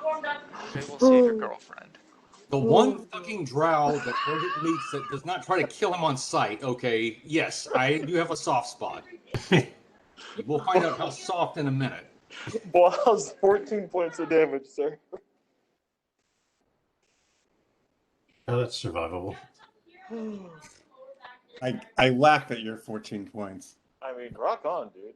Okay, we'll save your girlfriend. The one fucking drow that Urgent meets that does not try to kill him on sight, okay, yes, I do have a soft spot. We'll find out how soft in a minute. Well, how's 14 points of damage, sir? Oh, that's survivable. I laugh at your 14 points. I mean, rock on, dude.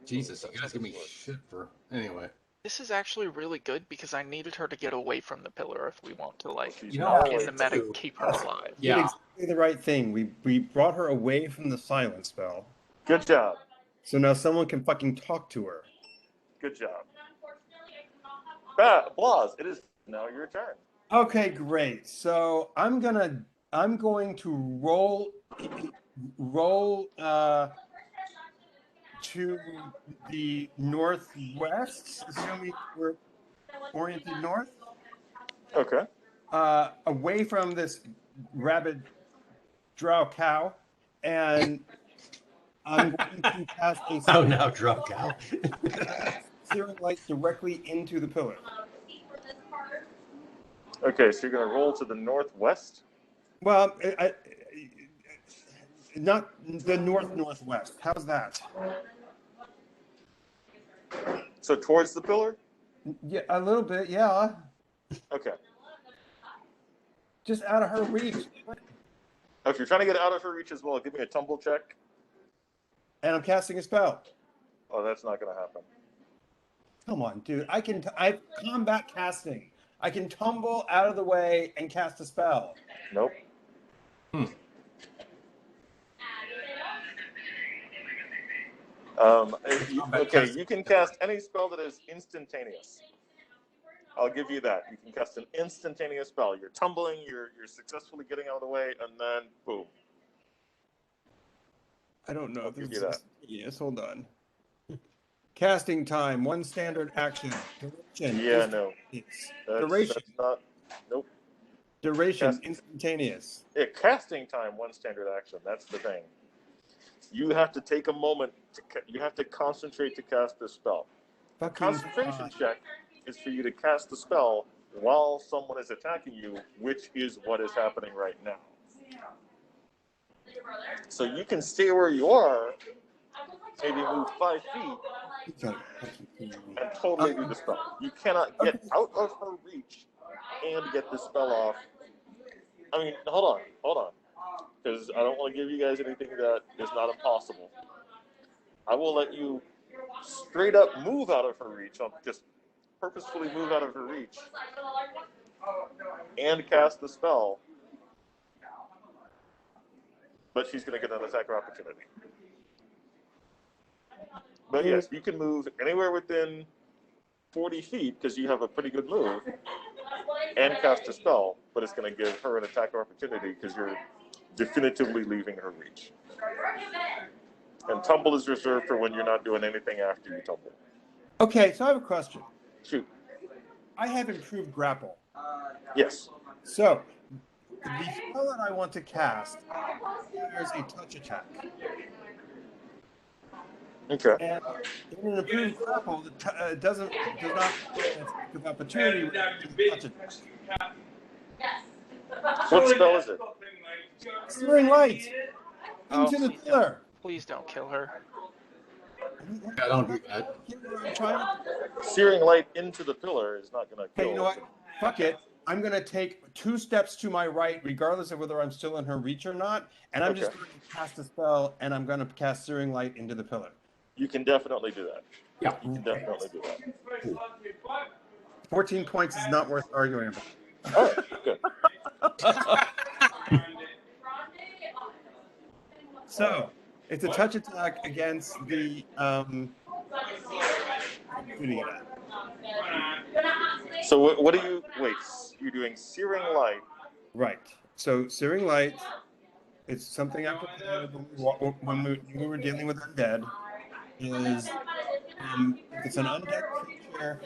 Jesus, you guys give me shit for... Anyway. This is actually really good because I needed her to get away from the pillar if we want to, like, You know, in the meta, keep her alive. You did exactly the right thing. We brought her away from the silence spell. Good job. So now someone can fucking talk to her. Good job. Blas, it is now your turn. Okay, great. So I'm going to roll to the northwest, assuming we're oriented north. Okay. Away from this rabid drow cow, and I'm going to cast a Oh, now drow cow. searing light directly into the pillar. Okay, so you're going to roll to the northwest? Well, not the northwest. How's that? So towards the pillar? Yeah, a little bit, yeah. Okay. Just out of her reach. If you're trying to get out of her reach as well, give me a tumble check. And I'm casting a spell. Oh, that's not going to happen. Come on, dude. I combat casting. I can tumble out of the way and cast a spell. Nope. You can cast any spell that is instantaneous. I'll give you that. You can cast an instantaneous spell. You're tumbling, you're successfully getting out of the way, and then boom. I don't know if I'll give this you is... that. Yes, hold on. Casting time, 1 standard action. Duration. Yeah, no. Duration. That's not... Nope. Duration, instantaneous. Yeah, casting time, 1 standard action. That's the thing. You have to take a moment. You have to concentrate to cast this spell. Concentration check is for you to cast the spell while someone is attacking you, which is what is happening right now. So you can stay where you are, maybe move 5 feet, and totally do the spell. You cannot get out of her reach and get the spell off. I mean, hold on. Because I don't want to give you guys anything that is not impossible. I will let you straight up move out of her reach. I'll just purposefully move out of her reach and cast the spell. But she's going to get an attack of opportunity. But yes, you can move anywhere within 40 feet because you have a pretty good move and cast a spell, but it's going to give her an attack of opportunity because you're definitively leaving her reach. And tumble is reserved for when you're not doing anything after you tumble. Okay, so I have a question. Shoot. I have improved grapple. Yes. So, the spell that I want to cast requires a touch attack. Okay. And in an improved grapple, it does not give opportunity with a touch attack. What spell is it? Searing light into the pillar. Please don't kill her. I don't do that. Searing light into the pillar is not going to kill. Hey, you know what? Fuck it. I'm going to take 2 steps to my right, regardless of whether I'm still in her reach or not, and I'm just going to cast a spell, and I'm going to cast Searing Light into the pillar. You can definitely do that. Yeah. You can definitely do that. 14 points is not worth arguing about. All right, good. So, it's a touch attack against the So what do you... Wait, you're doing Searing Light. Right. So, Searing Light, it's something I prepared when we were dealing with undead. It's an undead creature.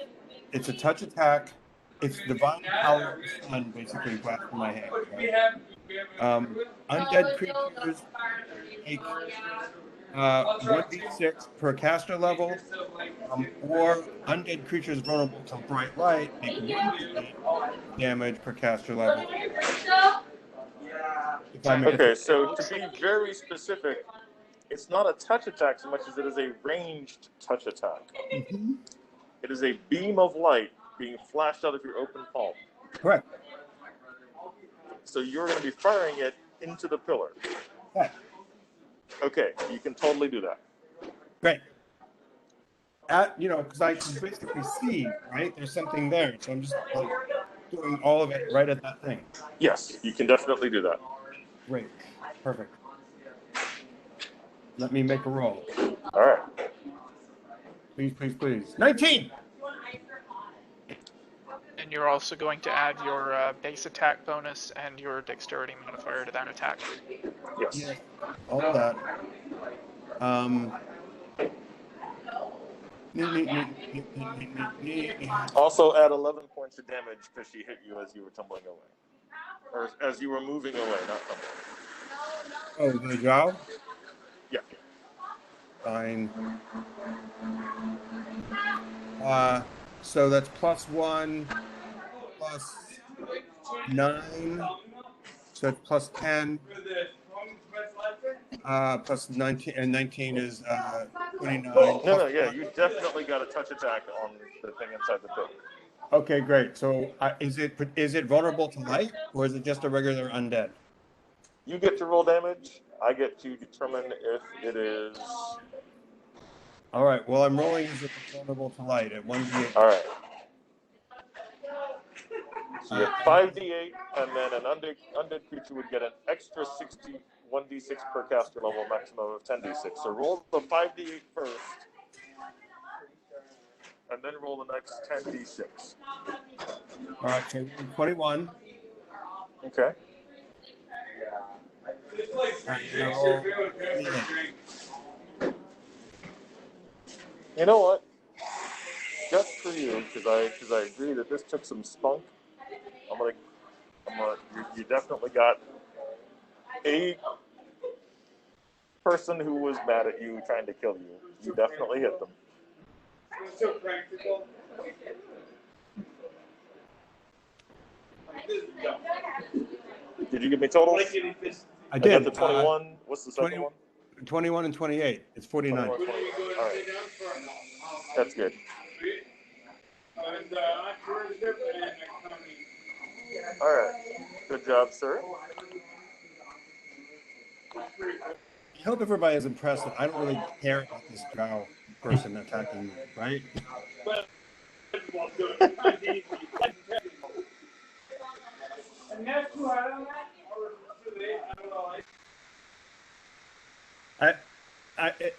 It's a touch attack. It's divine power of the sun, basically, wrapped in my hand. Right? Undead creatures take 1d6 per caster level, or undead creatures vulnerable to bright light make 1d8 damage per caster level. If I may. Okay, so to be very specific, it's not a touch attack so much as it is a ranged touch attack. Mhm. It is a beam of light being flashed out of your open palm. Correct. So you're going to be firing it into the pillar. Yeah. Okay, you can totally do that. Great. Because I can basically see, right? There's something there, so I'm just like doing all of it right at that thing. Yes, you can definitely do that. Great. Perfect. Let me make a roll. All right. Please, please, please. 19! And you're also going to add your base attack bonus and your dexterity modifier to that attack. Yes. Yes. All of that. Also add 11 points of damage because she hit you as you were tumbling away. Or as you were moving away, not tumbling. Oh, the drow? Yeah. Fine. So that's +1, +9. So it's +10. Plus 19, and 19 is 29. No, yeah, you definitely got a touch attack on the thing inside the pit. Okay, great. So is it vulnerable to light, or is it just a regular undead? You get to roll damage. I get to determine if it is. All right. Well, I'm rolling as if it's vulnerable to light at 1d8. All right. So you have 5d8, and then an undead creature would get an extra 1d6 per caster level, maximum of 10d6. So roll the 5d8 first, and then roll the next 10d6. All right. So 21. Okay. You know what? Just for you, because I agree that this took some spunk. You definitely got a person who was mad at you trying to kill you. You definitely hit them. Did you give me totals? I did. The 21. What's the second one? 21 and 28. It's 49. 21, 28. All right. That's good. All right. Good job, sir. I hope everybody is impressed that I don't really care about this drow person attacking me, right?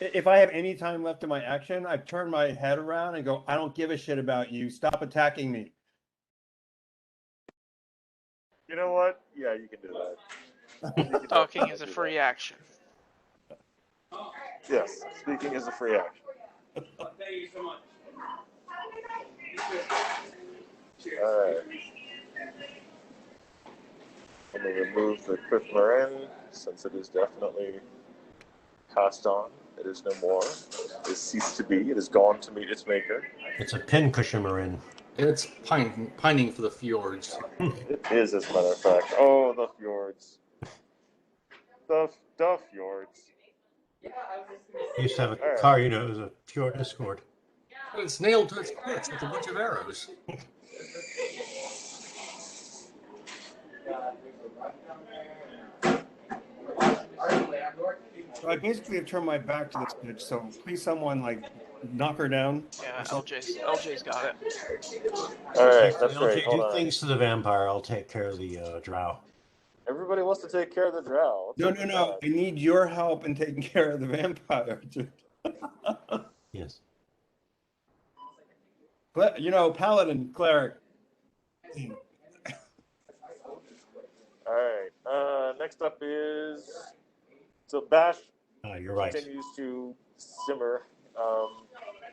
If I have any time left in my action, I turn my head around and go, I don't give a shit about you. Stop attacking me. You know what? Yeah, you can do that. Talking is a free action. Yes, speaking is a free action. Thank you so much. All right. Let me remove the Cliff Moran since it is definitely passed on. It is no more. It has ceased to be. It is gone to meet its maker. It's a pincushion marin. It's pining for the fjords. It is, as a matter of fact. Oh, the fjords. The fjords. I used to have a car, it was a fjord Escort. It's nailed to its pits with a bunch of arrows. So I basically have turned my back to this bitch, so please someone, knock her down. Yeah, LJ's got it. All right, that's LJ, right. Hold do on. things to the vampire. I'll take care of the drow. Everybody wants to take care of the drow. No. I need your help in taking care of the vampire. Yes. Paladin, cleric. All right. Next up is Bash. You're right. Continues to simmer.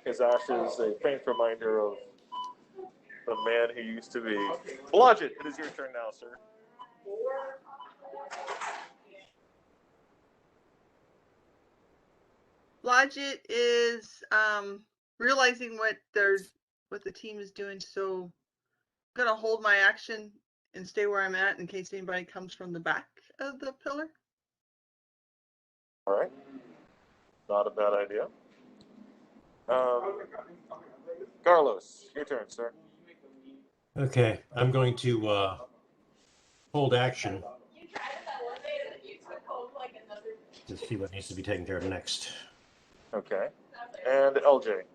His ashes, a faint reminder of the man he used to be. Blodgett, it is your turn now, sir. Blodgett is realizing what the team is doing, so I'm gonna hold my action and stay where I'm at in case anybody comes from the back of the pillar. All right. Not a bad idea. Carlos, your turn, sir. Okay, I'm going to hold action to see what needs to be taken care of next. Okay. And LJ.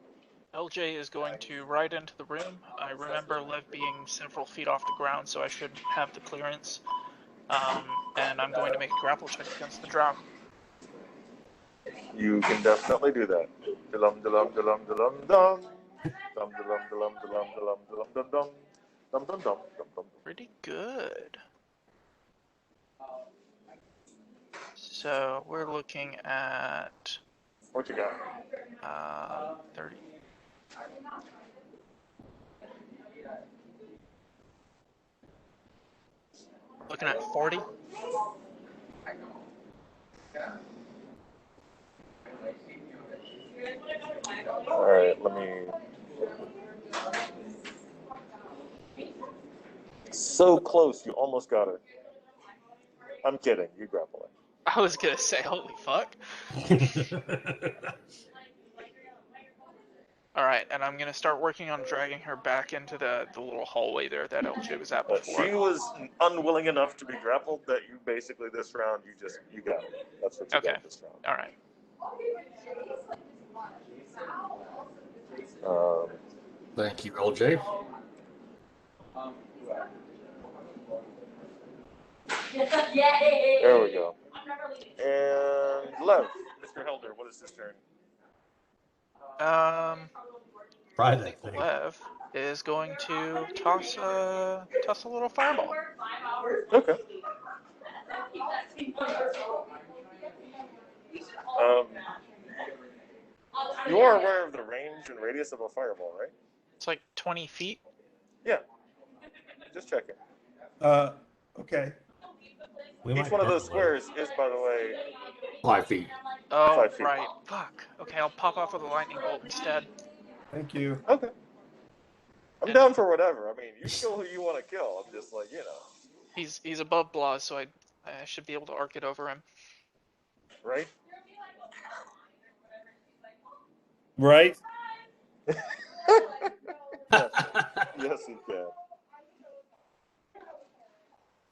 LJ is going to ride into the room. I remember Lev being several feet off the ground, so I should have the clearance. And I'm going to make a grapple check against the drow. You can definitely do that. Dum dum dum dum dum. Dum dum dum dum dum dum dum dum. Dum dum dum dum dum. Pretty good. So we're looking at What you got? 30. Looking at 40. All right, let me. So close, you almost got it. I'm kidding. You grapple it. I was gonna say, holy fuck. Alright, and I'm gonna start working on dragging her back into the little hallway there that LJ was at before. She was unwilling enough to be grappled that you basically this round you got it. That's what you got this round. Alright. Thank you, LJ. There we go. And Lev, Mr. Helder, what is this turn? Try that thing. Lev is going to toss a little fireball. Okay. You are aware of the range and radius of a fireball, right? It's like 20 feet. Yeah. Just checking. Okay. Each one of those squares is, by the way, 5 feet. Oh, 5 feet. right. Fuck. Okay, I'll pop off with a lightning bolt instead. Thank you. Okay. I'm down for whatever. I mean, you kill who you want to kill. I'm just like, He's above Blah, so I should be able to arc it over him. Right? Right? Yes, he can.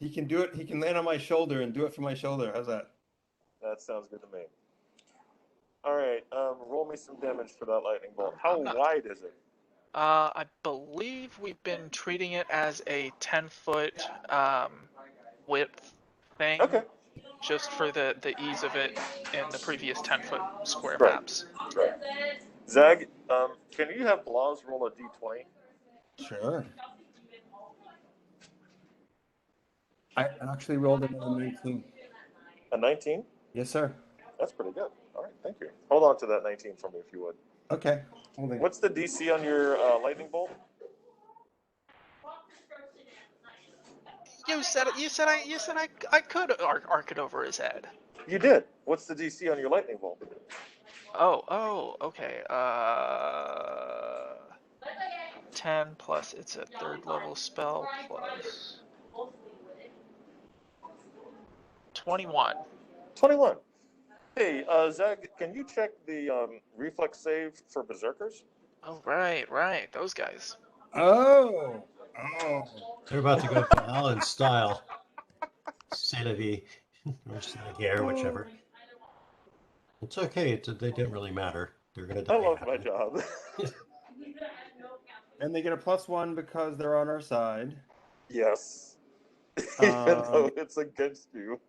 He can do it. He can land on my shoulder and do it from my shoulder. How's that? That sounds good to me. All right, roll me some damage for that lightning bolt. How wide is it? I believe we've been treating it as a 10-foot width thing. Okay. Just for the ease of it in the previous 10-foot square Right. maps. Right. Zag, can you have Blas roll a d20? Sure. I actually rolled a 19. A 19? Yes, sir. That's pretty good. All right, thank you. Hold on to that 19 for me if you would. Okay. Holding. What's the DC on your lightning bolt? You said I could arc it over his head. You did. What's the DC on your lightning bolt? Oh, okay. 10 plus it's a 3rd level spell plus 21. 21. Hey, Zag, can you check the reflex save for berserkers? Oh, right. Those guys. Oh. They're about to go for Alan style. C'est la vie. Or c'est la guerre, whichever. It's okay. They didn't really matter. They're going to die. I love my job. And they get a +1 because they're on our side. Yes. Even though it's against you.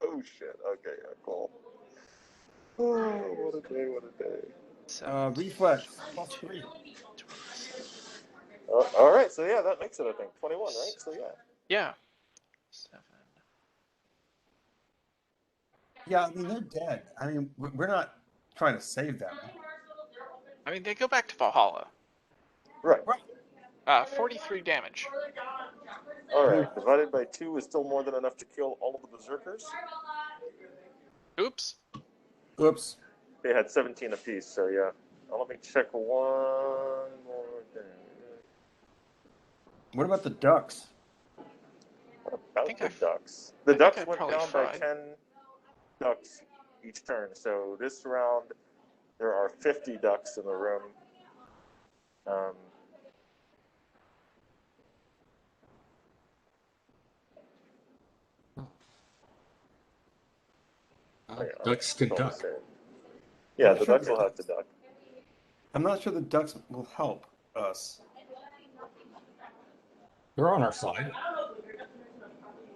Oh, shit. Okay, yeah, cool. Oh, what a day. So, Reflex +3. All right, so yeah, that makes it, I think. 21, right? So yeah. Yeah. 7. Yeah, I mean, they're dead. I mean, we're not trying to save them. I mean, they go back to Valhalla. Right. 43 damage. Alright, divided by 2 is still more than enough to kill all of the berserkers. Oops. Oops. They had 17 apiece, so yeah. Let me check one more thing. What about the ducks? What about think the I've- ducks? The I think ducks I've went probably down by fried. 10 ducks each turn, so this round there are 50 ducks in the room. Ducks can Don't duck. say it. Yeah, I'm the sure ducks will have to duck. I'm not sure the ducks will help us. They're on our side.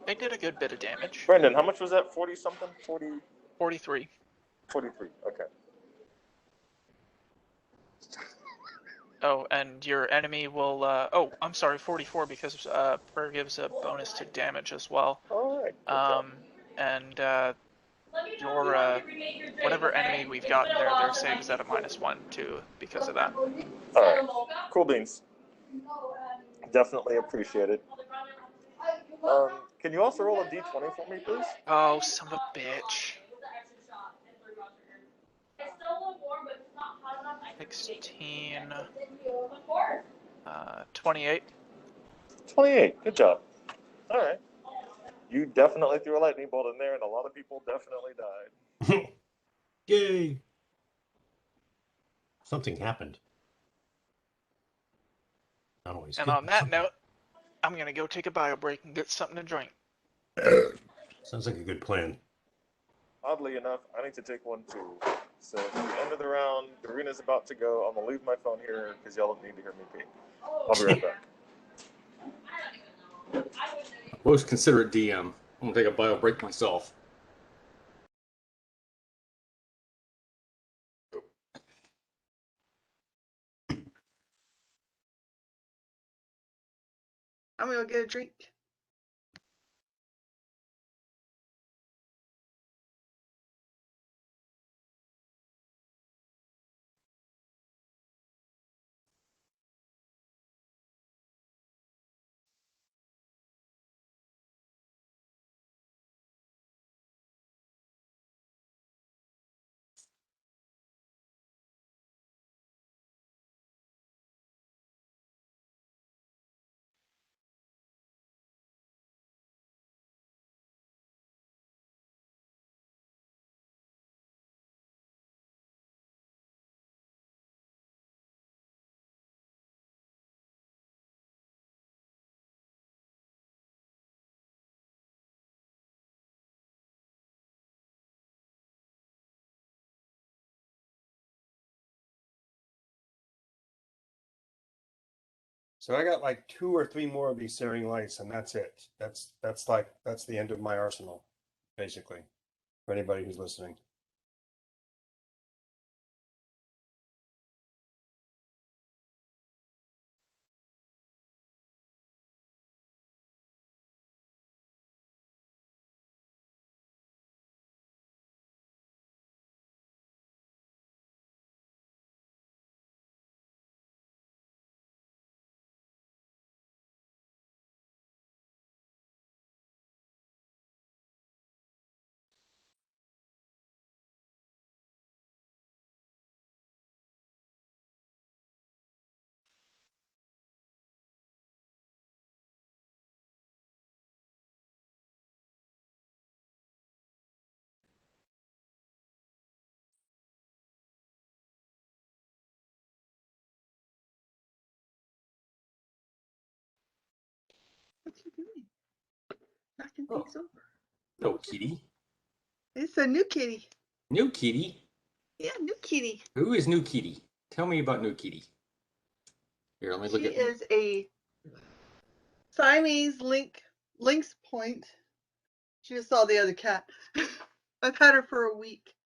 They did a good bit of damage. Brendan, how much was that? 40 something? 43. 43. Okay. Oh, and your enemy will. Oh, I'm sorry, 44 because prayer gives a bonus to damage as well. All right. Good job. And your whatever enemy we've gotten there, their save is at a -1 too because of that. All right. Cool beans. Definitely appreciate it. Can you also roll a d20 for me, please? Oh, son of a bitch. 16. 28. 28. Good job. All right. You definitely threw a lightning bolt in there, and a lot of people definitely died. Yay! Something happened. Not always And good, on but that something. note, I'm gonna go take a bio break and get something to drink. Sounds like a good plan. Oddly enough, I need to take one too. So at the end of the round, the arena's about to go. I'm gonna leave my phone here because y'all don't need to hear me pee. I'll be right back. Most considerate DM. I'm gonna take a bio break myself. I'm gonna go get a drink. So I got like 2 or 3 more of these searing lights, and that's it. That's the end of my arsenal, basically, for anybody who's listening. What's he doing? Knocking Oh. things over. No, kitty. It's a new kitty. New kitty? Yeah, new kitty. Who is New Kitty? Tell me about New Kitty. Here, let me look She at. is a Siamese lynx point. She just saw the other cat. I've had her for a week.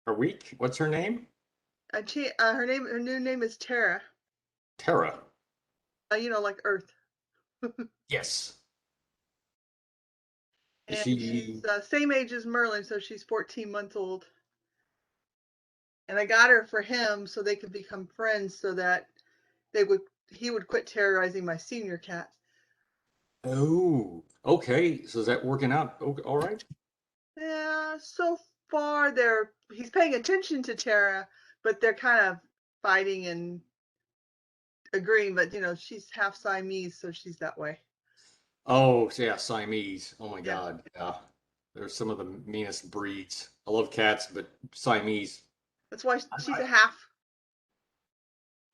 Her week? What's her name? Her new name is Tara. Tara. Like Earth. Yes. Is And she? she's same age as Merlin, so she's 14 months old. And I got her for him so they could become friends, so that he would quit terrorizing my senior cat. Oh, okay. So is that working out? Okay, all right. Yeah, so far he's paying attention to Tara, but they're kind of fighting and agreeing. But she's half Siamese, so she's that way. Oh, so yeah, Siamese. Oh my Yeah. God. Yeah. They're some of the meanest breeds. I love cats, but Siamese. That's why she's a half.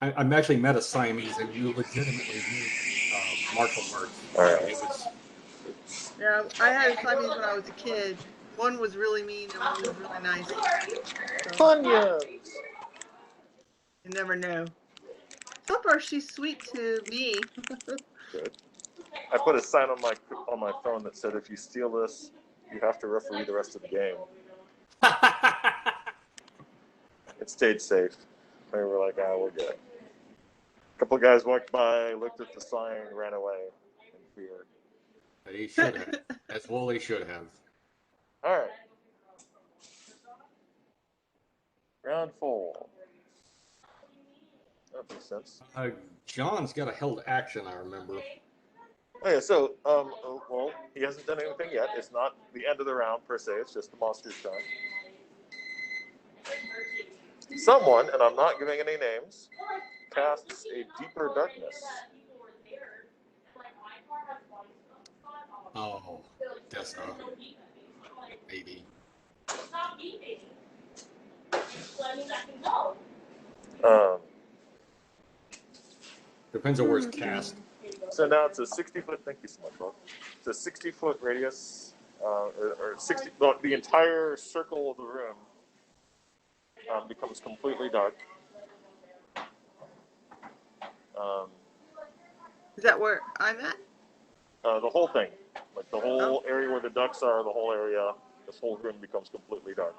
I'm actually met a Siamese and you legitimately knew martial arts. All I right. mean, it was. Yeah, I had a Siamese when I was a kid. One was really mean and one was really nice. So Funyuns. you never know. So far, she's sweet to me. Good. I put a sign on my phone that said, "If you steal this, you have to referee the rest of the game." It stayed safe. They were like, "Ah, we're good." A couple of guys walked by, looked at the sign, ran away in fear. They should have. As well, they should have. All right. Round 4. That makes sense. John's got a held action, I remember. Okay, so well, he hasn't done anything yet. It's not the end of the round per se. It's just the monster's turn. Someone, and I'm not giving any names, casts a deeper darkness. Oh, Dessa. Maybe. Um, Depends on where it's cast. so now it's a 60-foot. Thank you so much, Bob. It's a 60-foot radius, or 60. Well, the entire circle of the room becomes completely dark. Is that where I'm at? The whole thing, like the whole area where the ducks are, the whole area, this whole room becomes completely dark.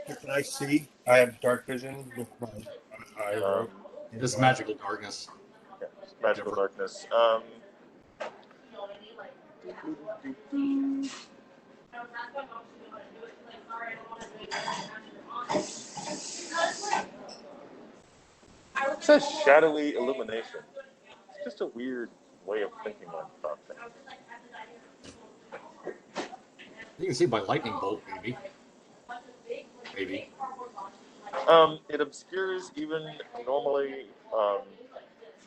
Can I see? I have dark vision with my eye. This is magical darkness. Yeah, magical darkness. It says shadowy illumination. It's just a weird way of thinking about things. You can see by lightning bolt, maybe. Maybe. It obscures even normally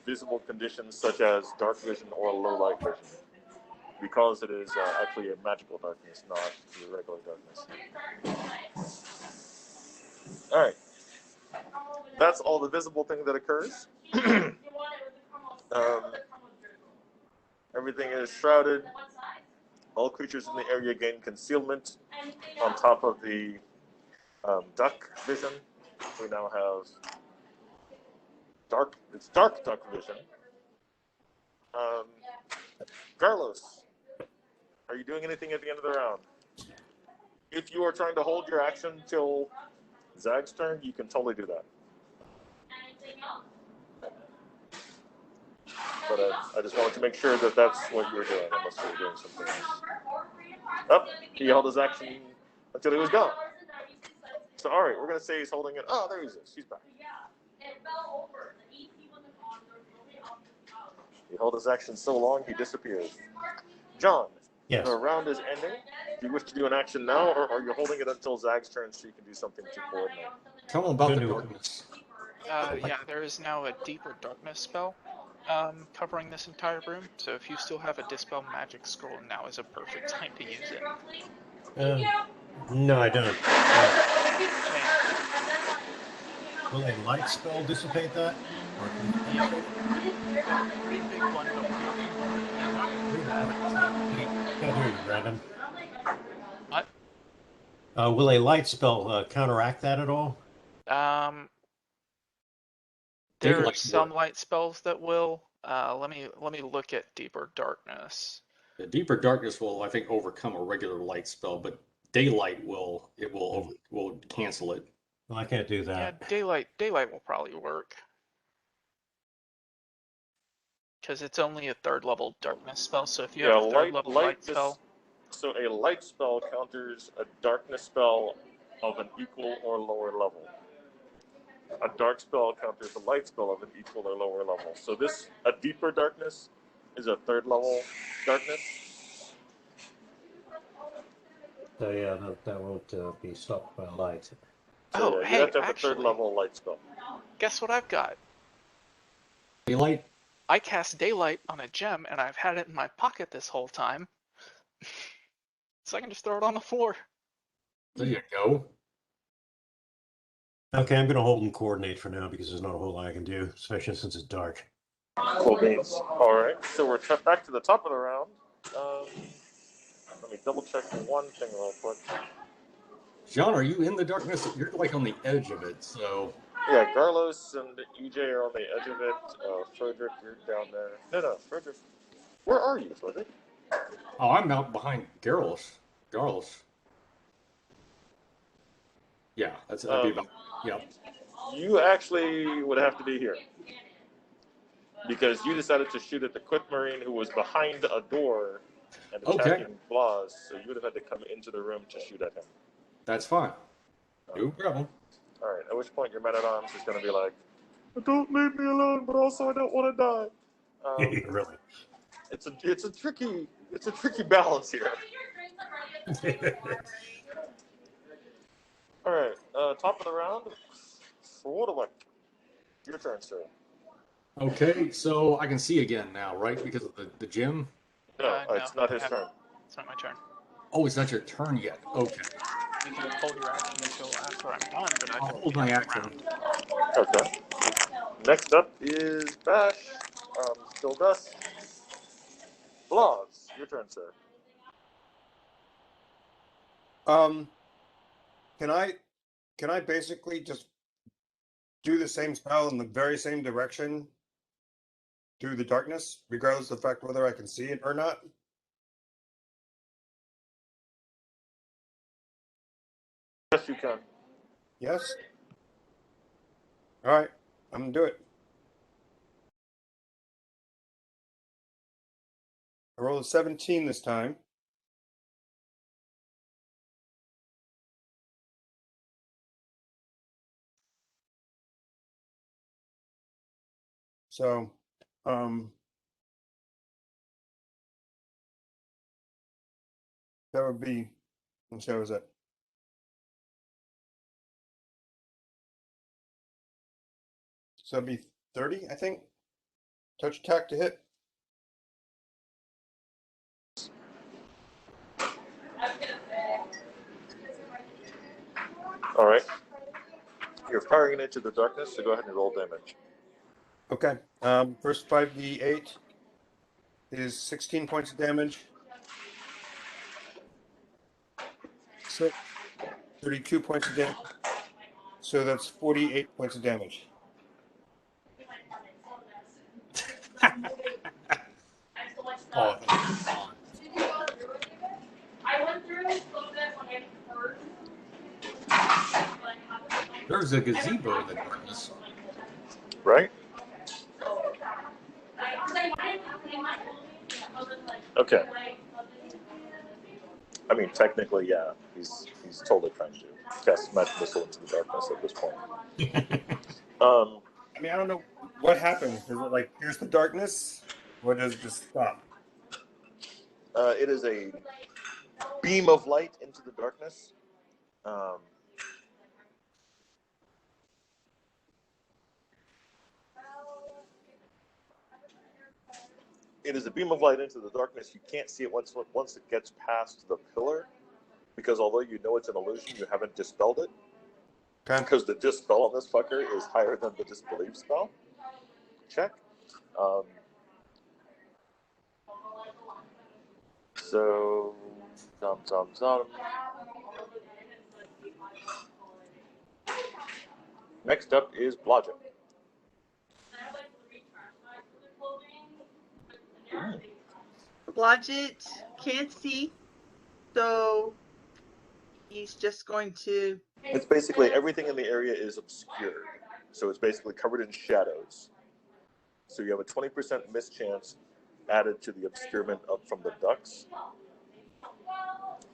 visible conditions such as dark vision or low light vision, because it is actually a magical darkness, not the regular darkness. All right, that's all the visible thing that occurs. Everything is shrouded. All creatures in the area gain concealment. On top of the duck vision, we now have dark duck vision. Carlos, are you doing anything at the end of the round? If you are trying to hold your action till Zag's turn, you can totally do that. But I just wanted to make sure that that's what you're doing, unless you're doing something else. Oh, he held his action until he was gone. So, all right, we're going to say he's holding it. Oh, there he is. He's back. He held his action so long, he disappears. John, Yes. the round is ending. Do you wish to do an action now, or are you holding it until Zag's turn so you can do something to coordinate? Tell them about the Good. darkness. Yeah, there is now a deeper darkness spell covering this entire room. So if you still have a dispel magic scroll, now is a perfect time to use it. No, I don't. Okay. Will a light spell dissipate that? Or Yeah. Pretty big one, but can't hear you, Brandon. what? Will a light spell counteract that at all? There are some light spells that will. Let me look at deeper darkness. The deeper darkness will, I think, overcome a regular light spell, but daylight will cancel it. Well, I can't do that. Yeah, daylight will probably work. Because it's only a 3rd level darkness spell, so if you have a 3rd level light spell. So a light spell counters a darkness spell of an equal or lower level. A dark spell counters a light spell of an equal or lower level. So a deeper darkness is a 3rd level darkness. So yeah, that won't be stopped by light. So Oh, yeah, hey, you have to have actually, a 3rd level light spell. guess what I've got? Daylight. I cast Daylight on a gem, and I've had it in my pocket this whole time. So I can just throw it on the floor. There you go. Okay, I'm gonna hold and coordinate for now because there's not a whole lot I can do, especially since it's dark. Cool beans. All right, so we're back to the top of the round. Let me double check one thing real quick. John, are you in the darkness? You're like on the edge of it, so. Yeah, Garlos and EJ are on the edge of it. Frederick, you're down there. No, Frederick. Where are you, Frederick? Oh, I'm out behind Garros. Yeah, that'd be about. Yeah. You actually would have to be here because you decided to shoot at the Quick Marine who was behind a door and attacking Blas. So you would have had to come into the room to shoot at him. That's fine. No problem. All right. At which point your man-at-arms is going to be like, "Don't leave me alone, but also I don't want to die." Really? It's a tricky balance here. All right. Top of the round. For Wick. Your turn, sir. Okay, so I can see again now, right? Because of the gym? No, No, it's not his turn. It's not my turn. Oh, it's not your turn yet. Okay. You can hold your action until after I'm done, but I I'll can hold my end the action. round. Okay. Next up is Bash. Still Dust. Blas, your turn, sir. Can I basically just do the same spell in the very same direction through the darkness, regardless of the fact whether I can see it or not? Yes, you can. Yes? All right, I'm gonna do it. I rolled a 17 this time. So, that would be, what show is it? So it'd be 30, I think. Touch attack to hit. All right. You're firing into the darkness, so go ahead and roll damage. Okay. First 5d8 is 16 points of damage. 32 points of damage. So that's 48 points of damage. Oh, there's a gazebo in the darkness. Right? Okay. I mean, technically, yeah. He's totally trying to cast magic missile into the darkness at this point. I mean, I don't know what happens. Does it like pierce the darkness, or does it just stop? It is a beam of light into the darkness. It is a beam of light into the darkness. You can't see it once it gets past the pillar, because although you know it's an illusion, you haven't dispelled it. Okay. Because the dispel on this fucker is higher than the disbelieve spell. Check. So, dum. Next up is Blodgett. Blodgett can't see, so he's just going to. It's basically everything in the area is obscured. So it's basically covered in shadows. So you have a 20% miss chance added to the obscurement up from the ducks.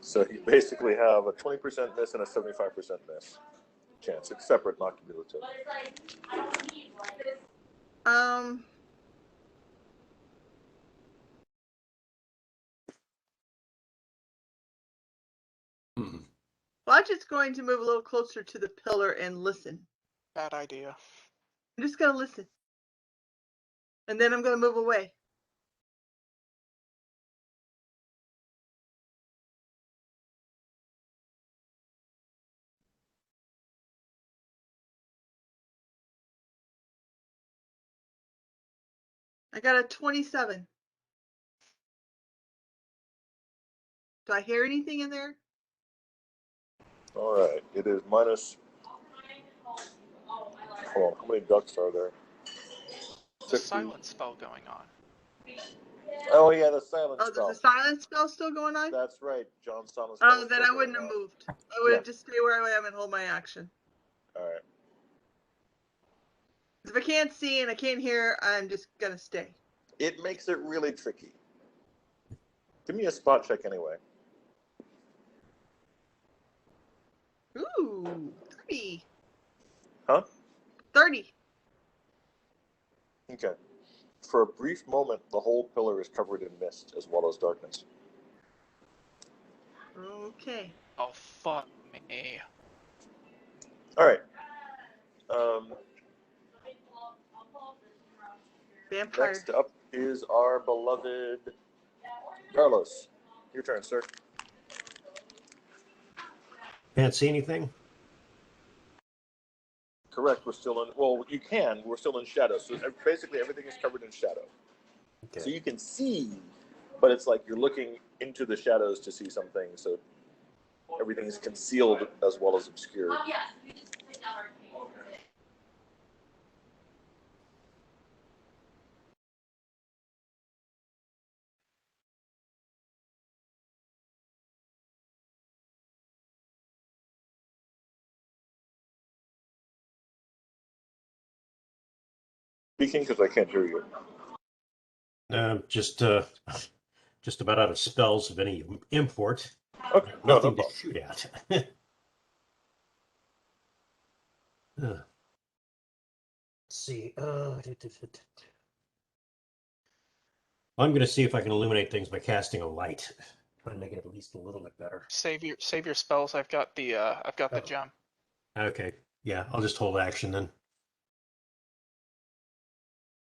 So you basically have a 20% miss and a 75% miss chance. It's separate, not cumulative. Well, I'm just going to move a little closer to the pillar and listen. Bad idea. I'm just going to listen. And then I'm going to move away. I got a 27. Do I hear anything in there? All right. It is minus. Hold on. How many ducks are there? There's a silent spell going on. Oh, yeah, the silence Oh, spell. there's a silence spell still going on? That's right. John's silence spell. Oh, then I wouldn't have moved. I would just stay where I am and hold my action. All right. If I can't see and I can't hear, I'm just going to stay. It makes it really tricky. Give me a spot check anyway. Ooh, 30. Huh? 30. Okay. For a brief moment, the whole pillar is covered in mist as well as darkness. Okay. Oh, fuck me. All right. Vampire. Next up is our beloved Carlos. Your turn, sir. Can't see anything? Correct. We're still in. Well, you can. We're still in shadow. So basically, everything is covered in shadow. Okay. So you can see, but it's like you're looking into the shadows to see something. So everything is concealed as well as obscured. Speaking because I can't hear you. Just about out of spells of any import. Okay. No Nothing to problem. shoot at. Let's see. I'm going to see if I can illuminate things by casting a light. Try to make it at least a little bit better. Save your spells. I've got the gem. Okay. Yeah, I'll just hold action then.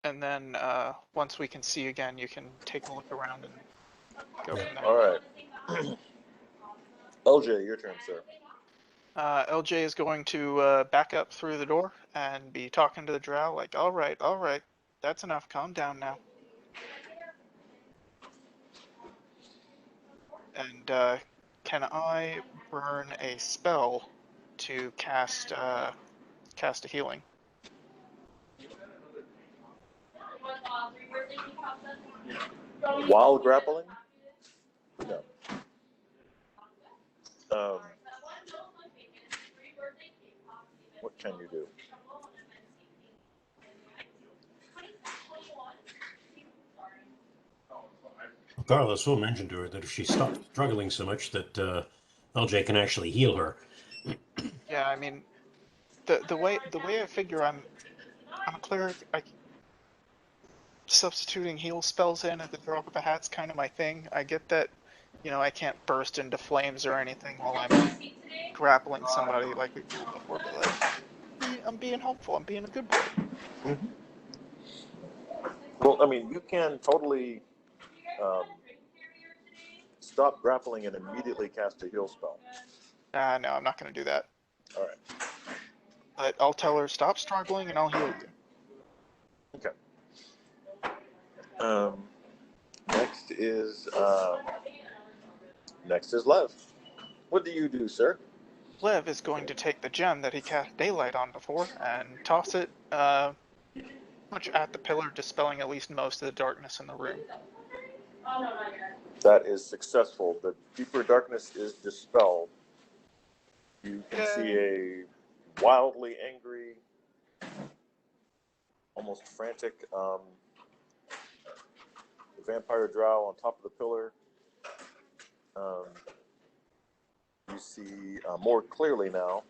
And then once we can see again, you can take a look around and go from there. All right. LJ, your turn, sir. LJ is going to back up through the door and be talking to the drow like, all right, that's enough. Calm down now. And can I burn a spell to cast a healing? While grappling? No. What can you do? Carlos will mention to her that if she stops struggling so much that LJ can actually heal her. Yeah, I mean, the way I figure I'm a cleric. Substituting heal spells in at the drop of a hat's kind of my thing. I get that, I can't burst into flames or anything while I'm grappling somebody like we've done before, but I'm being helpful. I'm being a good boy. Mm-hmm. Well, I mean, you can totally stop grappling and immediately cast a heal spell. No, I'm not going to do that. All right. But I'll tell her, stop struggling and I'll heal you. Okay. Next is Lev. What do you do, sir? Lev is going to take the gem that he cast daylight on before and toss it much at the pillar, dispelling at least most of the darkness in the room. That is successful. The deeper darkness is dispelled. You can see a wildly angry, almost frantic vampire drow on top of the pillar. You see more clearly now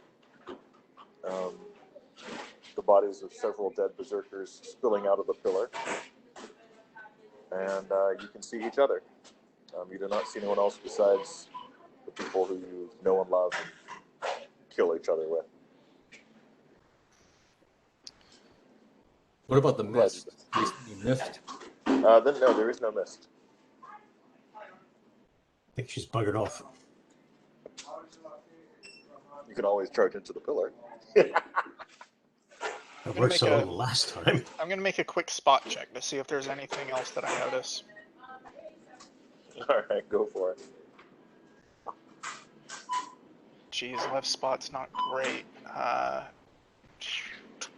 the bodies of several dead berserkers spilling out of the pillar. And you can see each other. You do not see anyone else besides the people who you know and love and kill each other with. What about the mist? Do you see mist? Then no, there is no mist. I think she's buggered off. You can always charge into the pillar. It worked so well the last time. I'm gonna make a quick spot check to see if there's anything else that I notice. All right, go for it. Geez, left spot's not great.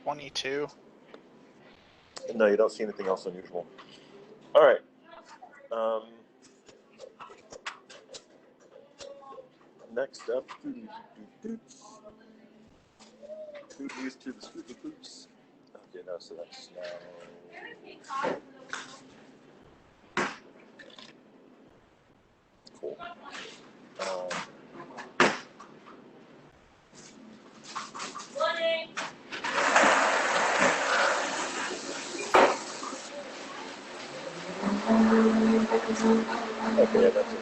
22. No, you don't see anything else unusual. All right. Next up, Tooties to the Scooty Poops. Okay, no, so that's now. Cool. Okay, that's it.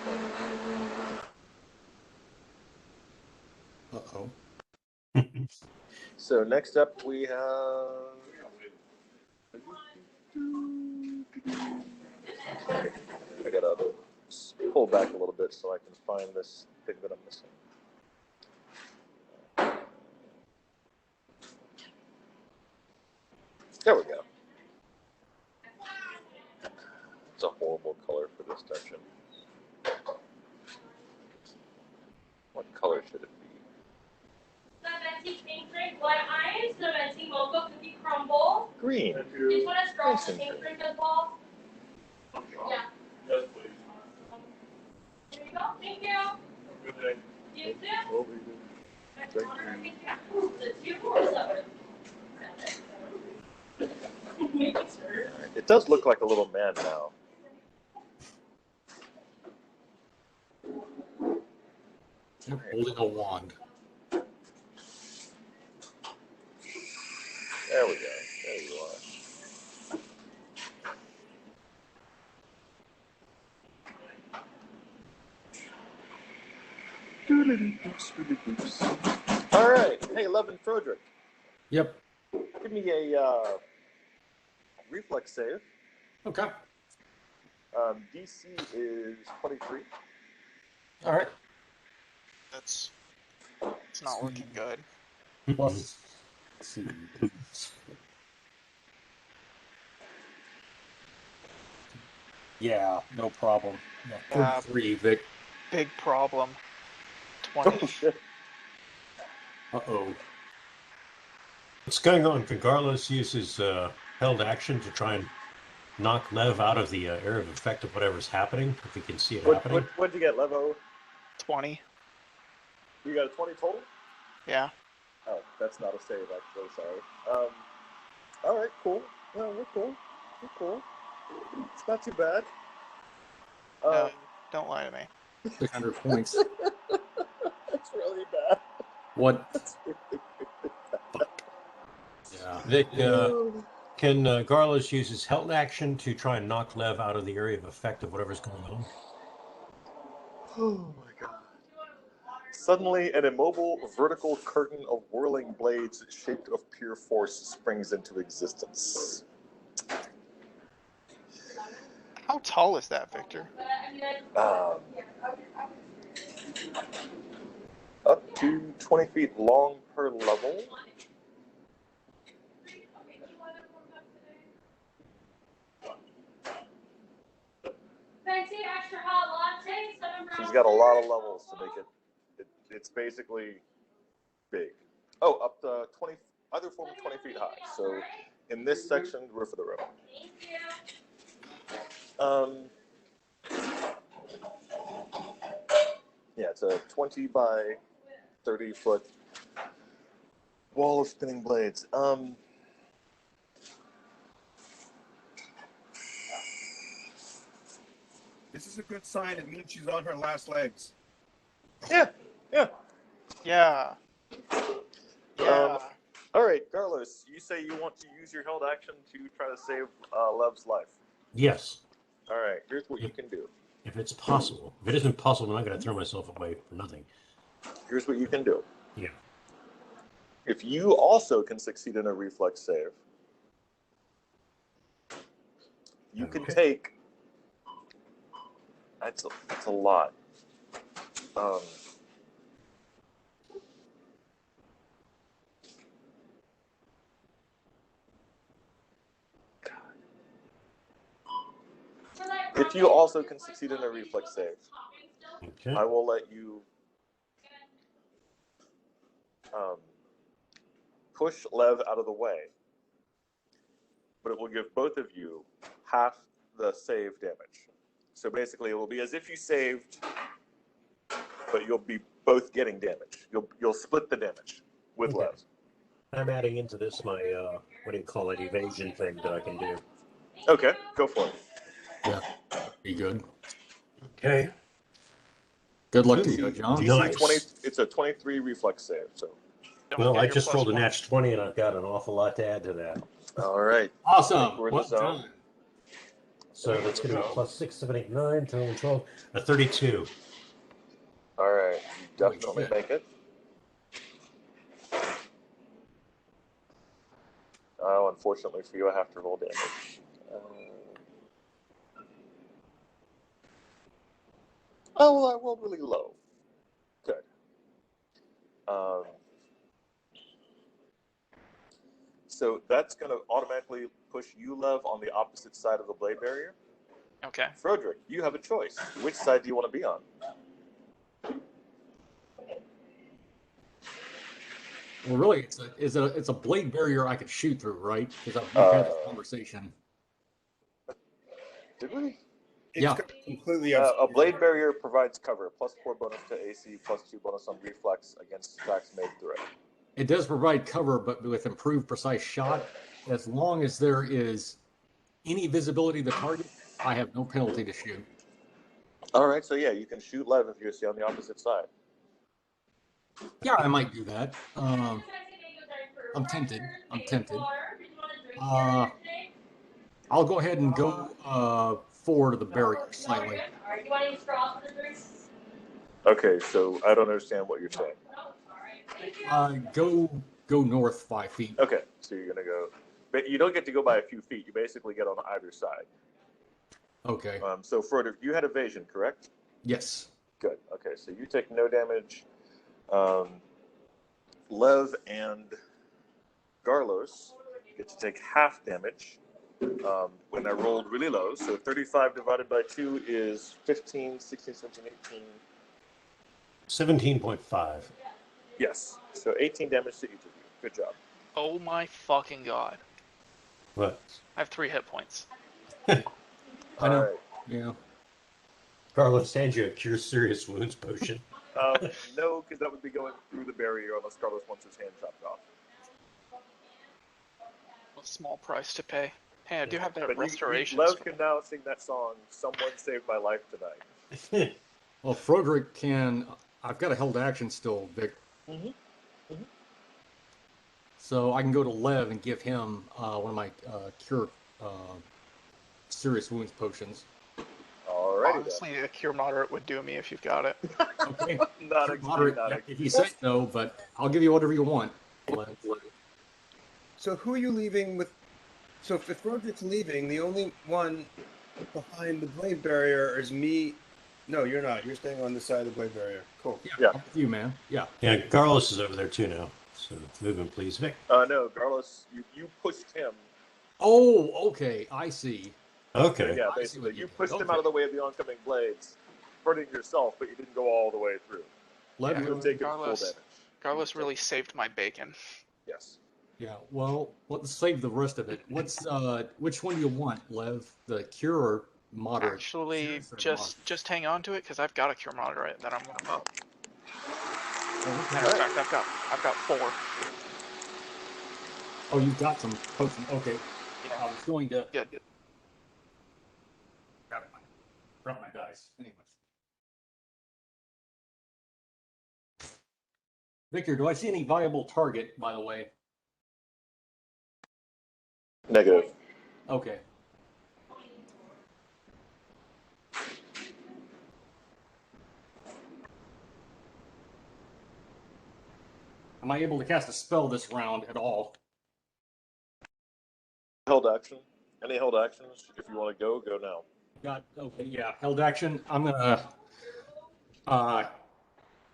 Uh-oh. So next up we have. I gotta pull back a little bit so I can find this thing that I'm missing. There we go. It's a horrible color for this dungeon. What color should it be? Pink drink, white ice, the mocha cookie crumble. Green. Do you want a strong Nice and pink green. drink as well? Yeah. Yes, please. Here you go. Thank you. Good day. You too. Thank you. It's you or seven? It does look like a little man now. Yep, holding a wand. There we go. There you are. All right. Hey, Levin Frederick, Yep. give me a reflex save. Okay. DC is 23. All right. It's not looking good. Plus, let's see. Yeah, no problem. Yeah, 33, Vic. Big problem. Oh 20. shit. Uh-oh. What's going on? Garlos uses held action to try and knock Lev out of the area of effect of whatever's happening, if we can see it happening. What'd you get, Levo? 20. You got a 20 total? Yeah. Oh, that's not a save, actually. Sorry. All right, cool. No, we're cool. We're cool. It's not too bad. No, don't lie to me. 600 points. It's really bad. What? It's really bad. Yeah. Vic, can Garlos use his held action to try and knock Lev out of the area of effect of whatever's going on? Oh my god. Suddenly, an immobile vertical curtain of whirling blades shaped of pure force springs into existence. How tall is that, Victor? Up to 20 feet long per level. Fancy extra hot latte, 7 brown. She's got a lot of levels to make it. It's basically big. Oh, up to 20, either form of 20 feet high. So in this section, roof of the room. Thank you. Yeah, it's a 20 by 30 foot wall of spinning blades. This is a good sign. It means she's on her last legs. Yeah. Yeah. Yeah. All right, Carlos, you say you want to use your held action to try to save Lev's life. Yes, All right, here's what you can do. if it's possible. If it isn't possible, I'm not going to throw myself away for nothing. Here's what you can do. Yeah. If you also can succeed in a reflex save, you can take. That's a lot. If you also can succeed in a reflex save, Okay. I will let you push Lev out of the way, but it will give both of you half the save damage. So basically, it will be as if you saved, but you'll be both getting damage. You'll split the damage with Okay. Lev. I'm adding into this my, what do you call it, evasion thing that I can do. Okay, go for it. Yeah, be good. Okay. Good luck to you, John. DC Nice. 20. It's a 23 reflex save. So. Don't Well, forget I your just rolled a +1. natch 20, and I've got an awful lot to add to that. All right. Awesome. We're in Well the zone. done. So that's going to be +6, 7, 8, 9, 10, 12, a 32. All right. You Holy definitely shit. make it. Oh, unfortunately for you, I have to roll damage. Oh, well, I rolled really low. Good. So that's going to automatically push you, Lev, on the opposite side of the blade barrier. Okay. Frederick, you have a choice. Which side do you want to be on? Well, really, it's a blade barrier I could shoot through, right? Because we've had this conversation. Did we? It's Yeah. completely up. A blade barrier provides cover, +4 bonus to AC, +2 bonus on reflex against attacks made through it. It does provide cover, but with improved precise shot, as long as there is any visibility of the target, I have no penalty to shoot. All right, so yeah, you can shoot Lev if you're on the opposite side. Yeah, I might do that. I'm tempted. I'll go ahead and go forward of the barrier slightly. Okay, so I don't understand what you're saying. Go north 5 feet. Okay, so you're gonna go, but you don't get to go by a few feet. You basically get on either side. Okay. So Frederick, you had evasion, correct? Yes. Good. Okay, so you take no damage. Lev and Garlos get to take half damage when I rolled really low. So 35 divided by 2 is 15, 16, 17, 18. 17.5. Yes. So 18 damage to each of you. Good job. Oh my fucking god. What? I have 3 hit points. I know. All right. Yeah. Carlos, hand you a cure serious wounds potion. No, because that would be going through the barrier unless Carlos wants his hand chopped off. A small price to pay. Hey, I do have that But restoration. Lev can now sing that song, Someone Saved My Life Tonight. Well, Frederick can. I've got a held action still, Vic. So I can go to Lev and give him one of my cure serious wounds potions. Alrighty. Honestly, a cure moderate would do me if you've got it. Okay. Not Moderate. If you say so, but I'll give you whatever you want. Lev. So who are you leaving with? So if Frederick's leaving, the only one behind the blade barrier is me. No, you're not. You're staying on the side of the blade barrier. Cool. Yeah. I'm with you, man. Yeah. Yeah, Carlos is over there too now. So move him, please, Vic. No, Carlos, you pushed him. Oh, okay. I see. Okay. Yeah, I see basically, what you you pushed did. him out of the way of the oncoming blades, hurting yourself, but you didn't go all the way through. Lev, Yeah. You're taking full Carlos. damage. Carlos really saved my bacon. Yes. Yeah, well, let's save the rest of it. What's which one do you want, Lev? The cure or moderate? Actually, Serious or just hang on to it because I've got a cure moderate that I'm gonna pop. moderate? Matter of fact, I've got 4. Oh, you've got some potion. Okay. Yeah. I was going to Good. grab my dice. Anyways. Victor, do I see any viable target, by the way? Negative. Okay. Am I able to cast a spell this round at all? Held action. Any held actions? If you want to go, go now. Okay, yeah. Held action. I'm gonna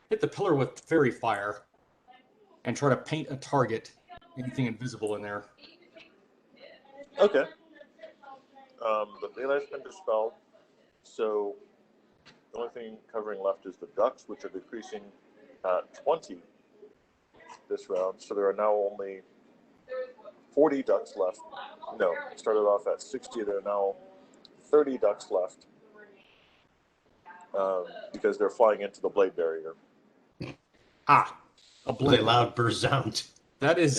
hit the pillar with fairy fire and try to paint a target. Anything invisible in there. Okay. The daylight's been dispelled, so the only thing covering left is the ducks, which are decreasing at 20 this round. So there are now only 40 ducks left. No, it started off at 60. There are now 30 ducks left because they're flying into the blade barrier. Ah, a With a blade. loud sound. That is.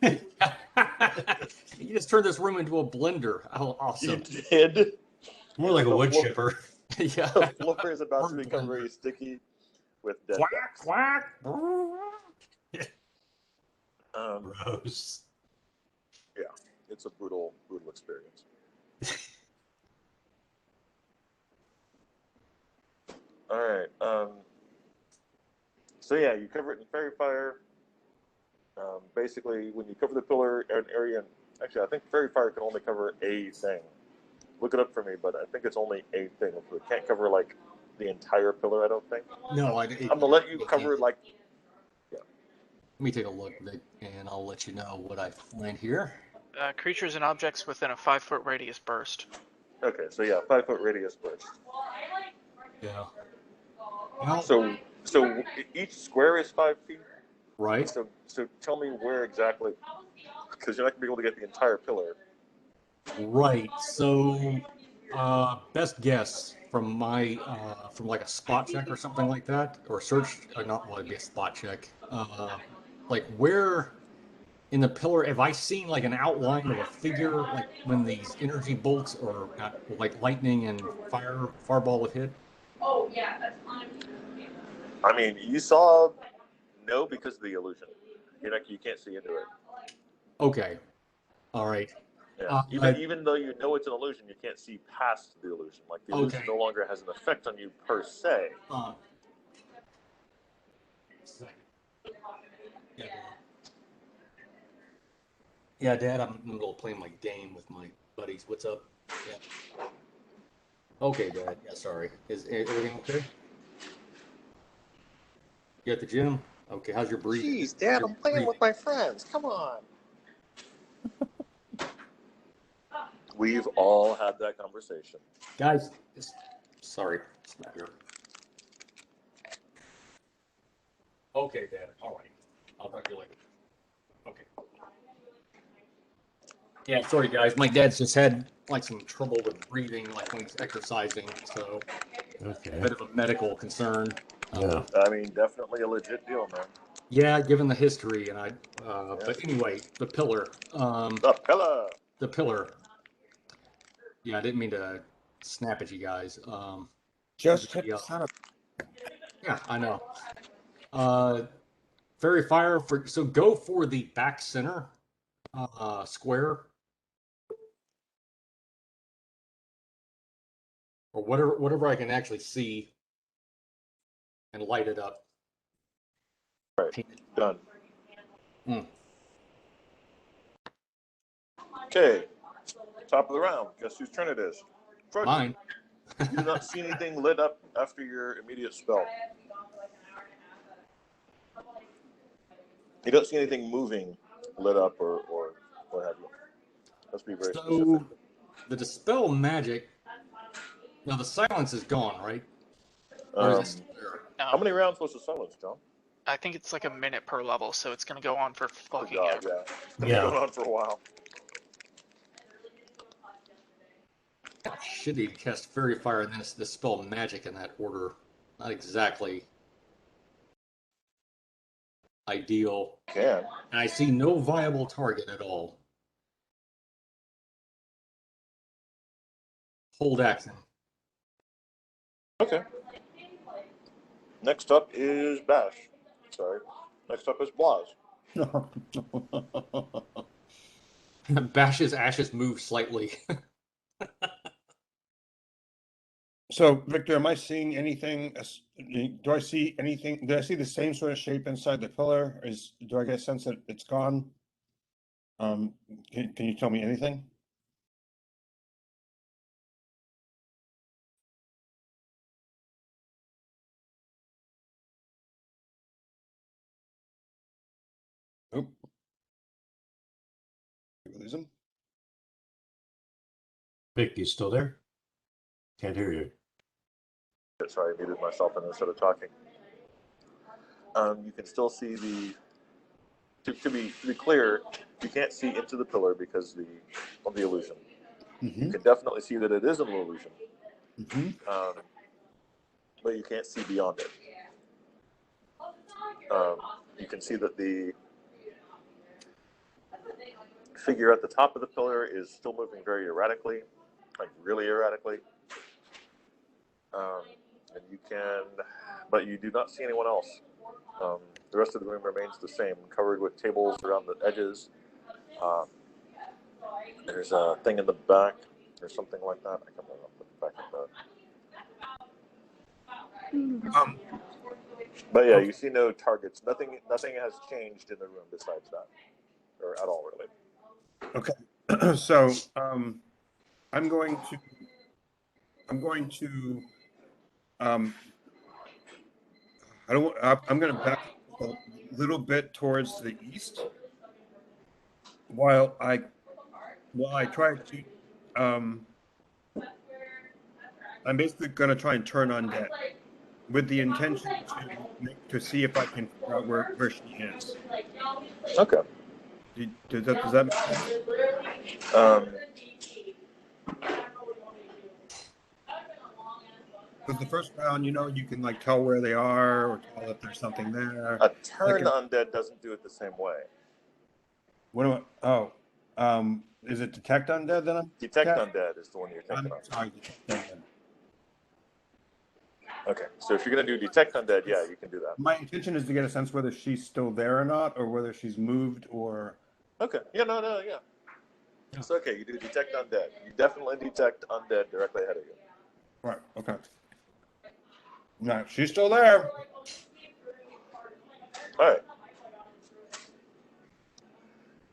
Yeah. You just turned this room into a blender. Oh, awesome. You did. More like a The wood floor- chipper. Yeah. The floor is about to become very sticky with dead Quack, ducks. quack. Gross. Yeah, it's a brutal experience. All right. So yeah, you cover it in fairy fire. Basically, when you cover the pillar an area, actually, I think fairy fire can only cover a thing. Look it up for me, but I think it's only a thing. It can't cover like the entire pillar. I don't think. No, I'm gonna let you cover like. Let me take a look, and I'll let you know what I find here. Creatures and objects within a 5-foot radius burst. Okay, so yeah, 5-foot radius burst. Yeah. Well, So each square is 5 feet. right. So tell me where exactly, because you're not gonna be able to get the entire pillar. Right. So, best guess from my from like a spot check or something like that, or search, not well, it'd be a spot check. Like where in the pillar have I seen like an outline of a figure, like when these energy bolts or like lightning and fireball have hit? Oh, yeah, that's on. I mean, you saw no because of the illusion. You can't see into it. Okay. All right. Yeah. Even though you know it's an illusion, you can't see past the illusion. Like the illusion Okay. no longer has an effect on you per se. Yeah. Yeah, Dad, I'm in the middle of playing my game with my buddies. What's up? Yeah. Okay, Dad. Yeah, sorry. Is everything okay? You at the gym? Okay, how's your breathing? Jeez, Dad, I'm playing with my friends. Come on. We've all had that conversation. Guys, sorry. It's not here. Okay, Dad. All right. I'll talk to you later. Okay. Yeah, sorry, guys. My dad's just had like some trouble with breathing, like when he's exercising, so Okay. a bit of a medical concern. Yeah. I mean, definitely a legit deal, man. Yeah, given the history, and but anyway, the pillar. The pillar. The pillar. Yeah, I didn't mean to snap at you guys. Just hit the son of. Yeah, I know. Fairy fire so go for the back center square. Or whatever I can actually see and light it up. Right. Done. Mm. Okay. Top of the round. Guess whose turn it is? Frozen. Mine. You do not see anything lit up after your immediate spell. You don't see anything moving lit up or what have you. Let's be very specific. The dispel magic. Now the silence is gone, right? Or is it No, How many rounds was the silence, John? I think it's like a minute per level, so it's gonna go on for fucking God, ever. yeah. It's been Yeah. going on for a while. shitty to cast fairy fire and then dispel magic in that order? Not exactly ideal. Can. And I see no viable target at all. Hold action. Okay. Next up is Bash. Sorry. Next up is Blaz. Bash's ashes move slightly. So, Victor, am I seeing anything? Do I see anything? Do I see the same sort of shape inside the pillar? Do I get a sense that it's gone? Can you tell me anything? Oop. Did we lose him? Vic, you still there? Can't hear you. Sorry, I muted myself and instead of talking. You can still see the. To be clear, you can't see into the pillar because of the illusion. You can definitely see that it is an illusion, but you can't see beyond it. You can see that the figure at the top of the pillar is still moving very erratically, like really erratically. And you can, but you do not see anyone else. The rest of the room remains the same, covered with tables around the edges. There's a thing in the back or something like that. I can't remember what the back of that. But yeah, you see no targets. Nothing has changed in the room besides that, or at all really. Okay, so I'm going to back a little bit towards the east while I try to I'm basically going to try and turn undead with the intention to see if I can figure out where she is. Okay. Does that make sense? Because the first round, you can like tell where they are or tell if there's something there. A turn undead doesn't do it the same way. Is it detect undead then? Detect undead is the one you're thinking of. Sorry, detect undead. Okay, so if you're going to do detect undead, yeah, you can do that. My intention is to get a sense whether she's still there or not, or whether she's moved or. Okay. Yeah. It's okay. You do detect undead. You definitely detect undead directly ahead of you. Right. Okay. No, she's still there. All right.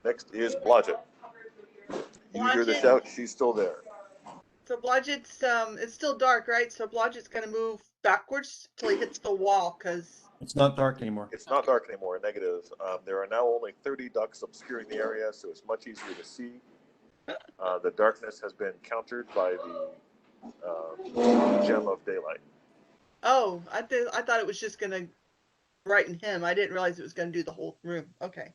Next is Blodgett. You hear the shout. She's still there. So Blodgett's it's still dark, right? So Blodgett's gonna move backwards till he hits the wall, because it's not dark anymore. It's not dark anymore. Negative. There are now only 30 ducks obscuring the area, so it's much easier to see. The darkness has been countered by the gem of daylight. Oh, I thought it was just gonna brighten him. I didn't realize it was gonna do the whole room. Okay.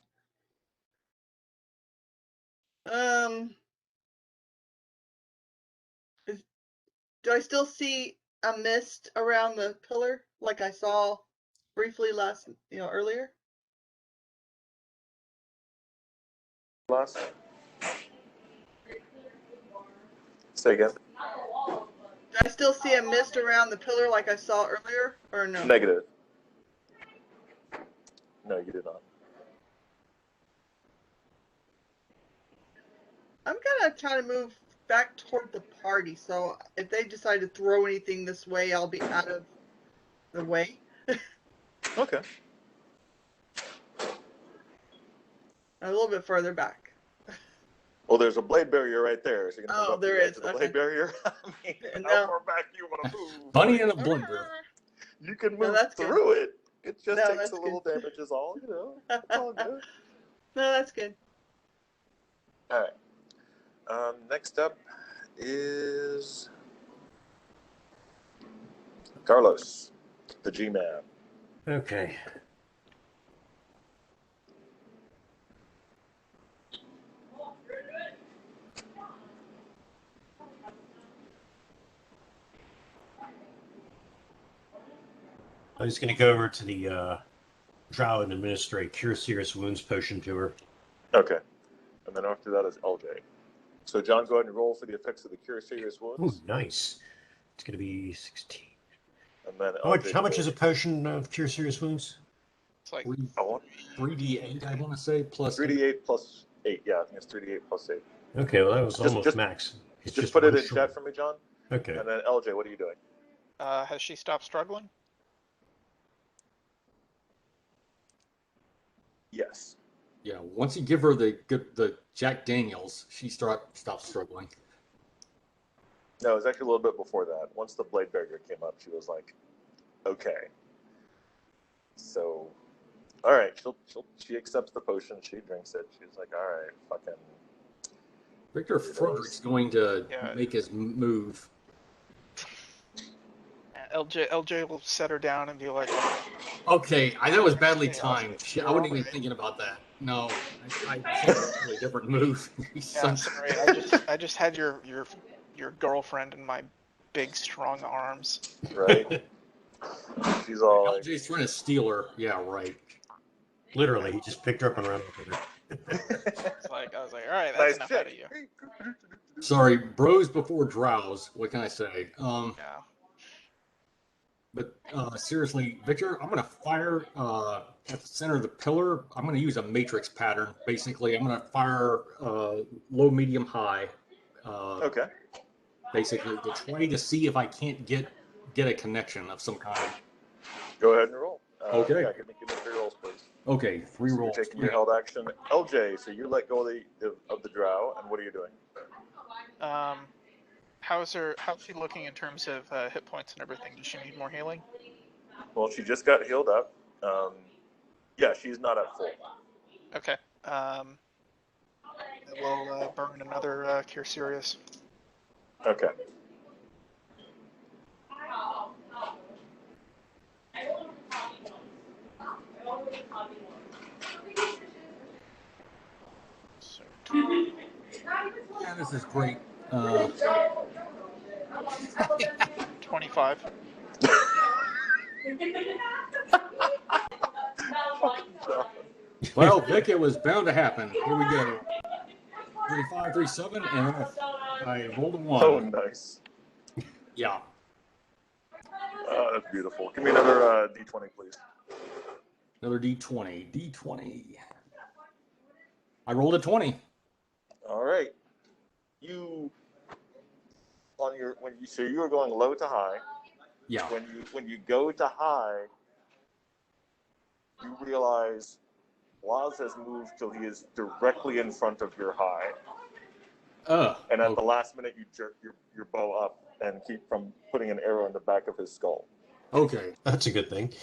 Do I still see a mist around the pillar like I saw briefly earlier? Last. Say again. Do I still see a mist around the pillar like I saw earlier, or no? Negative. No, you did not. I'm gonna try to move back toward the party, so if they decide to throw anything this way, I'll be out of the way. Okay. A little bit further back. Well, there's a blade barrier right there. So you're gonna move up there to is. the blade barrier. I mean, No. how far back do you want to move? Bunny in a blender. You can move through it. It just takes a little good. damage, is all. It's all good. No, that's good. All right. Next up is Carlos, the G-Man. Okay. I'm just going to go over to the drow and administer a Cure Serious Wounds potion to her. Okay. And then after that is LJ. So, John, go ahead and roll for the effects of the Cure Serious Wounds. Ooh, nice. It's going to be 16. And then how much is a potion of Cure Serious Wounds? It's like 3d8, I want to say, plus 3d8 plus 8. Yeah, I think it's 3d8 plus 8. Okay, well that was Just- almost just- max. It's Just put it one in short. chat for me, John. Okay. And then LJ, what are you doing? Has she stopped struggling? Yes. Yeah, once you give her the Jack Daniels, she stops struggling. No, it was actually a little bit before that. Once the blade barrier came up, she was like, okay. So, all right, she accepts the potion, she drinks it. She's like, all right, fucking. Victor Frederick's going to Yeah. make his move. LJ will set her down and be like, Okay, that was badly Hey, timed. Oscar, I wasn't you're even alright. thinking about that. No, I think it's a really different move. yeah, sorry, I just had your girlfriend in my big strong arms. Right? She's all like, LJ's trying to steal her. Yeah, right. Literally, he just picked her up and ran with her. It's like I was like, all right, that's nice enough check. out of you. Sorry, bros before drows. What can I say? Yeah. But seriously, Victor, I'm going to fire at the center of the pillar. I'm going to use a matrix pattern. Basically, I'm going to fire low, medium, high. Okay. Basically, to try to see if I can't get a connection of some kind. Go ahead and roll. Okay. Yeah, give me 3 rolls, please. Okay, 3 So rolls. you're taking your held action. LJ, so you let go of the drow, and what are you doing? How's she looking in terms of hit points and everything? Does she need more healing? Well, she just got healed up. Yeah, she's not at full. Okay. We'll burn another Cure Serious. Okay. So, Yeah, this is great. 25. Well, Vic, it was bound to happen. Here we go. 35, 37, and then I rolled a 1. Oh, nice. Yeah. That's beautiful. Give me another D20, please. Another D20. D20. I rolled a 20. All right. You were going low to high. Yeah. When you go to high, you realize Laz has moved till he is directly in front of your high. And at the last minute, you jerk your bow up and keep from putting an arrow in the back of his skull. Okay. That's a good thing.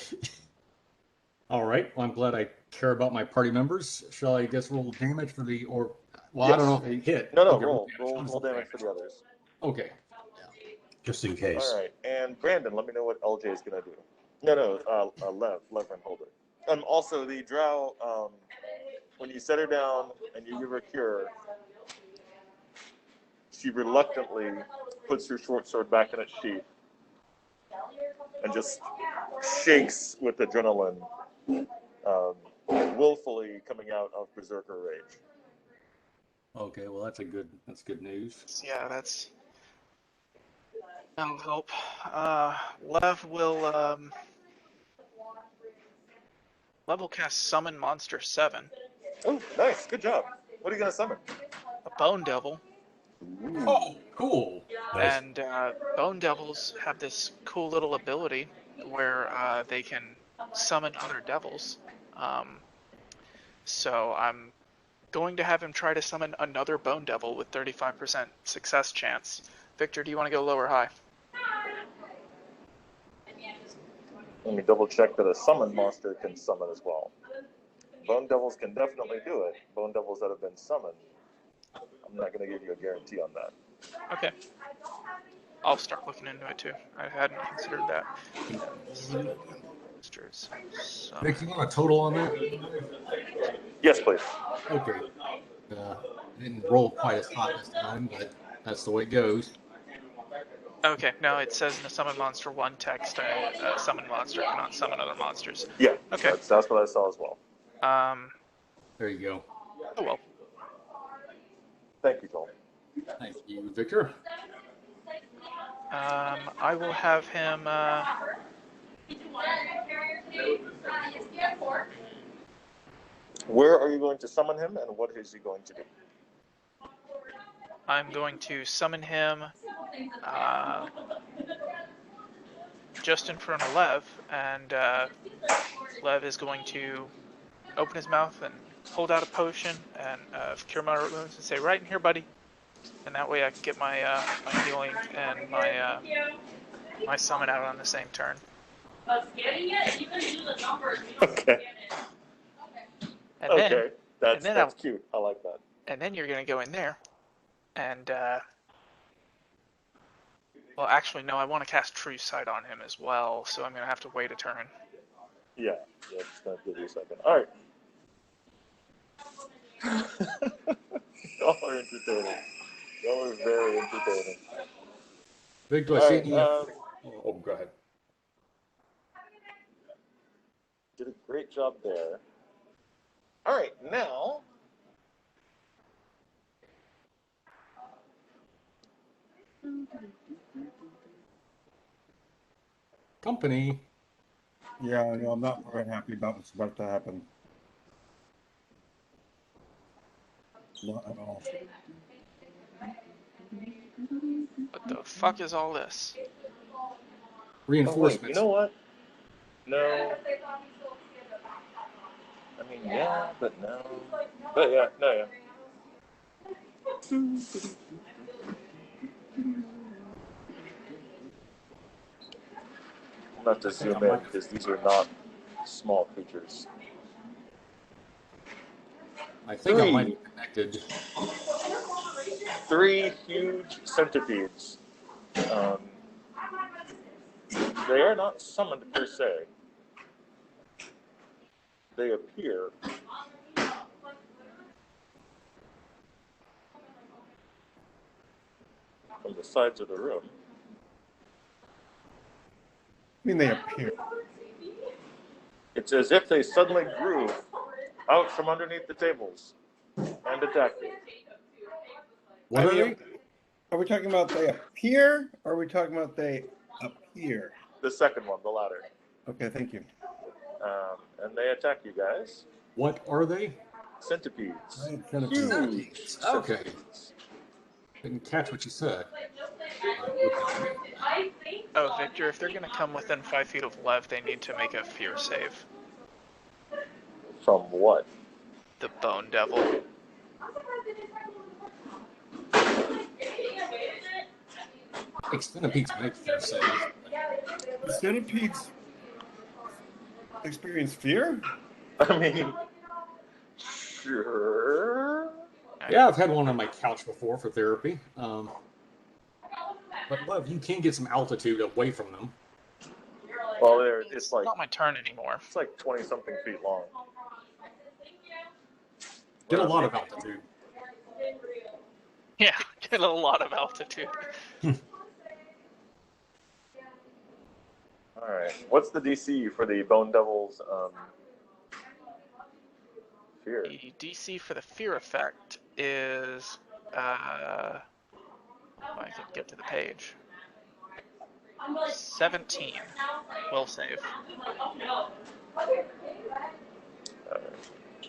All right. Well, I'm glad I care about my party members. Shall I guess roll damage for the Well, Yes. I don't know if they hit. No, Okay, roll damage for the others. Okay. Just in case. All right, and Brandon, let me know what LJ is gonna do. No, Lev and Holder. Also the drow. When you set her down and you give her a cure, she reluctantly puts her short sword back in its sheath and just shakes with adrenaline, willfully coming out of berserker rage. Okay. Well, that's good news. Yeah, that'll help. Lev will cast Summon Monster 7, Oh, nice, good job. What are you gonna summon? a Bone Devil, Oh, cool. Nice. and Bone Devils have this cool little ability where they can summon other devils. So I'm going to have him try to summon another Bone Devil with 35% success chance. Victor, do you want to go low or high? Let me double check that a summon monster can summon as well. Bone Devils can definitely do it. Bone Devils that have been summoned. I'm not going to give you a guarantee on that. Okay. I'll start looking into it too. I hadn't considered that. Monsters. Vic, you want a total on that? Yes, please. Okay. Didn't roll quite as hot this time, but that's the way it goes. Okay, no, it says in the Summon Monster 1 text, Summon Monster cannot summon other monsters. Yeah, Okay. that's what I saw as well. There you go. Oh well. Thank you, Joel. Thank you, Victor. I will have him, Where are you going to summon him, and what is he going to do? I'm going to summon him just in front of Lev, and Lev is going to open his mouth and hold out a potion and cure moderate wounds and say, "Right in here, buddy." And that way I can get my my healing and my summon out on the same turn. Okay. And Okay. then, That's cute. I like that. And then you're gonna go in there, and well, actually, no. I want to cast True Sight on him as well, so I'm gonna have to wait a turn. Yeah. It's gonna give you a second. All right. Y'all are entertaining. Y'all are very entertaining. Vic, do I All see right, any? Oh, go ahead. Did a great job there. All right, now. Company. Yeah, no, I'm not very happy about what's about to happen. Not at all. What the fuck is all this? Reinforcements. Oh, wait, you know what? No. I mean, yeah, but no. But yeah, no, yeah. I'm not to zoom in because these are not small creatures. I think I might be connected. 3 huge centipedes. They are not summoned per se. They appear from the sides of the room. I mean, they appear. It's as if they suddenly grew out from underneath the tables and attacked you. What are they? Are we talking about they appear, or are we talking about they appear? The second one, the latter. Okay, thank you. And they attack you guys. What are they? Centipedes. Right, centipedes. Huge Centipedes. Okay. centipedes. Didn't catch what you said. Oh, Victor, if they're gonna come within 5 feet of Lev, they need to make a fear save. From what? The Bone Devil. Centipedes make fear save. Centipedes experience fear? I mean, sure. Yeah, I've had one on my couch before for therapy. But Lev, you can get some altitude away from them. Well, it's like not my turn anymore. It's like 20-something feet long. Get a lot of altitude. Yeah, get a lot of altitude. All right. What's the DC for the Bone Devil's fear? The DC for the fear effect is I can get to the page. 17. Will save.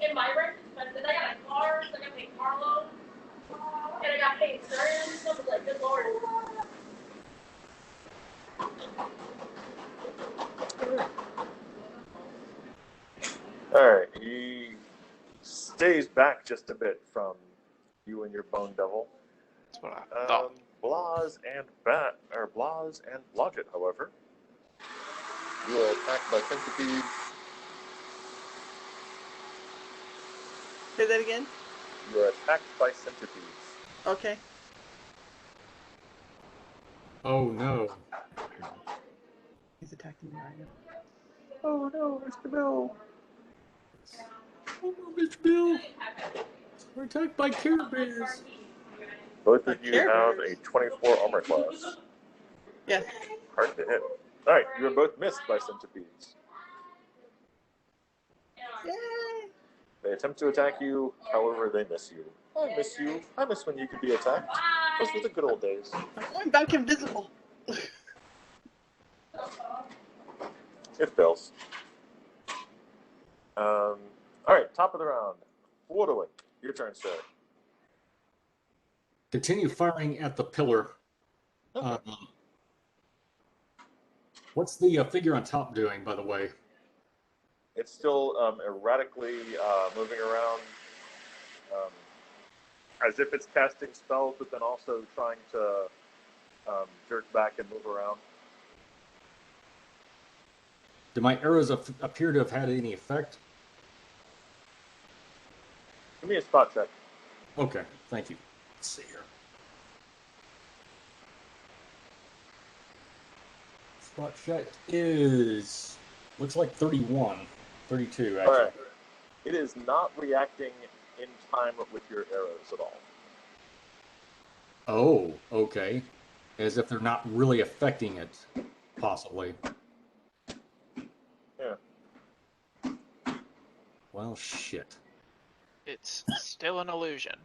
In my rent, I got a car, so I got to pay car loan, and I got paid insurance. So I was like, good lord. All right. He stays back just a bit from you and your Bone Devil. That's what I thought. Blaz and Blodgett, however, you are attacked by centipedes. Say that again? You are attacked by centipedes. Okay. Oh no. He's attacking me right now. Oh no, Mr. Bill. Oh no, Mr. Bill. We're attacked by Care Bears. Both of you have a 24 armor class. Yes. Hard to hit. All right, you are both missed by centipedes. Yay! They attempt to attack you, however, they miss you. I miss you. I miss when you could be attacked. Those were the good old days. I'm going back invisible. It fails. All right, top of the round. Wick, your turn, sir. Continue firing at the pillar. Okay. What's the figure on top doing, by the way? It's still erratically moving around, as if it's casting spells, but then also trying to jerk back and move around. Do my arrows appear to have had any effect? Give me a spot check. Okay, thank you. Let's see here. Spot check is, looks like 31, 32 actually. All right. It is not reacting in time with your arrows at all. Oh, okay. As if they're not really affecting it, possibly. Yeah. Well, shit. It's still an illusion.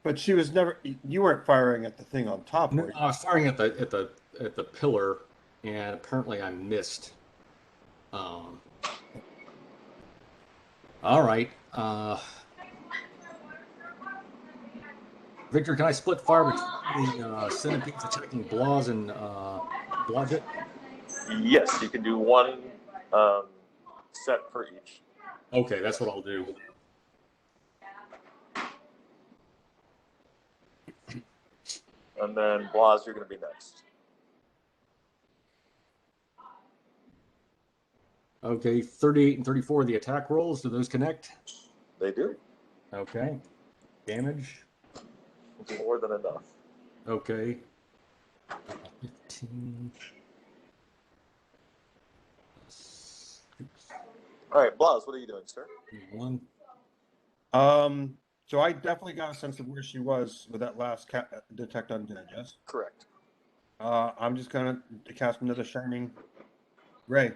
But she was never. You weren't firing at the thing on top, were No, you? I was firing at the pillar, and apparently I missed. All right. Victor, can I split fire between the centipedes attacking Blaz and Blodgett? Yes, you can do one set per each. Okay, that's what I'll do. And then Blaz, you're going to be next. Okay, 38 and 34, the attack rolls. Do those connect? They do. Okay. Damage? More than enough. Okay. 15. All right, Blaz, what are you doing, sir? 1. So I definitely got a sense of where she was with that last detect undead. Yes. Correct. I'm just gonna cast another shining ray,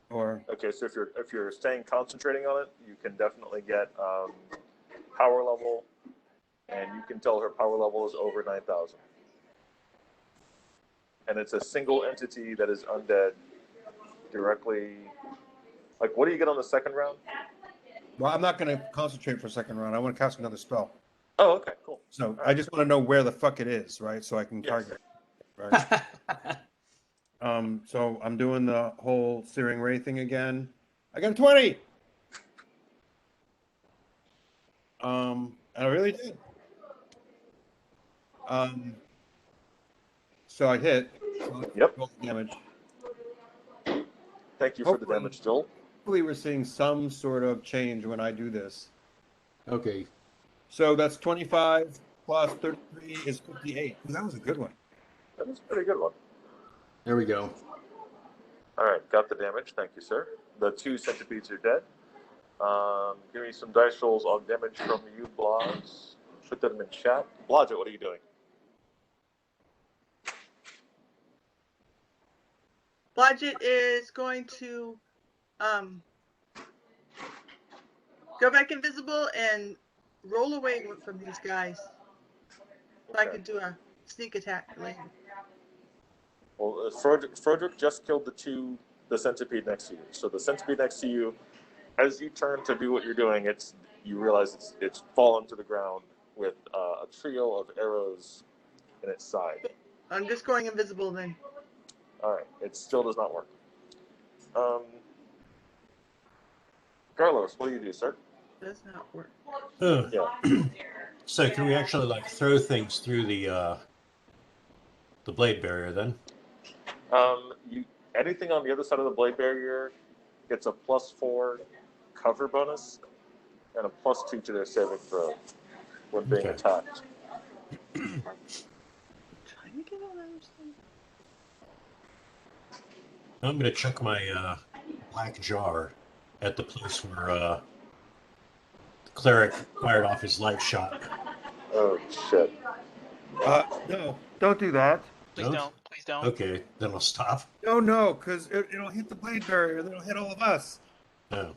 or Okay, so if you're staying concentrating on it, you can definitely get power level, and you can tell her power level is over 9,000. And it's a single entity that is undead directly. Like, what do you get on the second round? well, I'm not gonna concentrate for a second round. I want to cast another spell. Oh, okay, cool. So I just want to know where the fuck it is, right? So I can target it. Right. So I'm doing the whole searing ray thing again. I got a 20. And I really did. So I hit. So Yep. roll damage. Thank you for the damage, Joel. Hopefully we're seeing some sort of change when I do this. Okay. So that's 25 plus 33 is 58. That was a good one. That was a pretty good one. There we go. All right, got the damage. Thank you, sir. The 2 centipedes are dead. Give me some dice rolls on damage from you, Blaz. Put them in chat. Blodgett, what are you doing? Blodgett is going to go back invisible and roll away from these guys. So I could do a sneak attack later. Well, Frederick just killed the centipede next to you. So the centipede next to you, as you turn to do what you're doing, you realize it's fallen to the ground with a trio of arrows in its side. I'm just going invisible then. All right, it still does not work. Carlos, what do you do, sir? Does not work. Yeah. So can we actually like throw things through the blade barrier then? Anything on the other side of the blade barrier gets a +4 cover bonus and a +2 to their saving throw when being attacked. Trying to get on the other side. I'm gonna chuck my black jar at the place where the cleric fired off his life shot. Oh shit! No, don't do that. Please don't. Please don't. Okay, then I'll stop. No, because it'll hit the blade barrier, and it'll hit all of us. Oh.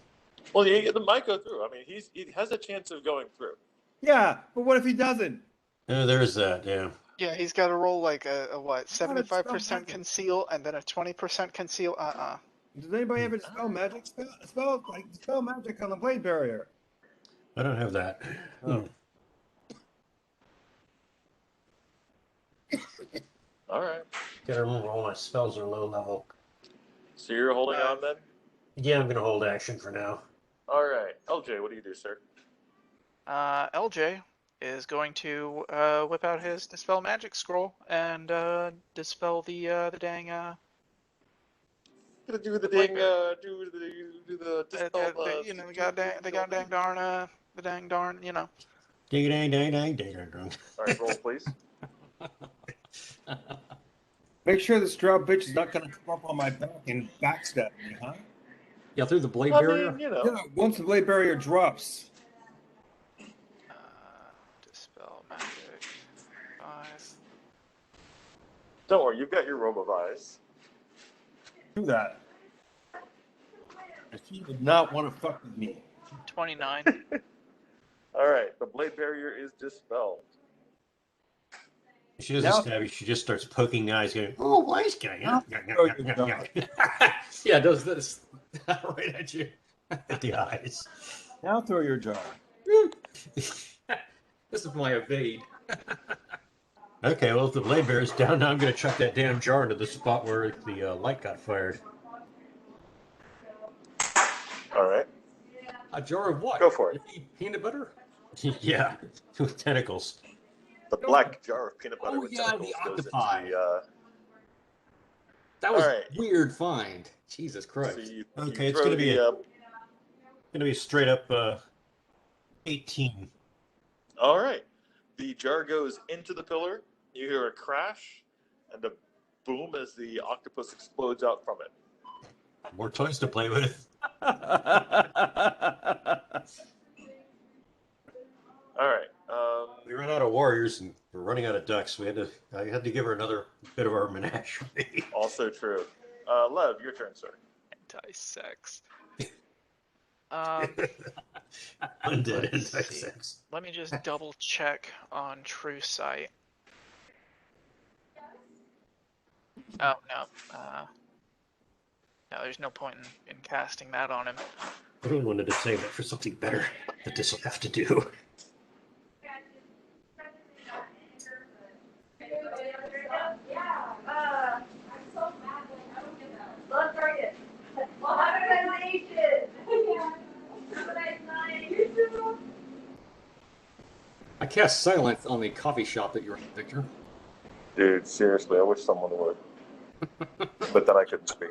Well, the might go through. I mean, he has a chance of going through. Yeah, but what if he doesn't? There's that, yeah. Yeah, he's got to roll like a what, Not a 75% spell conceal and then a 20% conceal. Does anybody ever dispel magic? Dispel magic on the blade barrier. I don't have that. Oh. All right. Gotta remember all my spells are low level. So you're holding on then? Yeah, I'm gonna hold action for now. All right. LJ, what do you do, sir? LJ is going to whip out his dispel magic scroll and dispel the dang Gonna do the blade dang, barrier. do the dispel, the dang darn, you know. Ding dang dang dang ding dang. All right, roll, please. Make sure this drow bitch is not going to come up on my back and backstab me, huh? Yeah, through the blade I barrier. mean, you know. Yeah, once the blade barrier drops. Dispel magic. 5. Don't worry, you've got your robe of eyes. Do that. She did not want to fuck with me. 29. All right, the blade barrier is dispelled. She doesn't Now- stab you. She just starts poking the eyes, going, "Oh, what's going on?" Yeah, it does this right at you. At the eyes. Now throw your jar. This is my evade. Okay, well, if the blade bear's down, now I'm going to chuck that damn jar into the spot where the light got fired. All right, A jar of what? go for it. Peanut butter? Yeah, with tentacles. The black jar of peanut butter Oh, with yeah, tentacles the goes octopi. into the. That was Alright. weird find. Jesus Christ. So you Okay, it's throw gonna be the, Going to be straight up 18. all right, the jar goes into the pillar. You hear a crash and a boom as the octopus explodes out from it. More toys to play with. All right. We ran out of warriors and we're running out of ducks. I had to give her another bit of our menagerie. Also true. Lev, your turn, sir. Anti-sex. Undead Let's anti-sex. Let me just double check on True Sight. Oh, no. No, there's no point in casting that on him. I really wanted to save that for something better that this will have to do. Let's try it. Well, have a good vacation. Have a nice night. You too. I cast silence on the coffee shop that you're in, Victor. Dude, seriously, I wish someone would. But then I couldn't speak.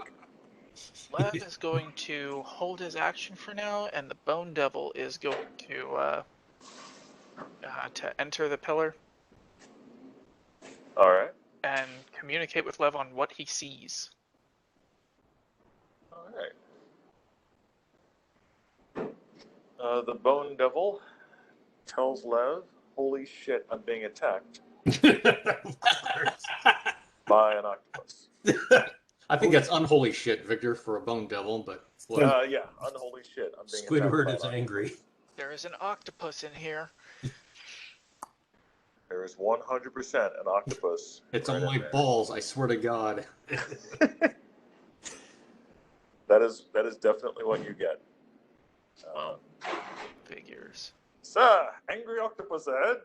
Lev is going to hold his action for now, and the Bone Devil is going to enter the pillar All right. and communicate with Lev on what he sees. All right. The Bone Devil tells Lev, "Holy shit, I'm being attacked by an octopus." I think that's unholy shit, Victor, for a bone devil, but whatever. Yeah, unholy shit, I'm being Squidward attacked is by an angry. There is an octopus in here. There is 100% an octopus. It's right on in my there. balls, I swear to God. That is definitely what you get. Figures. Sir, angry octopus ahead.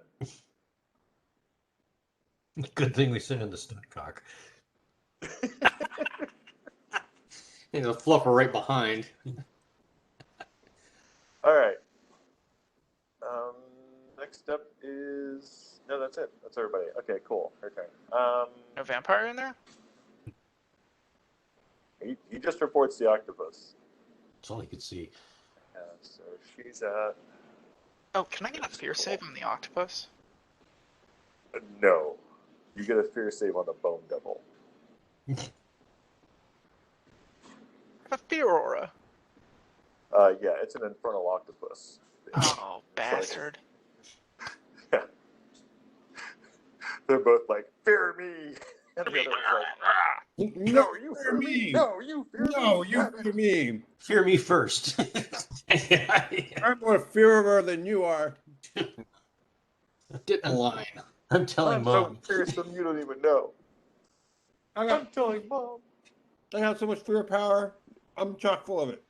Good thing we sent in the stunt cock. And the fluffer right behind. All right. Next up is no, that's it. That's everybody. Okay, cool. Her turn. No vampire in there? He just reports the octopus. That's all he could see. So she's at Oh, can I get a fear save on the octopus? no. You get a fear save on the Bone Devil. A fear aura. Yeah, it's an infernal octopus. Oh, bastard. Yeah. They're both like, fear me. And the other one's like, no, you fear me. No, you fear me. No, you fear me. Fear me first. I'm more fearer than you are. Get in line. I'm telling I'm Mom. so fearsome you don't even know. I I'm telling Mom. have so much fear power. I'm chock full of it.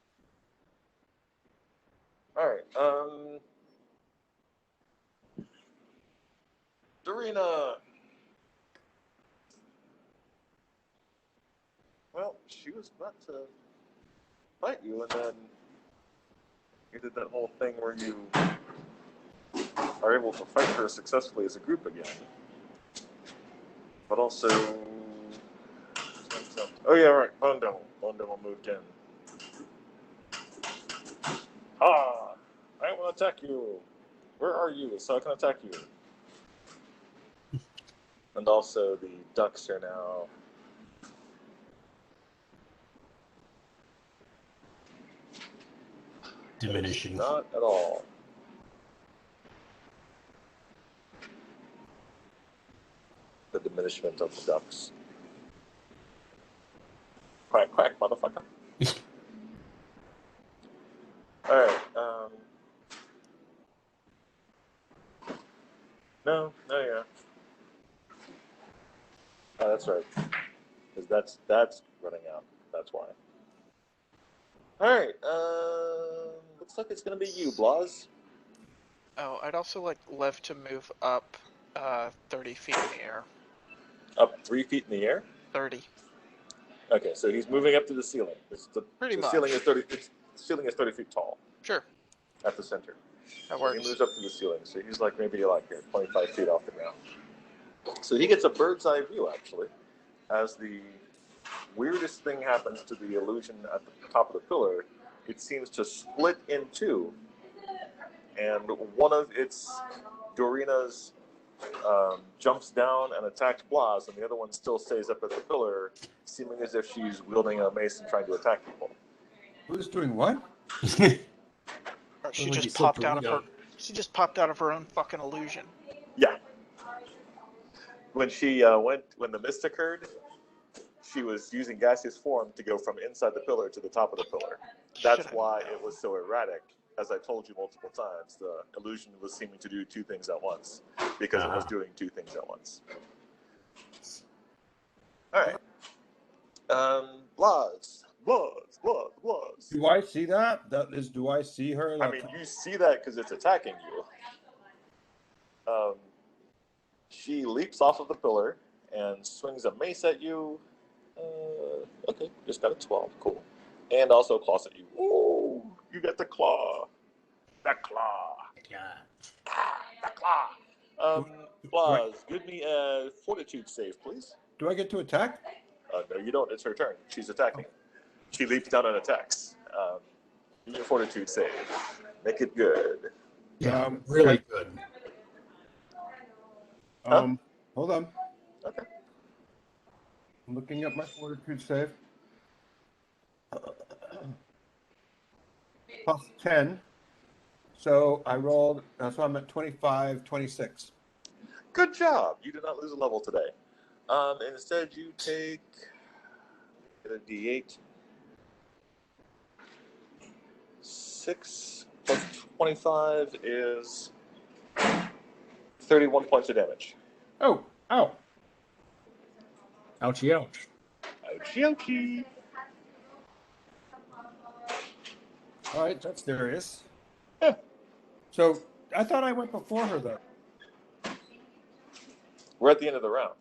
All right. Dorina. Well, she was about to fight you, and then you did that whole thing where you are able to fight her successfully as a group again. But also, oh yeah, right. Bone Devil moved in. Ah, I want to attack you. Where are you? So I can attack you. And also, the ducks are now. Diminishing. Not at all. The diminishment of the ducks. Quack, quack, motherfucker. Alright, No, yeah. Oh, that's right. Because that's running out. That's why. Alright, looks like it's gonna be you, Blas. Oh, I'd also like Lev to move up 30 feet in the air. Up 3 feet in the air? 30. Okay, so he's moving up to the ceiling. Pretty much. Ceiling is 30. The ceiling is 30 feet tall Sure. at the center. That So works. he moves up to the ceiling. So he's like maybe like 25 feet off the ground. So he gets a bird's eye view actually, as the weirdest thing happens to the illusion at the top of the pillar. It seems to split in two, and one of its Dorina's jumps down and attacks Blas, and the other one still stays up at the pillar, seeming as if she's wielding a mace and trying to attack people. Who's doing what? Or she Like you just said, popped out of her. Dorina. She just popped out of her own fucking illusion. Yeah. When when the mist occurred, she was using gaseous form to go from inside the pillar to the top of the pillar. That's Should I why know? it was so erratic. As I told you multiple times, the illusion was seeming to do two things at once because it was doing two things at once. All right. Blas. Do I see that? Do I see her? I mean, you see that because it's attacking you. She leaps off of the pillar and swings a mace at you. Okay, just got a 12. Cool. And also claws at you. Ooh, you got the claw. The claw. Yeah. The claw. Blas, give me a fortitude save, please. Do I get to attack? No, you don't. It's her turn. She's attacking. She leaps down and attacks. Give me a fortitude save. Make it good. Yeah, really good. Hold on. Okay. I'm looking at my fortitude save. Plus 10. So I rolled, so I'm at 25, 26. Good job. You did not lose a level today. Instead, you take get a D8. 6 plus 25 is 31 points of damage. Oh, ow. Ouchie, ouch. Ouchie, ouchie. All right, that's serious. Yeah. So I thought I went before her, though. We're at the end of the round.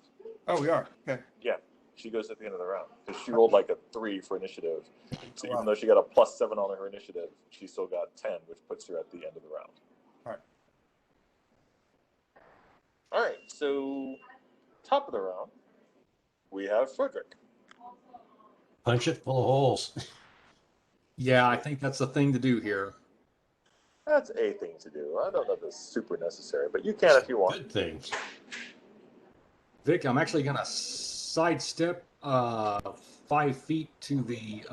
Oh, we are. Okay. Yeah, she goes at the end of the round because she rolled like a 3 for initiative. So Wow. even though she got a +7 on her initiative, she still got 10, which puts her at the end of the round. All right. All right, so top of the round, we have Frederick. Punch it full of holes. Yeah, I think that's the thing to do here. That's a thing to do. I don't know if it's super necessary, but you can if you want. Good thing. Vic, I'm actually going to sidestep 5 feet to the.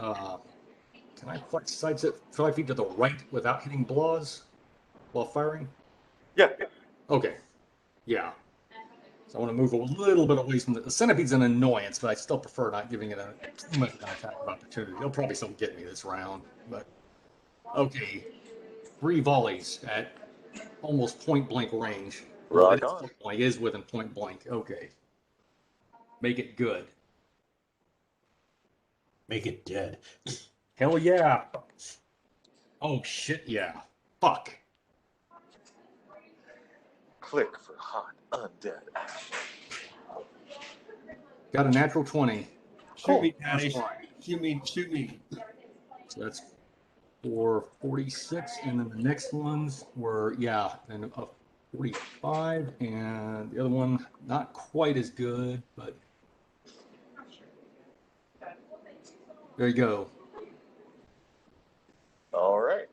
Can I sidestep 5 feet to the right without hitting Blas while firing? Yeah. Okay. Yeah. So I want to move a little bit away from the centipede's an annoyance, but I still prefer not giving it too much of an attack of opportunity. He'll probably still get me this round, but okay. 3 volleys at almost point blank range. Rock on. He is within point blank. Okay. Make it good. Make it dead. Hell yeah. Oh shit, yeah. Fuck. Click for hot undead action. Got a natural 20. Shoot me, That's Daddy. fine. Shoot me. Shoot me. So that's for 46, and then the next ones were, yeah, and a 45, and the other one not quite as good, but there you go. All right.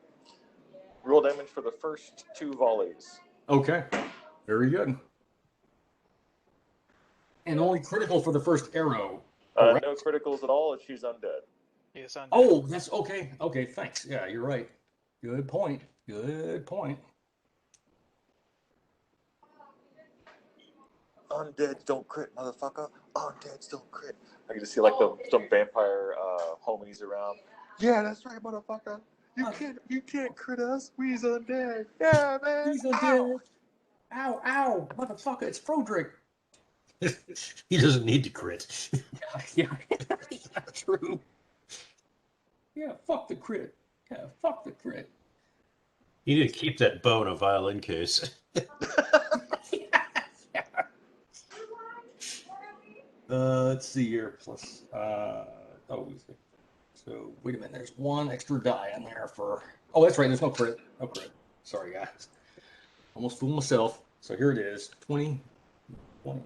Roll damage for the first 2 volleys. Okay, very good. And only critical for the first arrow. Correct? No criticals at all if she's undead. He is undead. Oh, that's okay. Okay, thanks. Yeah, you're right. Good point. Good point. Undeads don't crit, motherfucker. Undeads don't crit. I can just see like some vampire homies around. Yeah, that's right, motherfucker. You can't crit us. We's undead. Yeah, man. He's undead. Ow, ow, motherfucker, it's Frodrick. He doesn't need to crit. Yeah, true. Yeah, fuck the crit. Yeah, fuck the crit. You need to keep that bow in a violin case. Let's see here. Plus, so wait a minute. There's one extra die in there for. Oh, that's right. There's no crit. No crit. Sorry, guys. Almost fooled myself. So here it is. 20, 20,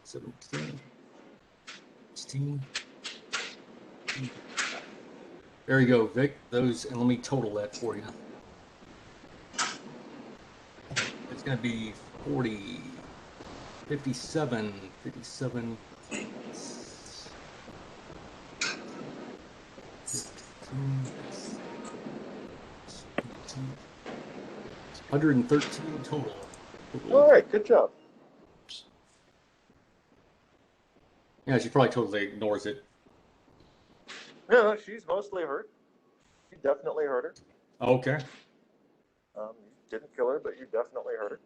17, 16. There you go, Vic. Those, and let me total that for you. It's going to be 40, 57, 57. 113 total. All right, good job. Yeah, she probably totally ignores it. No, she's mostly hurt. You definitely hurt her. Okay. You didn't kill her, but you definitely hurt her.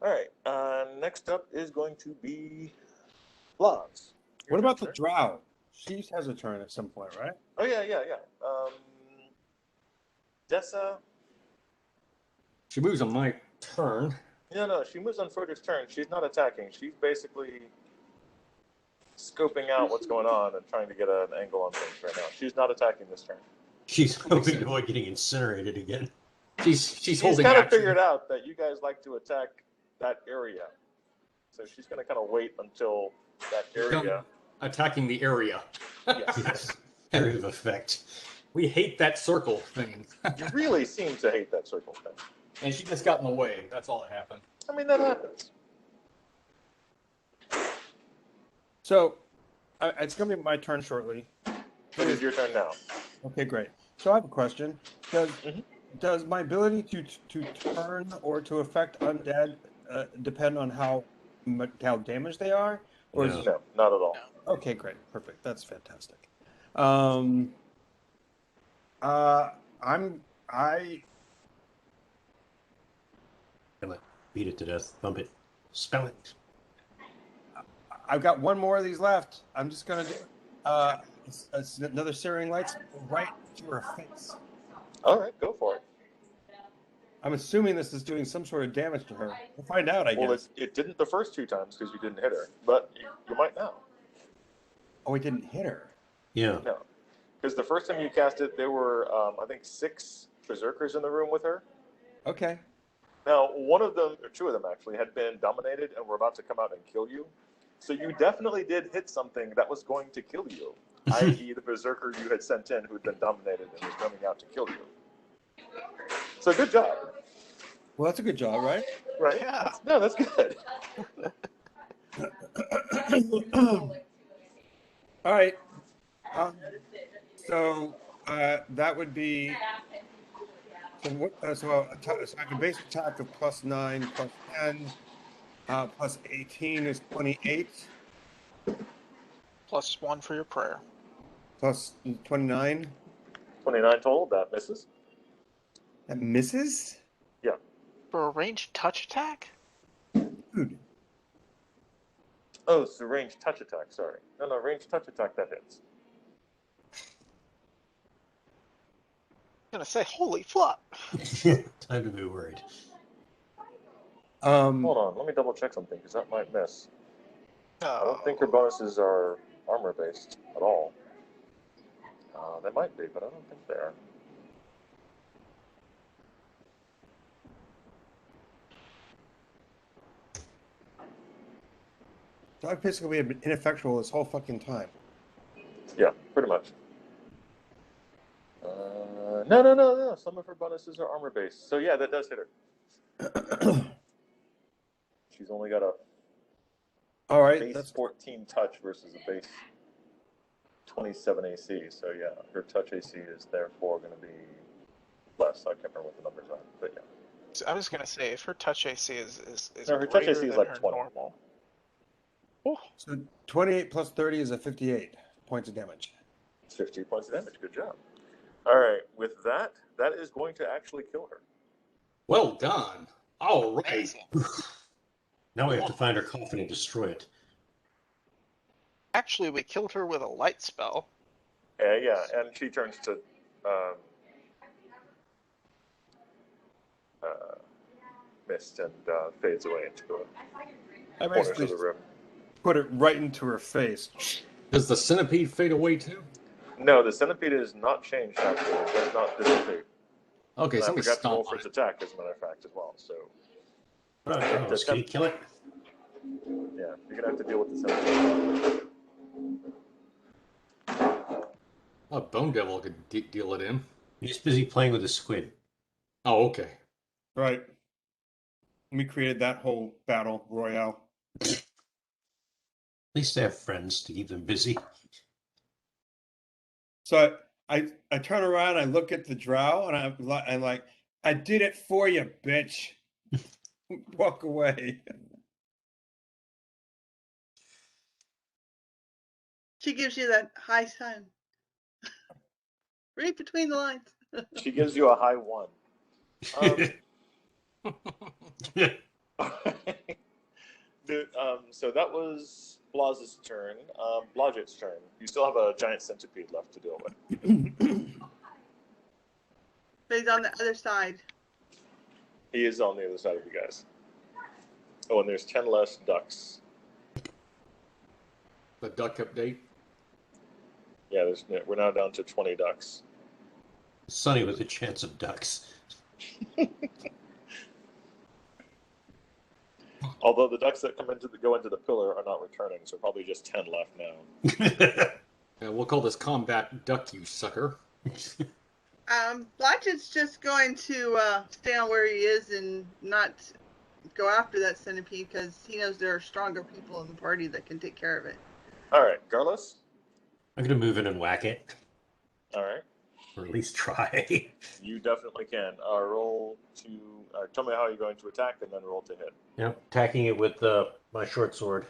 All right. Next up is going to be Blas. What about the drow? She has a turn at some point, right? Oh yeah. Dessa. She moves on my turn. No. She moves on Frederick's turn. She's not attacking. She's basically scoping out what's going on and trying to get an angle on things right now. She's not attacking this turn. She's hoping to avoid getting incinerated again. She's holding kind of action. figured out that you guys like to attack that area, so she's going to kind of wait until that area. Attacking the area. Yes. Area of effect. We hate that circle thing. You really seem to hate that circle thing. And she just got in the way. That's all that happened. I mean, that happens. So, it's going to be my turn shortly. It is your turn now. Okay, great. So I have a question. Does my ability to turn or to affect undead depend on how damaged they are? Or No, not at all. Okay, great. Perfect. That's fantastic. Kill it. Beat it to death. Thump it. Spell it. I've got one more of these left. I'm just gonna do it's another Searing Lights right to her face. All right, go for it. I'm assuming this is doing some sort of damage to her. We'll find out, I guess. It didn't the first 2 times because you didn't hit her, but you might now. Oh, it didn't hit her. Yeah. No, because the first time you cast it, there were I think 6 berserkers in the room with her. Okay. Now, one of them, or 2 of them actually, had been dominated and were about to come out and kill you. So you definitely did hit something that was going to kill you, i.e. the berserker you had sent in who had been dominated and was coming out to kill you. So good job. Well, that's a good job, right? Right? Yeah. No, that's good. All right. So that would be so I can base attack of +9, +10, +18 is 28, +1 for your prayer. +29. 29 total. That misses. That misses? For a ranged touch attack? Dude. Oh, it's a ranged touch attack. Sorry. No, ranged touch attack, that hits. I'm gonna say, holy flop. Time to be worried. Hold on, let me double check something because that might miss. I don't think her bonuses are armor based at all. They might be, but I don't think they are. So I've basically been ineffectual this whole fucking time. Yeah, pretty much. No. Some of her bonuses are armor based. So yeah, that does hit her. She's only got a All right, base that's 14 touch versus a base 27 AC. So yeah, her touch AC is therefore going to be less. I can't remember what the numbers are, but yeah. So I was gonna say, if her touch AC is No, her touch greater AC is than like her 20. normal. Oh, so 28 plus 30 is a 58 points of damage. It's 50 points of damage. Good job. All right, with that, that is going to actually kill her. Well done. All right. amazing. Now we have to find her coffin and destroy it. Actually, we killed her with a light spell. Yeah, and she turns to mist and fades away into the I corners basically of the room. put it right into her face. Does the centipede fade away too? No, the centipede is not changed, actually. It does not dissipate. Okay, And I somebody forgot to roll stomp for on its it. attack, as a matter of fact, as well. So, Can you kill it? yeah, you're going to have to deal with the centipede. Oh, Bone Devil could deal it in. He's busy playing with the squid. Oh, okay. Right. We created that whole battle royale. At least they have friends to keep them busy. So I turn around, I look at the drow, and I'm like, I did it for you, bitch. Walk away. She gives you that high sign. Read between the lines. She gives you a high 1. So that was Blaz's turn. Blodgett's turn. You still have a giant centipede left to deal with. But he's on the other side. He is on the other side of you guys. Oh, and there's 10 less ducks. The duck update. Yeah, we're now down to 20 ducks. Sonny with a chance of ducks. Although the ducks that go into the pillar are not returning, so probably just 10 left now. Yeah, we'll call this combat duck, you sucker. Blatchett's just going to stay on where he is and not go after that centipede because he knows there are stronger people in the party that can take care of it. All right, Garlos. I'm going to move in and whack it. All right. Or at least try. You definitely can. Roll to... tell me how you're going to attack, and then roll to hit. Yep, attacking it with my short sword.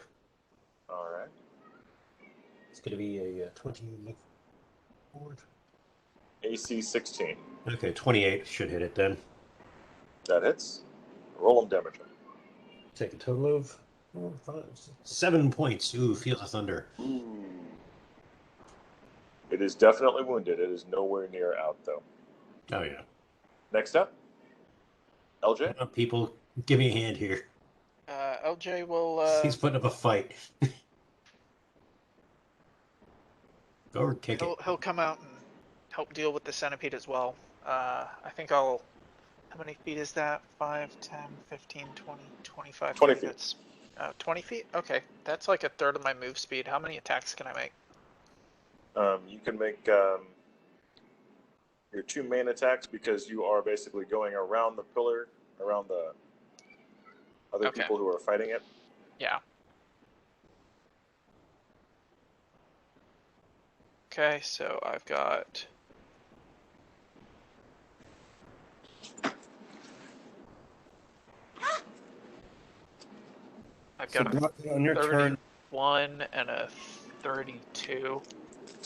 All right. It's going to be a 24. AC 16. Okay, 28 should hit it then. That hits. Roll them damage. Take a total of 4, 5, 6, 7 points. Ooh, feel the thunder. Ooh. It is definitely wounded. It is nowhere near out, though. Oh, yeah. Next up, LJ. Come on, people, give me a hand here. LJ will. He's putting up a fight. Go or kick it. He'll come out and help deal with the centipede as well. I think I'll. How many feet is that? 5, 10, 15, 20, 25 20 feet. That's 20 feet? Okay. That's like a third of my move speed. How many attacks can I make? You can make your 2 main attacks because you are basically going around the pillar, around the other Okay. people who are fighting it. Yeah. Okay, so I've got. I've got a on your turn. 31 and a 32.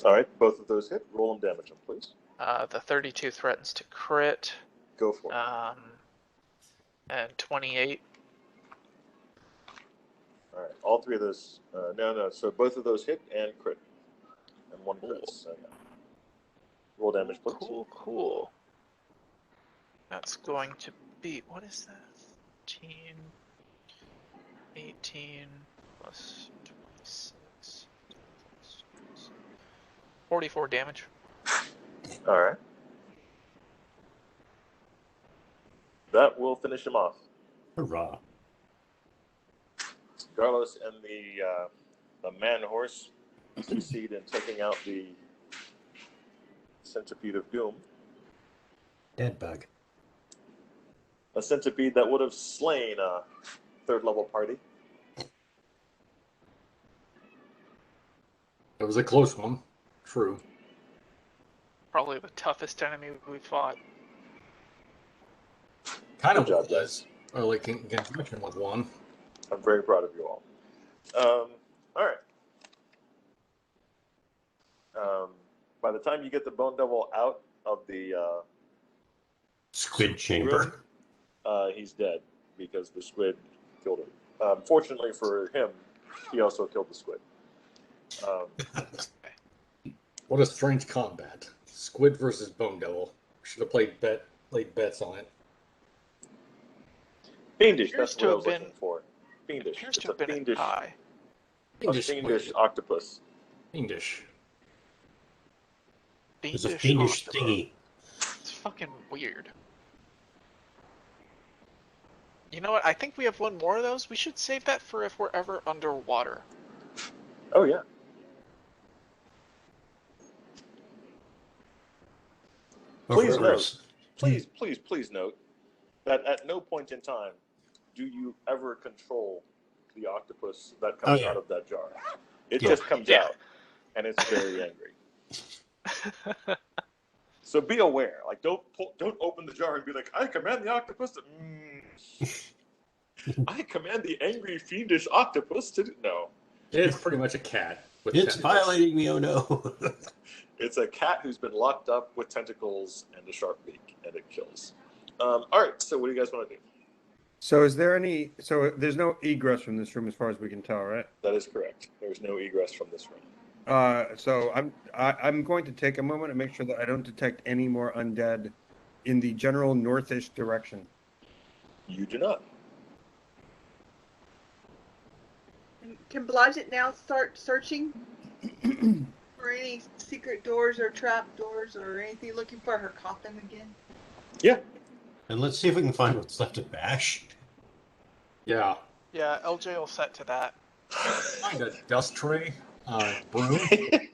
All right, both of those hit. Roll them damage them, please. The 32 threatens to crit. Go for it. And 28. All right, all three of those. No. So both of those hit and crit, and one crit. So, yeah. Roll damage, please. Cool. That's going to be, what is that? 15, 18 plus 26. 44 damage. All right. That will finish him off. Hurrah. Carlos and the man horse succeed in taking out the centipede of doom. Dead bug. A centipede that would have slain a third level party. It was a close one. True. Probably the toughest enemy we fought. Kind Good of job, was. Like in conjunction with one. I'm very proud of you all. All right. By the time you get the Bone Devil out of the Squid chamber. room, he's dead because the squid killed him. Fortunately for him, he also killed the squid. What a strange combat. Squid versus Bone Devil. Should have played bets on it. Fiendish, Appears that's to what I have was been- looking for. Fiendish. Appears It's to have been fiendish, high. a fiendish octopus. Fiendish. There's a fiendish octopus. thingy. It's fucking weird. You know what? I think we have one more of those. We should save that for if we're ever underwater. Oh, yeah. Or Please reverse. note, please note that at no point in time do you ever control the octopus that comes out of that jar. It just comes out, and it's very angry. So be aware. Like, don't open the jar and be like, I command the octopus to... I command the angry, fiendish octopus to... No. It's pretty much a cat. With It's tentacles. violating me, oh no. It's a cat who's been locked up with tentacles and a sharp beak, and it kills. All right, so what do you guys want to do? So is there any? So there's no egress from this room as far as we can tell, right? That is correct. There's no egress from this room. So I'm going to take a moment and make sure that I don't detect any more undead in the general northish direction. You do not. Can Blodgett now start searching for any secret doors or trap doors or anything, looking for her coffin again? Yeah. And let's see if we can find what's left of Bash. Yeah. Yeah, LJ will set to that. Find a dust tray, broom.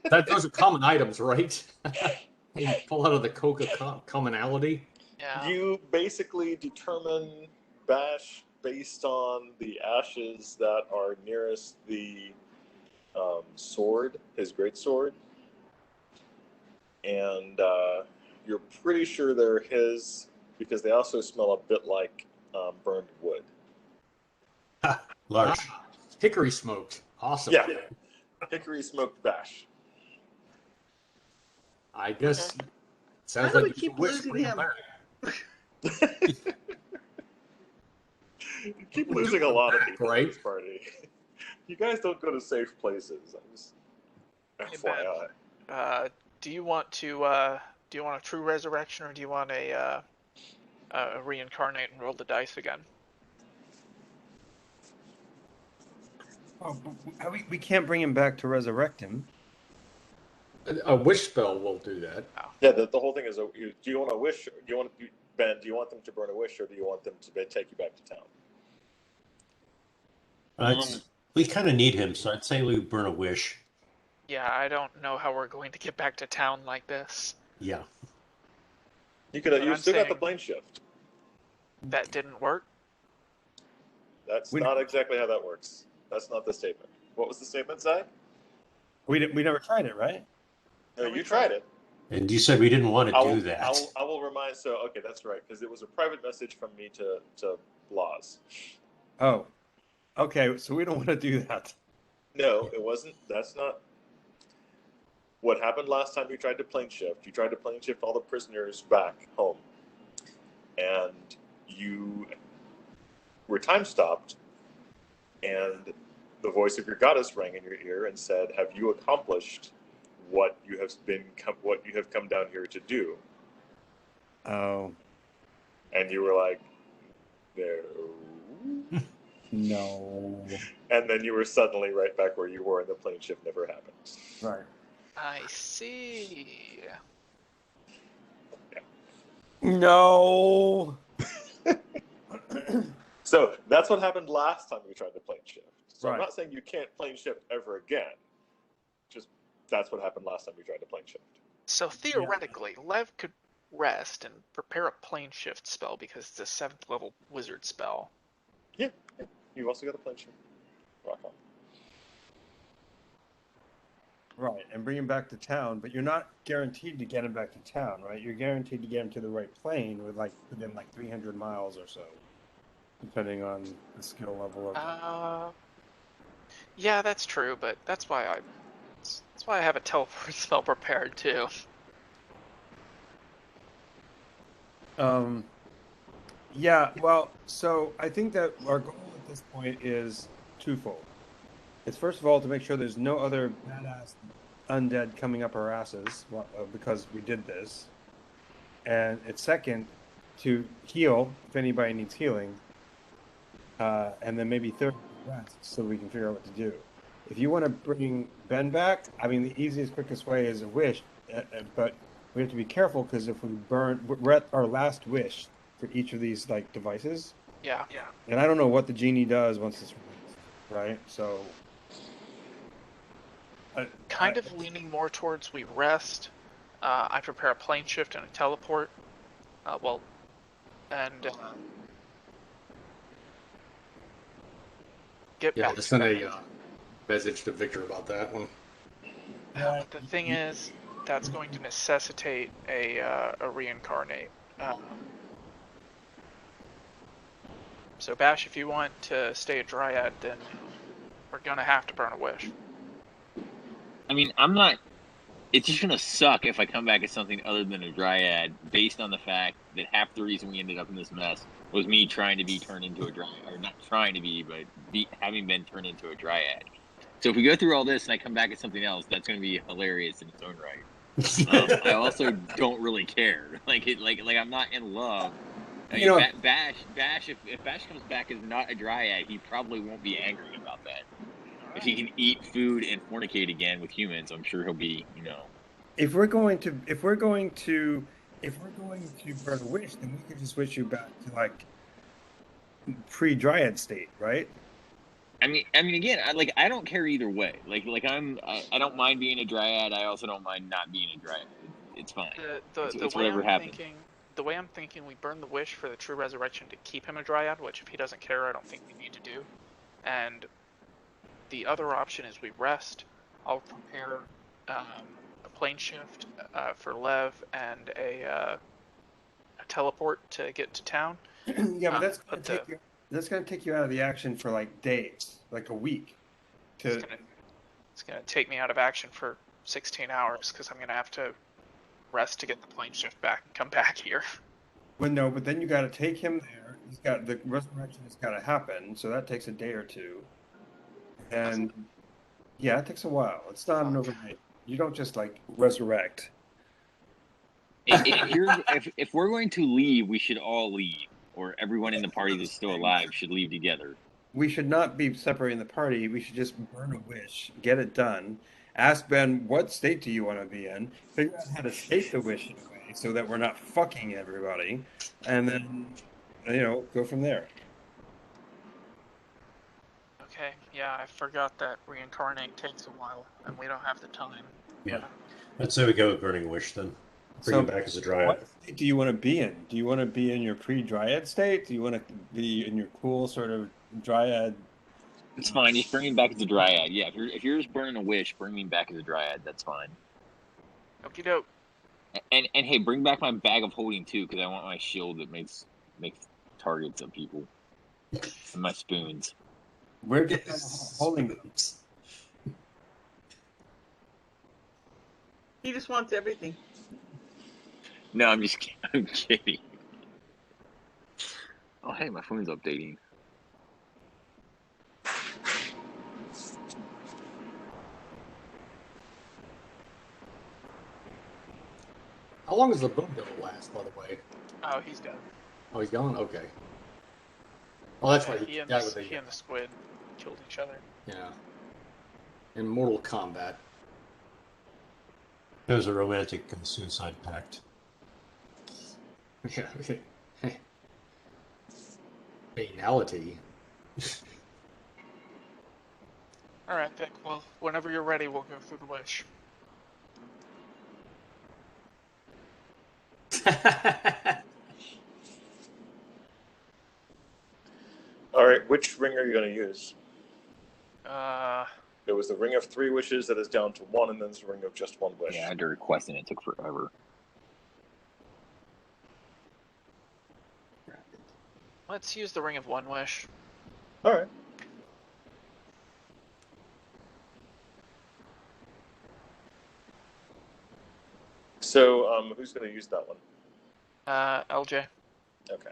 Those are common items, right? You pull out of the Coca commonality. Yeah. You basically determine Bash based on the ashes that are nearest the sword, his great sword, and you're pretty sure they're his because they also smell a bit like burned wood. Large. Hickory smoked. Awesome. Yeah, hickory smoked Bash. I guess sounds How do like we you keep wish losing bring him? back. You keep losing a lot of people right? in this party. You guys don't go to safe places. I'm just Hey, FYI. Do you want a true resurrection, or do you want a reincarnate and roll the dice again? Oh, but we can't bring him back to resurrect him. A wish spell will do that. Yeah, the whole thing is, do you want a wish? Ben, do you want them to burn a wish, or do you want them to take you back to town? We kind of need him, so I'd say we burn a wish. Yeah, I don't know how we're going to get back to town like this. Yeah. You could. You still got the plane shift. That didn't work. That's not exactly how that works. That's not the statement. What was the statement, Zai? We never tried it, right? No, you tried it. And you said we didn't want to do that. I will remind. So okay, that's right, because it was a private message from me to Laws. Oh, okay. So we don't want to do that. No, it wasn't. That's not what happened last time you tried to plane shift. You tried to plane shift all the prisoners back home, and you were time stopped, and the voice of your goddess rang in your ear and said, "Have you accomplished what you have come down here to do?" Oh, And you were like, "No." no. And then you were suddenly right back where you were, and the plane shift never happened. Right. I see. No. So that's what happened last time you tried to plane shift. So I'm Right. not saying you can't plane shift ever again. Just that's what happened last time you tried to plane shift. So theoretically, Lev could rest and prepare a plane shift spell because it's a 7th level wizard spell. Yeah. You've also got a plane shift. Rock on. Right, and bring him back to town, but you're not guaranteed to get him back to town, right? You're guaranteed to get him to the right plane within 300 miles or so, depending on the skill level of. Yeah, that's true, but that's why I have a teleport spell prepared too. Yeah, well, so I think that our goal at this point is twofold. It's first of all to make sure there's no other badass undead coming up our asses because we did this, and it's second to heal if anybody needs healing, and then maybe third rest so we can figure out what to do. If you want to bring Ben back, I mean the easiest, quickest way is a wish, but we have to be careful because if we're at our last wish for each of these like devices. Yeah. And I don't know what the genie does once it's released, right? So. Kind of leaning more towards we rest. I prepare a plane shift and a teleport. Get Yeah, back. just send a message to Victor about that one. But the thing is, that's going to necessitate a reincarnate. So Bash, if you want to stay a dryad, then we're gonna have to burn a wish. I mean, I'm not. It's just gonna suck if I come back as something other than a dryad, based on the fact that half the reason we ended up in this mess was me trying to be turned into a dryad, or not trying to be, but having been turned into a dryad. So if we go through all this and I come back as something else, that's gonna be hilarious in its own right. I also don't really care. Like I'm not in love. I mean, Bash, if Bash comes back as not a dryad, he probably won't be angry about that. If he can eat food and fornicate again with humans, I'm sure he'll be, If we're going to burn a wish, then we could just switch you back to like pre-dryad state, right? I mean, again, I don't care either way. I don't mind being a dryad. I also don't mind not being a dryad. It's fine. It's whatever happens. The way I'm thinking, we burn the wish for the true resurrection to keep him a dryad, which if he doesn't care, I don't think we need to do. And the other option is we rest. I'll prepare a plane shift for Lev and a teleport to get to town. Yeah, but that's gonna take you out of the action for like days, like a week. It's gonna take me out of action for 16 hours because I'm gonna have to rest to get the plane shift back and come back here. Well, no, but then you got to take him there. The resurrection has got to happen, so that takes a day or two. And yeah, it takes a while. It's not an overnight. You don't just like resurrect. If we're going to leave, we should all leave, or everyone in the party that's still alive should leave together. We should not be separating the party. We should just burn a wish, get it done. Ask Ben, what state do you want to be in? Figure out how to state the wish in a way so that we're not fucking everybody, and then go from there. Okay, yeah, I forgot that reincarnate takes a while, and we don't have the time. Yeah, I'd say we go with burning wish then. Bring him back as a dryad. What state do you want to be in? Do you want to be in your pre-dryad state? Do you want to be in your cool sort of dryad? It's fine. Just bring him back as a dryad. Yeah, if you're just burning a wish, bring me back as a dryad. That's fine. Okie doke. And hey, bring back my bag of holding too, because I want my shield that makes targets of people. And my spoons. Where did holding boots? He just wants everything. No, I'm kidding. Oh, hey, my phone's updating. long does the boom devil last, by the way? Oh, he's dead. Oh, he's gone? Okay. Oh, that's Yeah, right. he and That was he and the squid killed each other. Yeah. In Mortal Kombat. It was a romantic suicide pact. Yeah. Banality. All right, Vic. Well, whenever you're ready, we'll go through the wish. All right, which ring are you going to use? Uh, There was the ring of 3 wishes that is down to 1, and then there's the ring of just 1 wish. Yeah, I had to request and it took forever. let's use the ring of 1 wish. All right. So, who's going to use that one? LJ. Okay.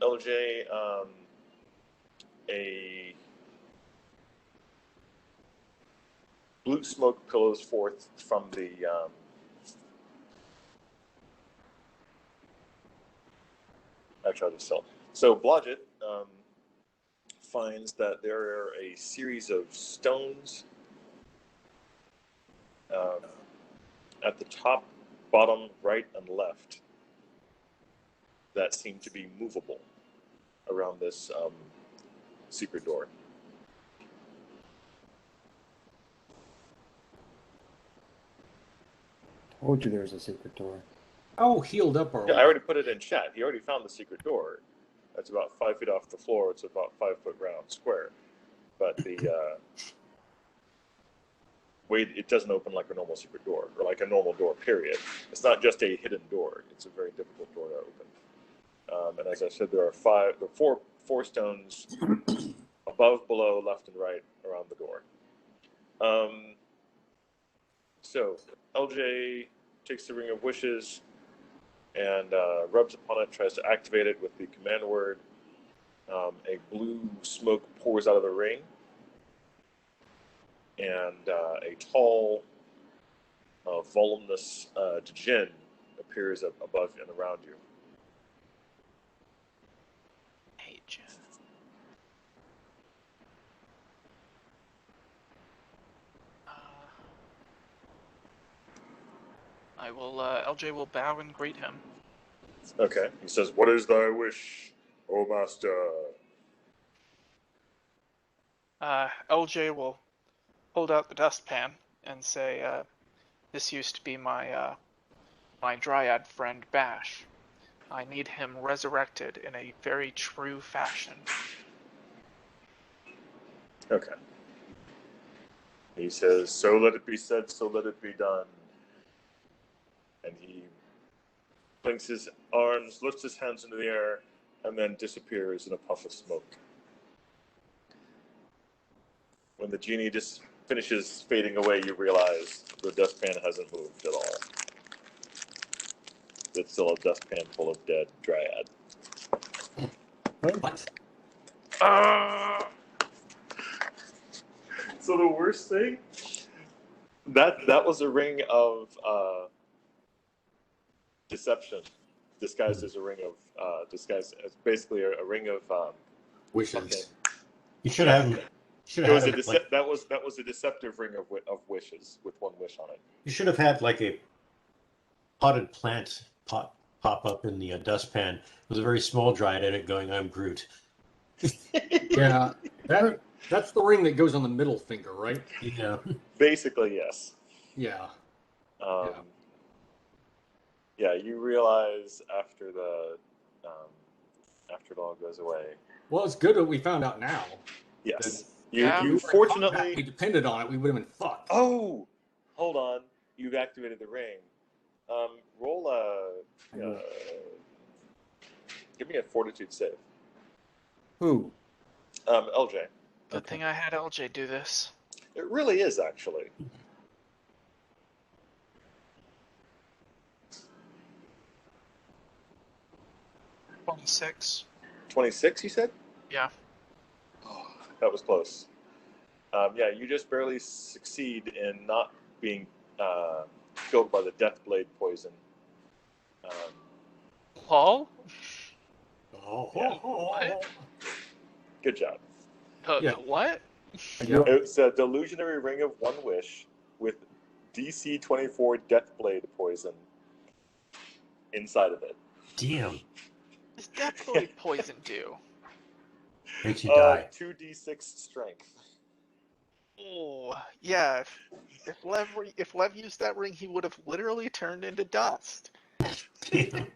LJ, a blue smoke pillows forth from the actually, I'll just tell. So Blodgett finds that there are a series of stones at the top, bottom, right, and left that seem to be movable around this secret door. Told you there was a secret door. Oh, healed up our. Yeah, I already put it in chat. He already found the secret door. That's about 5 feet off the floor. It's about 5 foot round square. But the way it doesn't open like a normal secret door or like a normal door, period. It's not just a hidden door. It's a very difficult door to open. And as I said, there are four stones above, below, left, and right around the door. So LJ takes the Ring of Wishes and rubs upon it, tries to activate it with the command word. A blue smoke pours out of the ring, and a tall, voluminous djinn appears above and around you. Hey, Jen. LJ will bow and greet him. Okay. He says, "What is thy wish, O master?" LJ will hold out the dustpan and say, this used to be my dryad friend Bash. I need him resurrected in a very true fashion. Okay. He says, "So let it be said, so let it be done." And he blinks his arms, lifts his hands into the air, and then disappears in a puff of smoke. When the genie just finishes fading away, you realize the dustpan hasn't moved at all. It's still a dustpan full of dead dryad. What? So the worst thing, that was a ring of deception, disguised as a ring of disguised as basically a ring of Wishes. okay. You should have. Should It have was had like, that was a deceptive ring of wishes with 1 wish on it. you should have had like a potted plant pop up in the dustpan with a very small dryad in it going, "I'm Groot." Yeah, that's the ring that goes on the middle finger, right? Yeah. Basically, yes. Yeah. Yeah, you realize after after it all goes away. Well, it's good that we found out now. Yes. Yeah. You fortunately. we depended on it, we would have been fucked. Oh, hold on. You've activated the ring. Roll give me a fortitude save. Who? LJ. Good thing I had LJ do this. It really is, actually. $26. 26, you said? Yeah. Oh, that was close. Yeah, you just barely succeed in not being killed by the Deathblade poison. Paul? Yeah. What? Good job. The what? Yep. It's a delusionary ring of one wish with DC 24 Deathblade poison inside of it. Damn. Does Deathblade poison do? Makes you die. 2d6 strength. Oh, yeah. If Lev used that ring, he would have literally turned into dust. Damn.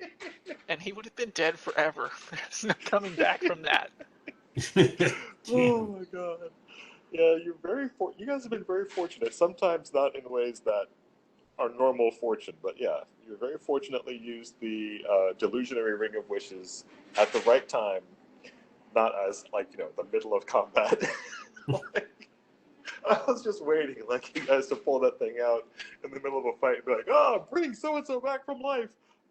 And he would have been dead forever. There's no coming back from that. Oh my god. Yeah, you guys have been very fortunate. Sometimes not in ways that are normal fortune, but yeah, you very fortunately used the delusionary ring of wishes at the right time, not as the middle of combat. I was just waiting, you guys to pull that thing out in the middle of a fight and be like, "Oh, bring so and so back from life."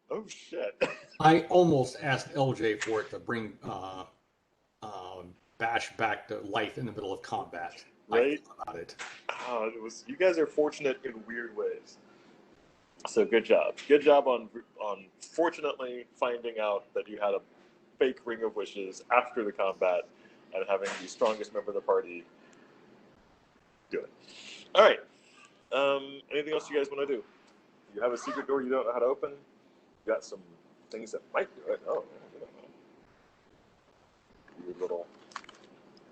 Oh shit! I almost asked LJ for it to bring Bash back to life in the middle of combat. Right? I thought about it. You guys are fortunate in weird ways. So good job. Good job on fortunately finding out that you had a fake ring of wishes after the combat and having the strongest member of the party do it. All right. Anything else you guys want to do? You have a secret door you don't know how to open. You got some things that might do it. Oh, I don't know. Weird little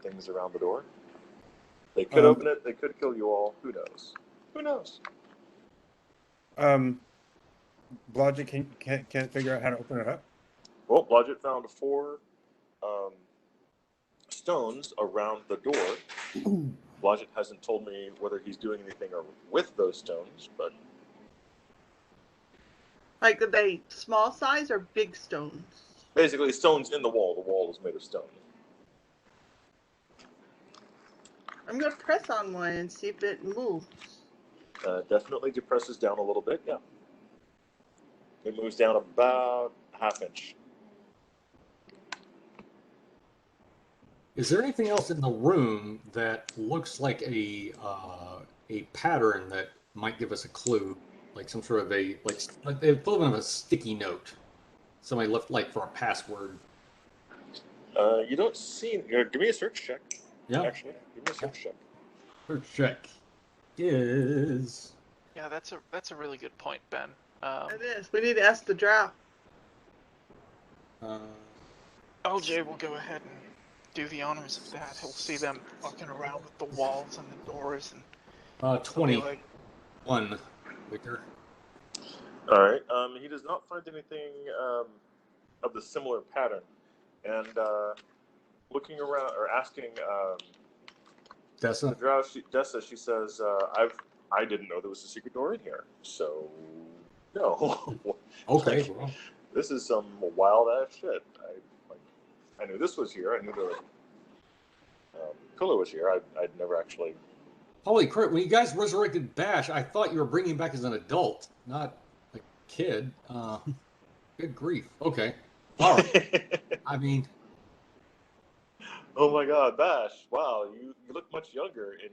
things around the door. They could open it. They could kill you all. Who knows? Who knows? Blodgett can't figure out how to open it up. Well, Blodgett found 4 stones around the door. Blodgett hasn't told me whether he's doing anything with those stones, but Like, are they small size or big stones? basically stones in the wall. The wall is made of stone. I'm going to press on one and see if it moves. Definitely depresses down a little bit, yeah. It moves down about ½ inch. Is there anything else in the room that looks like a pattern that might give us a clue, like some sort of the equivalent of a sticky note somebody left for a password? You don't see. Give me a search check. Yeah. Actually, give me a search check. Search check is. Yeah, that's a really good point, Ben. It is. We need to ask the drow. LJ will go ahead and do the honors of that. He'll see them walking around with the walls and the doors and 21, Wicker. All right. He does not find anything of the similar pattern, and looking around or asking Dessa? the drow, Dessa, she says, I didn't know there was a secret door in here, so no. Okay. Well. This is some wild ass shit. I knew this was here. I knew the pillar was here. I'd never actually. Holy crap! When you guys resurrected Bash, I thought you were bringing him back as an adult, not a kid. Good grief. Okay. All right. I mean. Oh my God, Bash! Wow, you look much younger in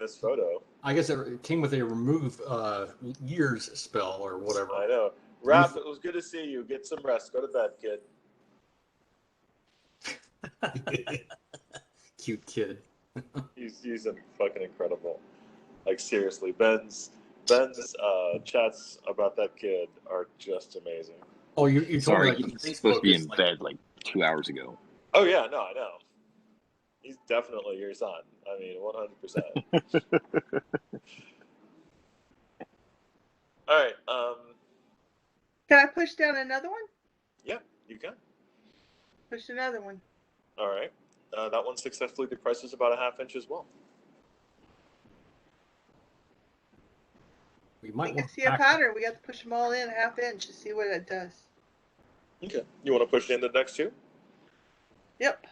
this photo. I guess it came with a remove years spell or whatever. I know. Raph, it was good to see you. Get some rest. Go to bed, kid. Cute kid. He's fucking incredible. Like seriously, Ben's chats about that kid are just amazing. Oh, you told Sorry, me he's supposed to be in bed 2 hours ago. Oh yeah, no, I know. He's definitely your son. I mean, 100%. All right. Can I push down another one? Yeah, you can. Push another one. All right. That one successfully depresses about ½ inch as well. We might We can see a pattern. We have to push them all in ½ inch to see what it does. Okay. You want to push in the next 2? Yep.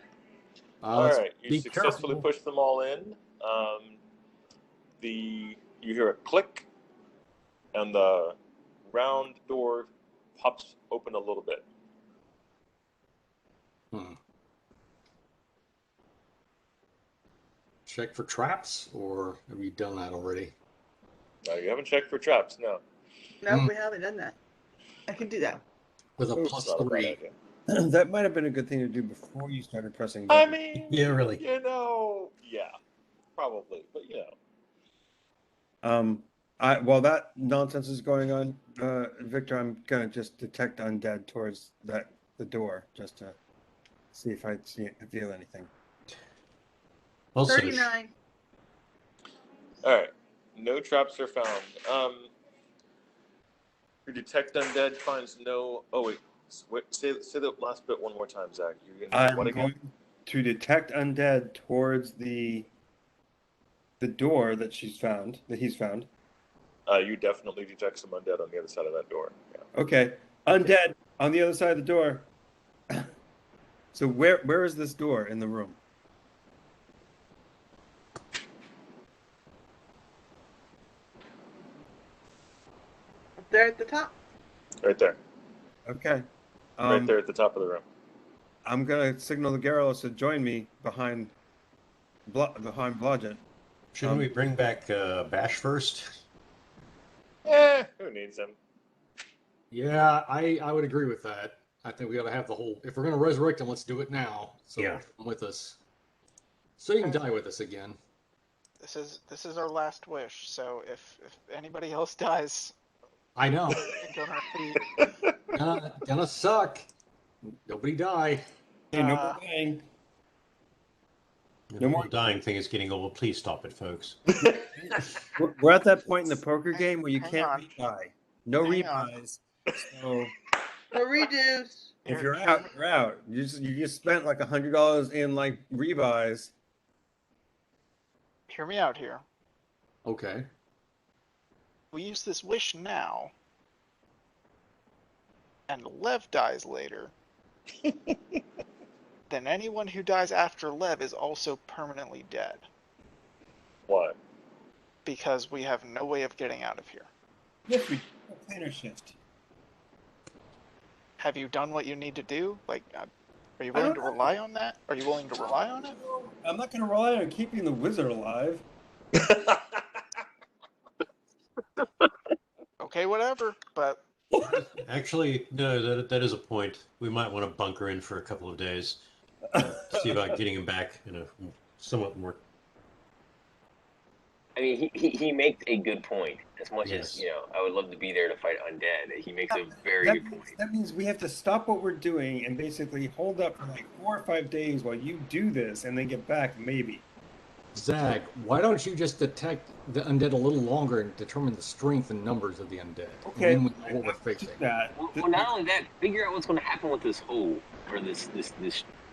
All right. You be successfully careful. push them all in. You hear a click, and the round door pops open a little bit. Check for traps, or have you done that already? No, you haven't checked for traps. No, No, we haven't done that. I can do that. With a Oops. plus it's not a bad 3. idea. That might have been a good thing to do before you started pressing I buttons. mean, Yeah, really. yeah, probably, but While that nonsense is going on, Victor, I'm gonna just detect undead towards the door just to see if I feel anything. Also, 39. all right. No traps are found. Your detect undead finds no. Oh wait, say the last bit one more time, Zach. You're gonna do I'm what again? going to detect undead towards the door that he's found. You definitely detect some undead on the other side of that door. Yeah. Okay, undead on the other side of the door. So where is this door in the room? Up there at the top. Right there. Okay. Right there at the top of the room. I'm gonna signal the Gyarados to join me behind Blodgett. shouldn't we bring back Bash first? Who needs him? Yeah, I would agree with that. I think we ought to have the whole. If we're going to resurrect him, let's do it now. So Yeah. come with us. So you can die with us again. This is our last wish. So if anybody else dies, I know. think on our feet. Gonna suck. Nobody die. Hey, no more dying. The whole dying thing is getting old. Please stop it, folks. We're at that point in the poker game where you Hang can't on. rebuy. No Hang on. rebuys. So No redos. if you're out, you're out. You just spent like $100 in like rebuys. Hear me out here. Okay. We use this wish now, and Lev dies later. Then anyone who dies after Lev is also permanently dead. Why? Because we have no way of getting out of here. Yes, we do. Planner shift. Have you done what you need to do? Like, are you willing to rely on that? Are you willing to rely on it? I'm not going to rely on keeping the wizard alive. Okay, whatever. But Actually, no, that is a point. We might want to bunker in for a couple of days. See about getting him back in a somewhat more. I mean, he makes a good point. As much Yes. as I would love to be there to fight undead. He makes a very good point. That means we have to stop what we're doing and basically hold up for like 4 or 5 days while you do this and then get back, maybe. Zach, why don't you just detect the undead a little longer and determine the strength and numbers of the undead? Okay. And then we know what we're facing. Well, not only that, figure out what's going to happen with this hole or this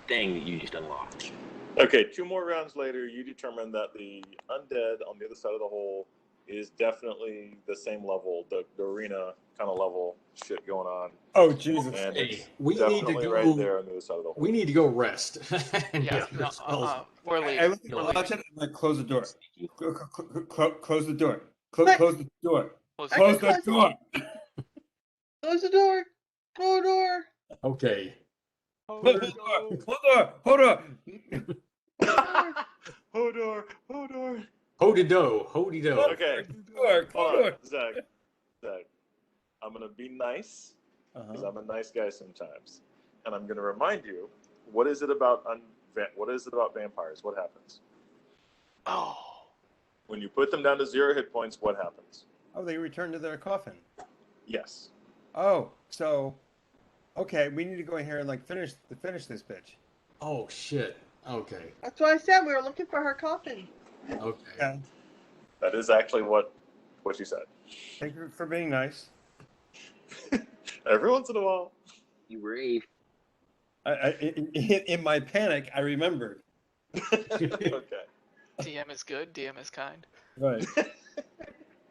thing that you just unlocked. Okay, 2 more rounds later, you determine that the undead on the other side of the hole is definitely the same level, the arena kind of level shit going on. Oh, Jesus. And it's we need to definitely go right there on the other side of the hole. We need to go rest. And yeah, get our spells. we're I leaving. look at We're Blodgett leaving. and I close the door. Close the door. Close the door. Close Close it. the door. Close the door. Close the door. Okay. Hold on. Hold on. Ho-de-do. Okay, Door. hold on, Zach. I'm going to be nice, because Uh-huh. I'm a nice guy sometimes. And I'm going to remind you, what is it about vampires? What happens? Oh. When you put them down to 0 hit points, what happens? Oh, they return to their coffin. Yes. Oh, so okay, we need to go in here and like finish this bitch. Oh, shit. Okay. That's what I said. We were looking for her coffin. Okay. Yeah. That is actually what you said. Thank you for being nice. Every once in a while. You brave. In my panic, I remembered. Okay. DM is good. DM is kind. Right.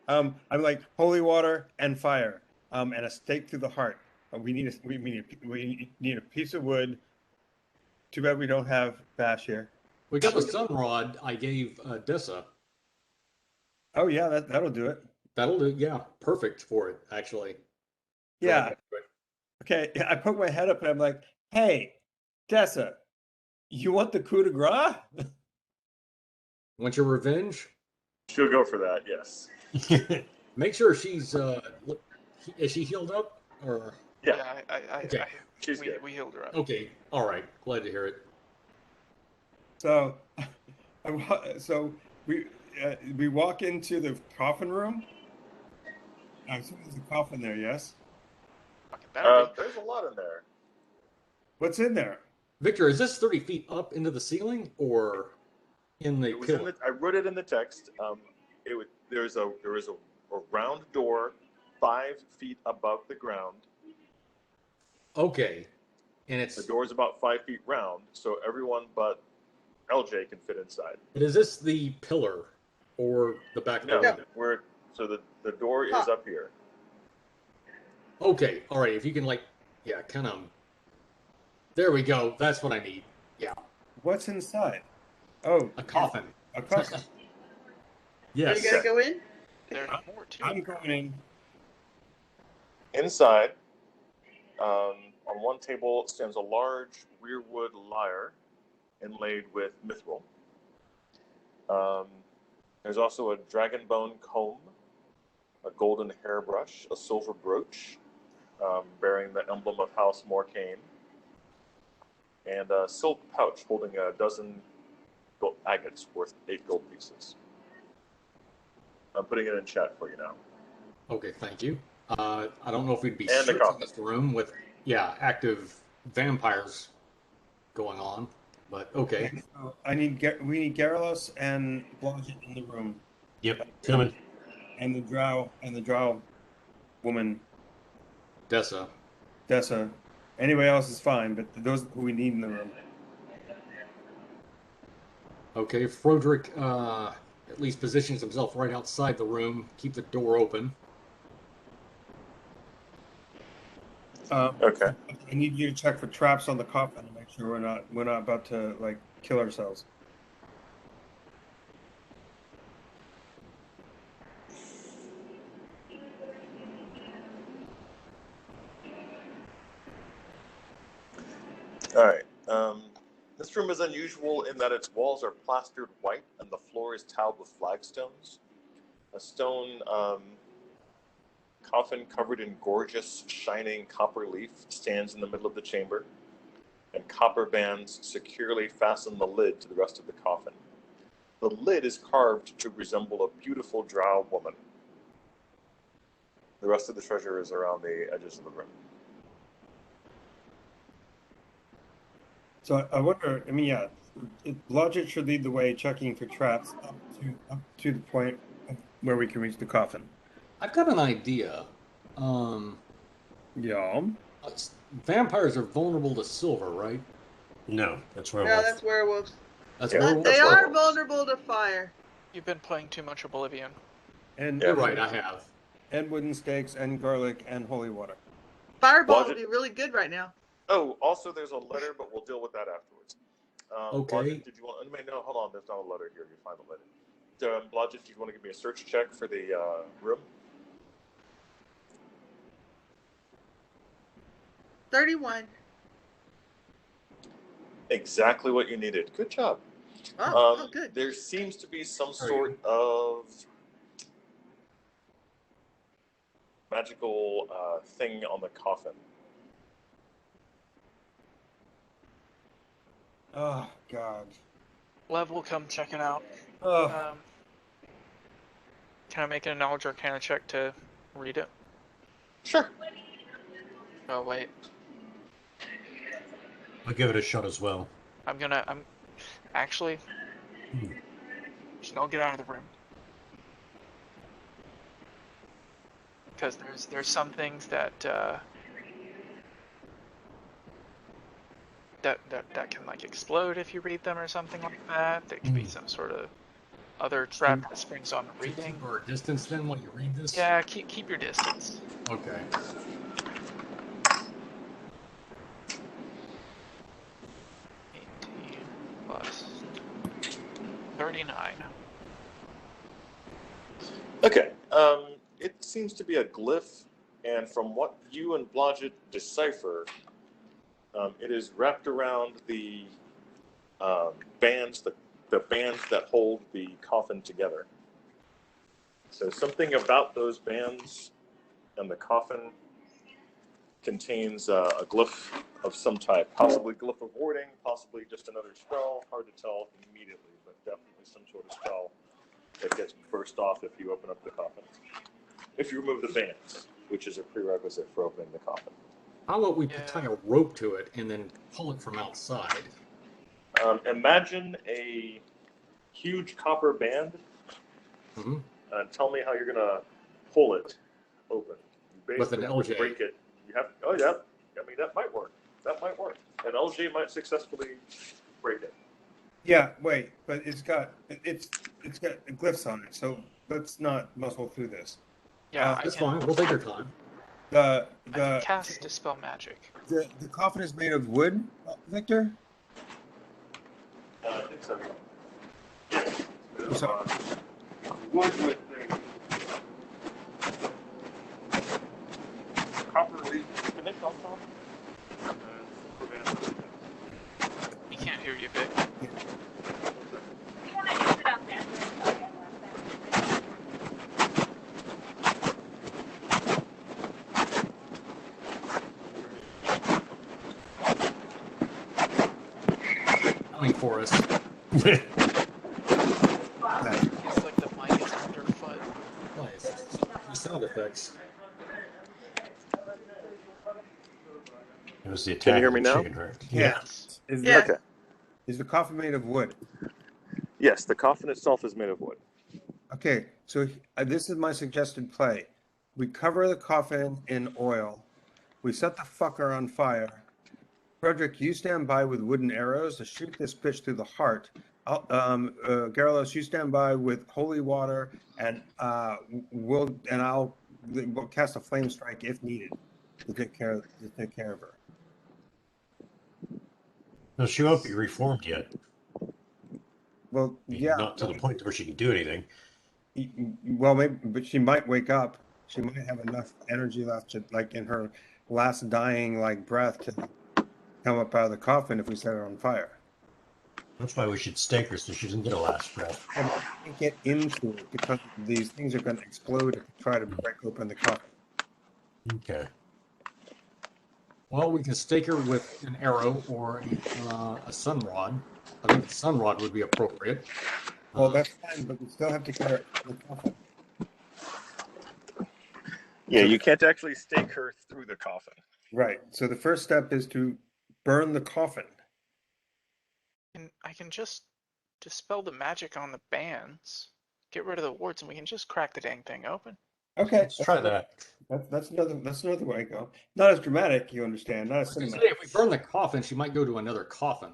I'm like holy water and fire, and a stake through the heart. We need a piece of wood. Too bad we don't have Bash here. We got the sun rod I gave Dessa. Oh yeah, that'll do it. That'll do. Yeah, perfect for it, actually. Yeah. Okay, I poke my head up and I'm like, hey, Dessa, you want the coup de grace? Want your revenge? She'll go for that, yes. Make sure she's is she healed up or Yeah, okay. she's good. We healed her up. Okay, all right. Glad to hear it. So, so we walk into the coffin room. I assume there's a coffin there. Yes. Fucking better be. There's a lot in there. What's in there? Victor, is this 30 feet up into the ceiling or in the It was pillar? I wrote it in the text. There was a round door 5 feet above the ground. Okay, and The it's. door is about 5 feet round, so everyone but LJ can fit inside. But is this the pillar or the back of the No, window? so the door is up here. Okay, all right. If you can kind of. There we go. That's what I need. Yeah. What's inside? Oh, A coffin. A coffin. Yes. Are you gonna go in? There's more too. I'm going in. Inside, on one table stands a large weirwood lyre inlaid with mithril. There's also a dragon bone comb, a golden hairbrush, a silver brooch bearing the emblem of House Morcane, and a silk pouch holding a dozen gold agates worth 8 gold pieces. I'm putting it in chat for you now. Okay, thank you. I don't know if we'd be And the searching coffin. this room with active vampires going on, but okay. So we need Garrulus and Blodgett in the room, Yep, coming. and the drow woman Dessa. Dessa. Anybody else is fine, but those who we need in the room. Okay, Froderick at least positions himself right outside the room. Keep the door open. Okay. I need you to check for traps on the coffin to make sure we're not about to kill ourselves. All right. This room is unusual in that its walls are plastered white and the floor is tiled with flagstones. A stone coffin covered in gorgeous, shining copper leaf stands in the middle of the chamber, and copper bands securely fasten the lid to the rest of the coffin. The lid is carved to resemble a beautiful drow woman. The rest of the treasure is around the edges of the room. So I wonder. I mean, Blodgett should lead the way, checking for traps up to the point where we can reach the coffin. I've got an idea. Yeah. Vampires are vulnerable to silver, right? No, that's where. No, that's werewolves. That's Yeah, werewolves? They that's are werewolves. vulnerable to fire. You've been playing too much Oblivion. And You're right, I have. And wooden stakes and garlic and holy water. Fireball Blodgett- would be really good right now. Oh, also there's a letter, but we'll deal with that afterwards. Okay. Blodgett, did you want? No, hold on. There's not a letter here. You find the letter. Blodgett, do you want to give me a search check for the room? 31. Exactly what you needed. Good job. Oh, good. There seems to be some Very sort of magical thing on the coffin. Oh God. Lev will come check it out. Oh. Can I make an knowledge arcana check to read it? Sure. Oh wait, I'll give it a shot as well. I'm actually. Just don't get out of the room. Because there's some things that that can explode if you read them or something like that. There could be some sort of other trap that springs on the reading. Keep our distance then while you read this? Yeah, keep your distance. Okay. 18 plus 39. Okay. It seems to be a glyph, and from what you and Blodgett decipher, it is wrapped around the bands, the bands that hold the coffin together. So something about those bands and the coffin contains a glyph of some type, possibly glyph of warding, possibly just another spell. Hard to tell immediately, but definitely some sort of spell that gets burst off if you open up the coffin. If you remove the bands, which is a prerequisite for opening the coffin. How about we tie a rope to it and then pull it from outside? Imagine a huge copper band, Mm-hmm. and tell me how you're gonna pull it open. You With an basically LJ. break it. You have. Oh yeah. I mean that might work. That might work. An LJ might successfully break it. Yeah, wait, but it's got glyphs on it, so let's not muzzle through this. Yeah, That's fine. We'll take your time. I can cast Dispel Magic. The coffin is made of wood, Victor? I think so. So- Wood with copper finish on top. We can't hear you, Vic. You want to use it out there. Coming for us. It's like the mic is underfoot. Nice. Sound effects. It was the attack. Can you hear me of the now? chicken, right? Yes. Yeah. Okay. Is the coffin made of wood? Yes, the coffin itself is made of wood. Okay, so this is my suggested play. We cover the coffin in oil. We set the fucker on fire. Frederick, you stand by with wooden arrows to shoot this bitch through the heart. Garrulus, you stand by with holy water, and we'll cast a flame strike if needed to take care of her. No, she won't be reformed yet. Well, yeah, Not to the point where she can do anything. well, maybe, but she might wake up. She might have enough energy left to, like, in her last dying, like, breath to come up out of the coffin if we set her on fire. That's why we should stake her so she doesn't get a last breath. And we can't get into it because these things are going to explode if we try to break open the coffin. Okay. Well, we can stake her with an arrow or a sun rod. I think the sun rod would be appropriate. Well, that's fine, but we still have to get her in the coffin. Yeah, you can't actually stake her through the coffin. Right. So the first step is to burn the coffin. And I can just dispel the magic on the bands, get rid of the wards, and we can just crack the dang thing open. Okay, Let's try that. That's another way to go. Not as dramatic, you understand. Not as Say, cinematic. if we burn the coffin, she might go to another coffin.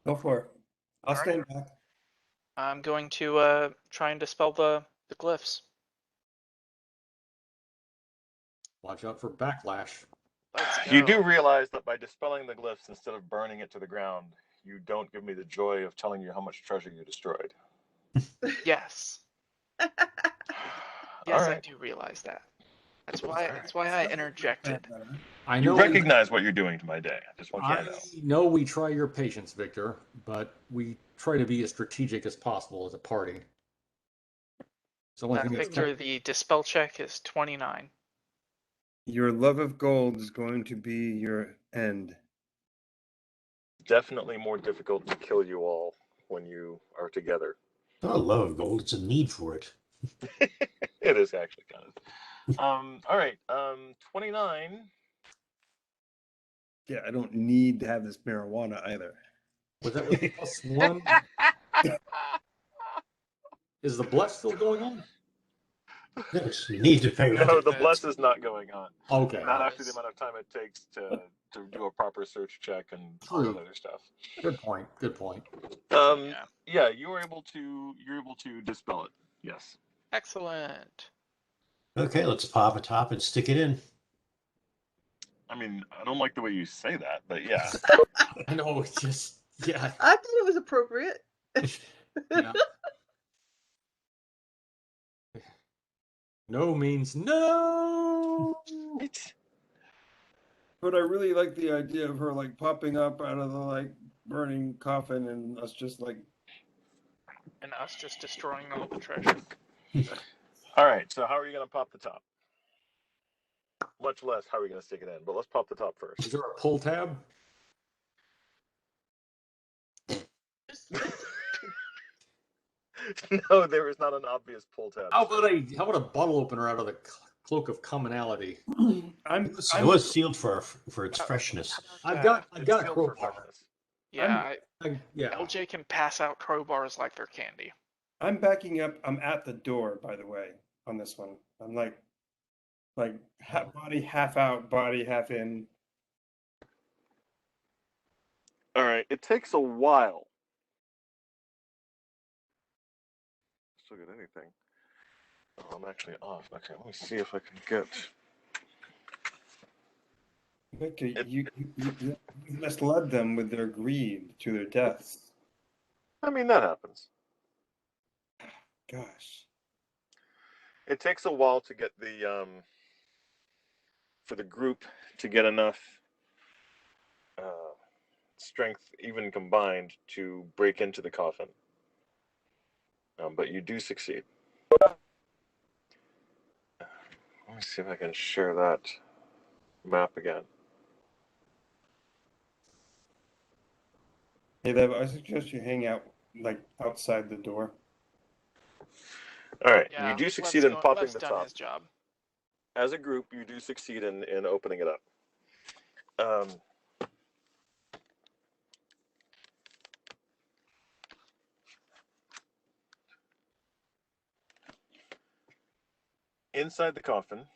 Go for it. I'll All stand back. I'm going to try and dispel the glyphs. Watch out for backlash. Let's go. You do realize that by dispelling the glyphs instead of burning it to the ground, you don't give me the joy of telling you how much treasure you destroyed. Yes. All Yes, I right. do realize that. That's why I interjected. I You know. recognize what you're doing to my day. I just want you I to know. know we try your patience, Victor, but we try to be as strategic as possible as a party. So one thing that's Victor, the dispel check is 29. Your love of gold is going to be your end. Definitely more difficult to kill you all when you are together. It's not a love of gold, it's a need for it. It is actually kind of. All right. 29. Yeah, I don't need to have this marijuana either. Was that with +1? Is the bless still going on? Yes, you need to pay No, rent. the bless is not going on. Okay. Not after the amount of time it takes to do a proper search check and all that other stuff. Good point. Good point. Yeah, you're able to dispel it. Yes. Excellent. Okay, let's pop a top and stick it in. I mean, I don't like the way you say that, but yeah. I know, it's just, yeah. I thought it was appropriate. Yeah. No means no. But I really like the idea of her, like, popping up out of the, like, burning coffin and us just, like, and us just destroying all the treasure. All right, so how are you going to pop the top? Much less how are we going to stick it in, but let's pop the top first. Is there a pull tab? No, there is not an obvious pull tab. How about a bottle opener out of the cloak of commonality? It was sealed for its freshness. I've got a sealed for crowbar. freshness. Yeah, Yeah. LJ can pass out crowbars like they're candy. I'm backing up. I'm at the door, by the way, on this one. I'm like body half out, body half in. All right, it takes a while. Still get anything? Oh, I'm actually off. Okay, let me see if I can get. Wick, you misled them with their greed to their deaths. I mean, that happens. Gosh. It takes a while to get the for the group to get enough strength, even combined, to break into the coffin. But you do succeed. Let me see if I can share that map again. Hey, Lev, I suggest you hang out outside the door. All right, Yeah, you do succeed in popping Lev's the done top. his job. As a group, you do succeed in opening it up. Inside the coffin. God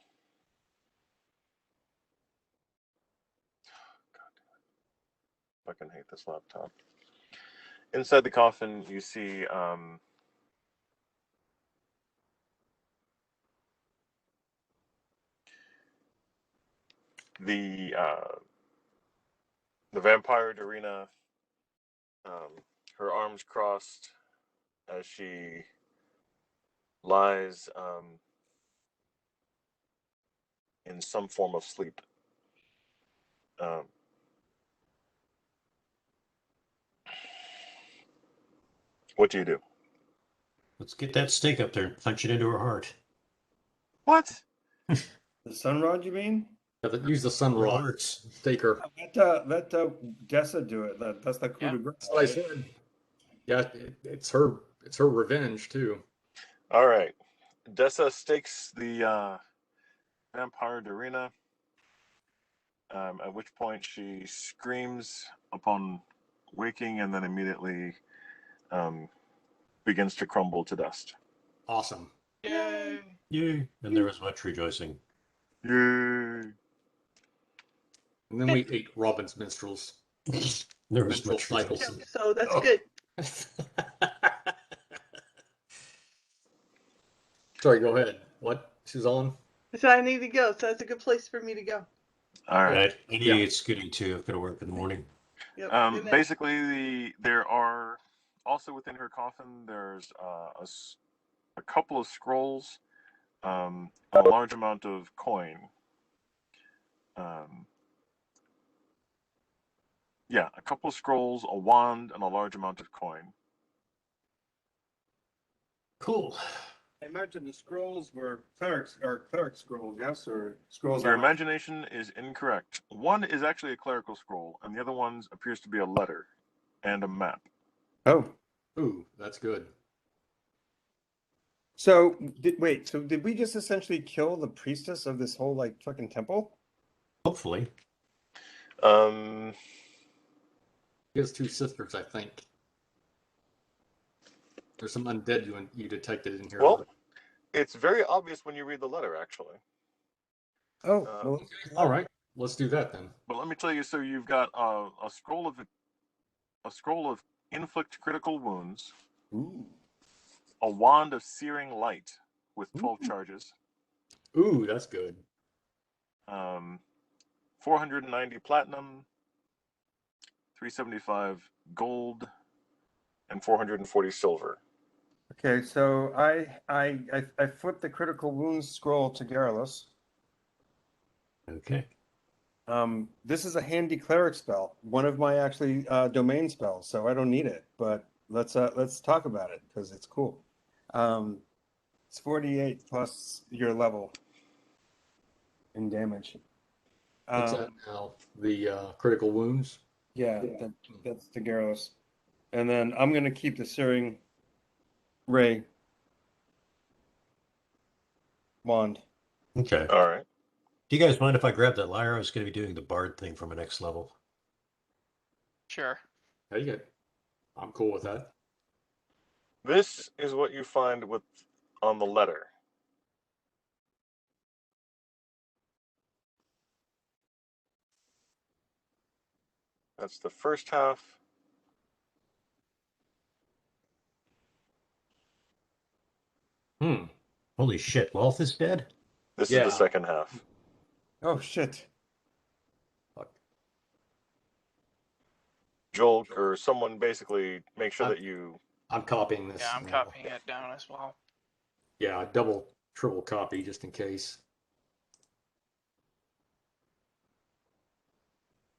damn it. I fucking hate this laptop. Inside the coffin, you see the vampire Darina, her arms crossed as she lies in some form of sleep. What do you do? Let's get that stake up there and punch it into her heart. What? The sun rod, you mean? Use the sun rod. Hearts. Staker. Let Dessa do it. That's the coup de grace. That's what I said. Yeah, it's her revenge too. All right. Dessa stakes the vampire Darina, at which point she screams upon waking and then immediately begins to crumble to dust. Awesome. Yay! Yay. And there was much rejoicing. Yay! And then we ate Robin's minstrels. There was Menstrual much cycles. rejoicing. So that's good. Sorry, go ahead. What, Suzanne? So I need to go. So that's a good place for me to go. All right. I need to get Scooty too. I've got to work in the morning. Yep. Good night. Basically, there are also within her coffin. There's a couple of scrolls, and a large amount of coin. Yeah, a couple of scrolls, a wand, and a large amount of coin. Cool. I imagine the scrolls were cleric scrolls, yes, or scrolls. Your imagination is incorrect. One is actually a clerical scroll, and the other one appears to be a letter and a map. Oh, Ooh, that's good. so did we just essentially kill the priestess of this whole fucking temple? Hopefully. He has two sisters, I think. There's some undead you detected in here. Well, it's very obvious when you read the letter, actually. Oh, well, all right. Let's do that then. But let me tell you. So you've got a scroll of inflict critical wounds. ooh. A wand of searing light with 12 charges. Ooh, that's good. 490 platinum, 375 gold, and 440 silver. Okay, so I flipped the critical wounds scroll to Garrulus. Okay. This is a handy cleric spell, one of my actually domain spells, so I don't need it. But let's talk about it because it's cool. It's 48 plus your level in damage. What's that now? The critical wounds? Yeah, that's the Garrus. And then I'm going to keep the Searing Ray wand. Okay. All right. Do you guys mind if I grab that lyre? I was going to be doing the bard thing for my next level. Sure. How you get? I'm cool with that. This is what you find on the letter. That's the first half. Holy shit, Lolth is dead? This Yeah. is the second half. Oh, shit. Fuck. Joel or someone basically make sure that you... I'm copying this. Yeah, I'm copying it down as well. Yeah, double, triple copy just in case.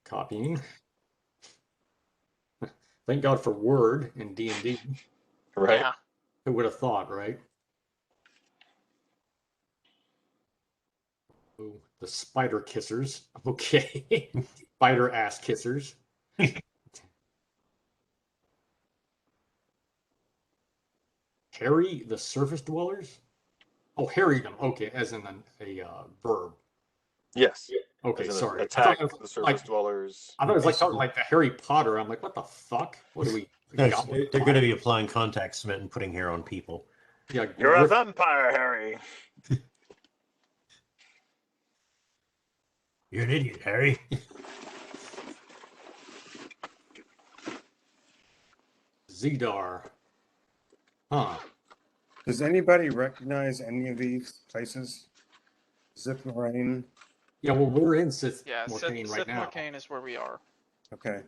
Copying. Thank God for Word in D&D. Right? Yeah. Who would have thought, right? Oh, the spider kissers. Okay. Spider ass kissers. Harry the surface dwellers? Oh, harry them. Okay, as in a verb. Yes. Okay, As in sorry. attack I thought it the was surface dwellers. I thought it was like talking like the Harry Potter. I'm like, what the fuck? What do we? They're going to be applying contact cement and putting hair on people. Yeah, You're a vampire, Harry. You're an idiot, Harry. Zedar. Huh. Does anybody recognize any of these places? Zip Moraine. Yeah, well, we're in Sith Yeah, Morcaine right Sith now. Morcaine is where we are. Okay.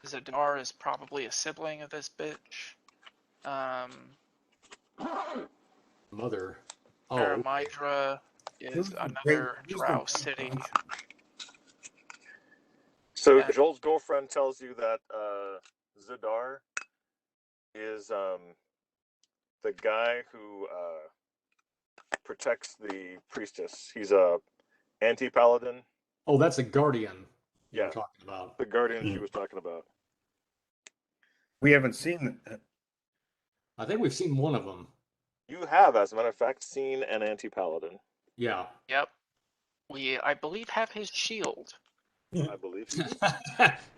Zadar is probably a sibling of this bitch. Mother. Oh, Aramidra is another drow city. So And- Joel's girlfriend tells you that Zadar is the guy who protects the priestess. He's a anti-paladin. oh, that's a guardian. Yeah. You're talking about. The guardian she was talking about. We haven't seen it. I think we've seen one of them. You have, as a matter of fact, seen an anti-paladin. Yeah. Yep. I believe, have his shield. I believe so.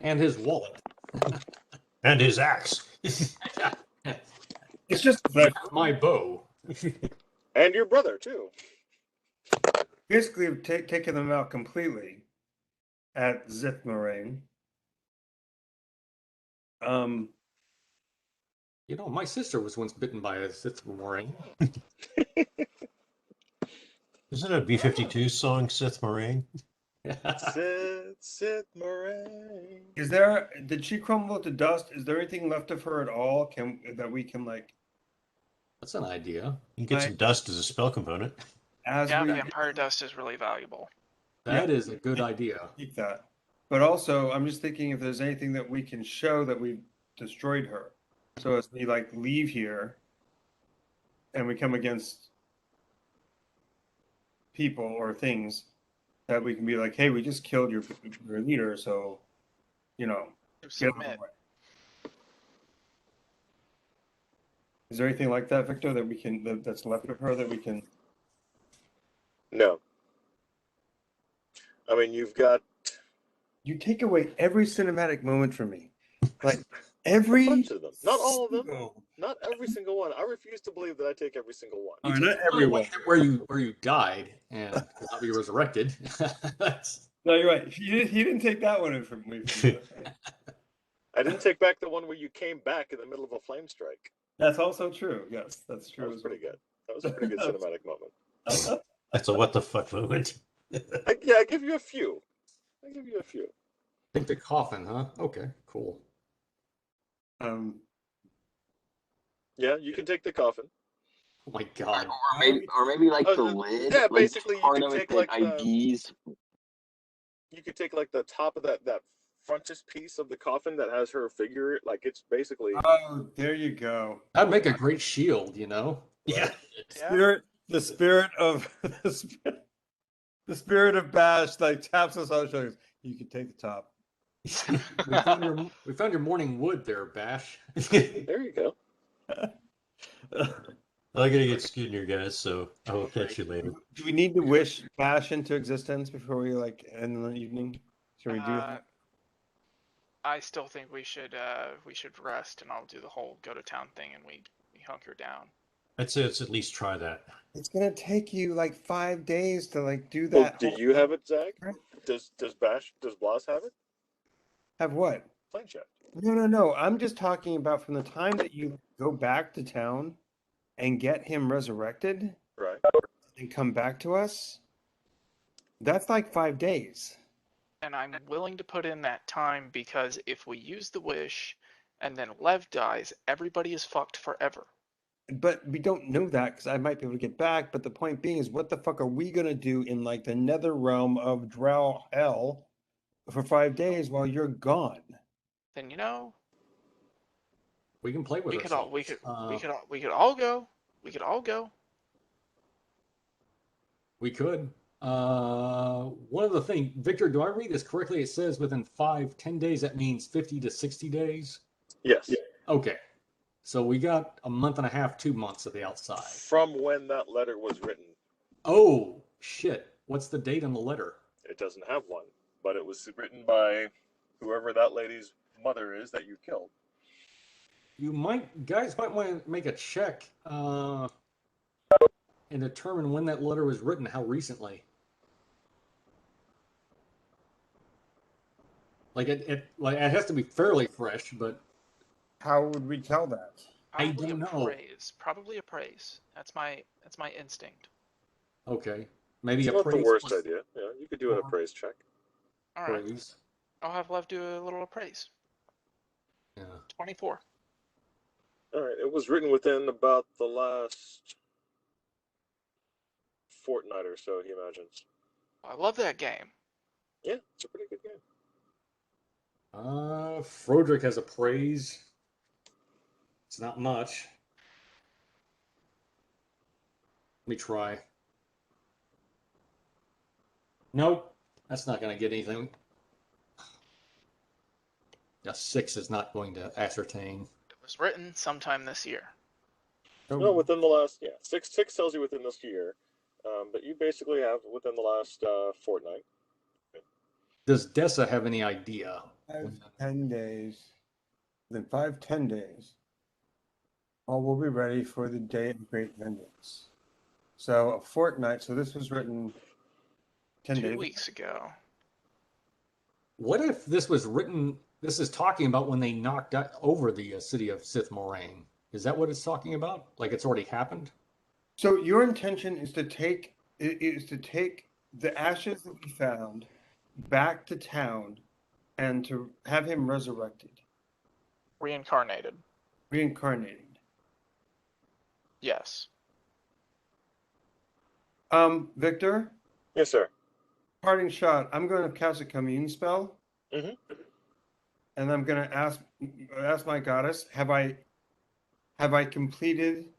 And his wallet. And his axe. It's just like My bow. And your brother, too. basically have taken them out completely at Zip Moraine. You know, my sister was once bitten by a Sith Moraine. Isn't it a B-52 song, Sith Moraine? Sith Moraine. Did she crumble to dust? Is there anything left of her at all that we can like? That's an idea. You can get some dust as a spell component. Yeah, vampire dust is really valuable. That is a good idea. Keep that. But also, I'm just thinking if there's anything that we can show that we've destroyed her. So as we like leave here and we come against people or things, that we can be like, hey, we just killed your leader, so get out of the Submit. way. Is there anything like that, Victor, that we can that's left of her that we can? No. I mean, you've got... You take away every cinematic moment from me. Like, a every... bunch of them. Not all of them. single- Not every single one. I refuse to believe that I take every single one. Oh, not everyone. Where you died and not be resurrected. That's... No, you're right. He didn't take that one from me. I didn't take back the one where you came back in the middle of a flame strike. That's also true. Yes, that's true. That was pretty good. That was a pretty good cinematic moment. That's a what the fuck moment. I give you a few. I give you a few. Think the coffin, huh? Okay, cool. Yeah, you can take the coffin. Oh my god. Or maybe like the lid. Yeah, like, basically you part could of it take that like IDs. you could take like the top of that frontispiece of the coffin that has her figure. Like it's basically Oh, there you go. That'd make a great shield, you know? Yeah. The spirit of the spirit of Bash like taps us on the shoulders. You can take the top. We found your morning wood there, Bash. there you go. I gotta get Skinner, guys, so I will catch you later. Do we need to wish Bash into existence before we like end the evening? Should we do that? I still think we should rest, and I'll do the whole go to town thing, and we hunker down. I'd say let's at least try that. It's gonna take you like 5 days to like do Oh, that. do you have it, Zach? Does Blas have it? Have what? Plane shift. No. I'm just talking about from the time that you go back to town and get him resurrected Right. and come back to us. That's like 5 days. And I'm willing to put in that time because if we use the wish and then Lev dies, everybody is fucked forever. But we don't know that because I might be able to get back. But the point being is, what the fuck are we gonna do in like the nether realm of drow hell for 5 days while you're gone? Then you know We can play with we could ourselves. we could all go. We could all go. We could. One other thing, Victor, do I read this correctly? It says within 10 days. That means 50 to 60 days. Yes. Okay. So we got a month and a half, 2 months at the outside. From when that letter was written. Oh, shit. What's the date on the letter? It doesn't have one, but it was written by whoever that lady's mother is that you killed. Guys might want to make a check and determine when that letter was written, how recently. Like it has to be fairly fresh, but How would we tell that? I don't know. Probably a praise. That's my instinct. Okay, maybe It's a not praise the worst plus idea. Yeah, you could do an appraise check. All right. praise. I'll have Lev do a little appraise. Yeah. 24. All right. It was written within about the last fortnight or so, he imagines. I love that game. Yeah, it's a pretty good game. Froderick has a praise. It's not much. Let me try. Nope, that's not going to get anything. A 6 is not going to ascertain. It was written sometime this year. No, within the last, six tells you within this year, but you basically have within the last fortnight. Does Dessa have any idea? 10 days. Within 10 days, all will be ready for the day of great vengeance. So a fortnight. So this was written 10 2 days. weeks ago. What if this was written? This is talking about when they knocked over the city of Sith Moraine. Is that what it's talking about? Like it's already happened? So your intention is to take the ashes that we found back to town and to have him resurrected, Reincarnated. reincarnated. Yes. Victor, Yes, sir. parting shot. I'm going to cast a commune spell, Mhm. and I'm going to ask my goddess, have I completed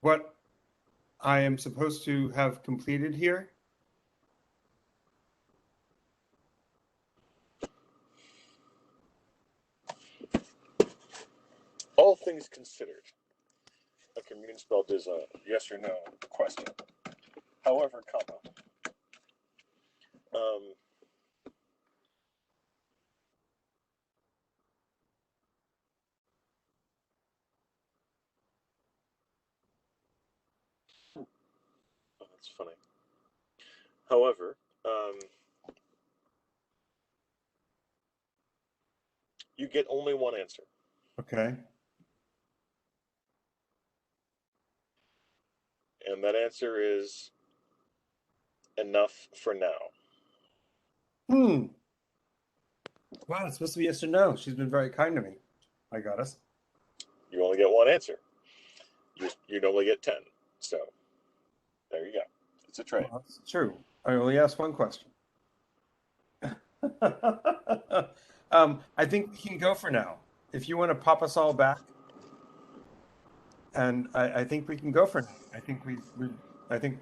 what I am supposed to have completed here? All things considered, a commune spell is a yes or no question. However, that's funny. However, you get only one answer. Okay. And that answer is enough for now. Wow, it's supposed to be yes or no. She's been very kind to me. My goddess. You only get one answer. You normally get 10. So, there you go. It's a trade. Well, that's true. I only asked one question. I think we can go for now. If you want to pop us all back, and I think we can go for now. I think I think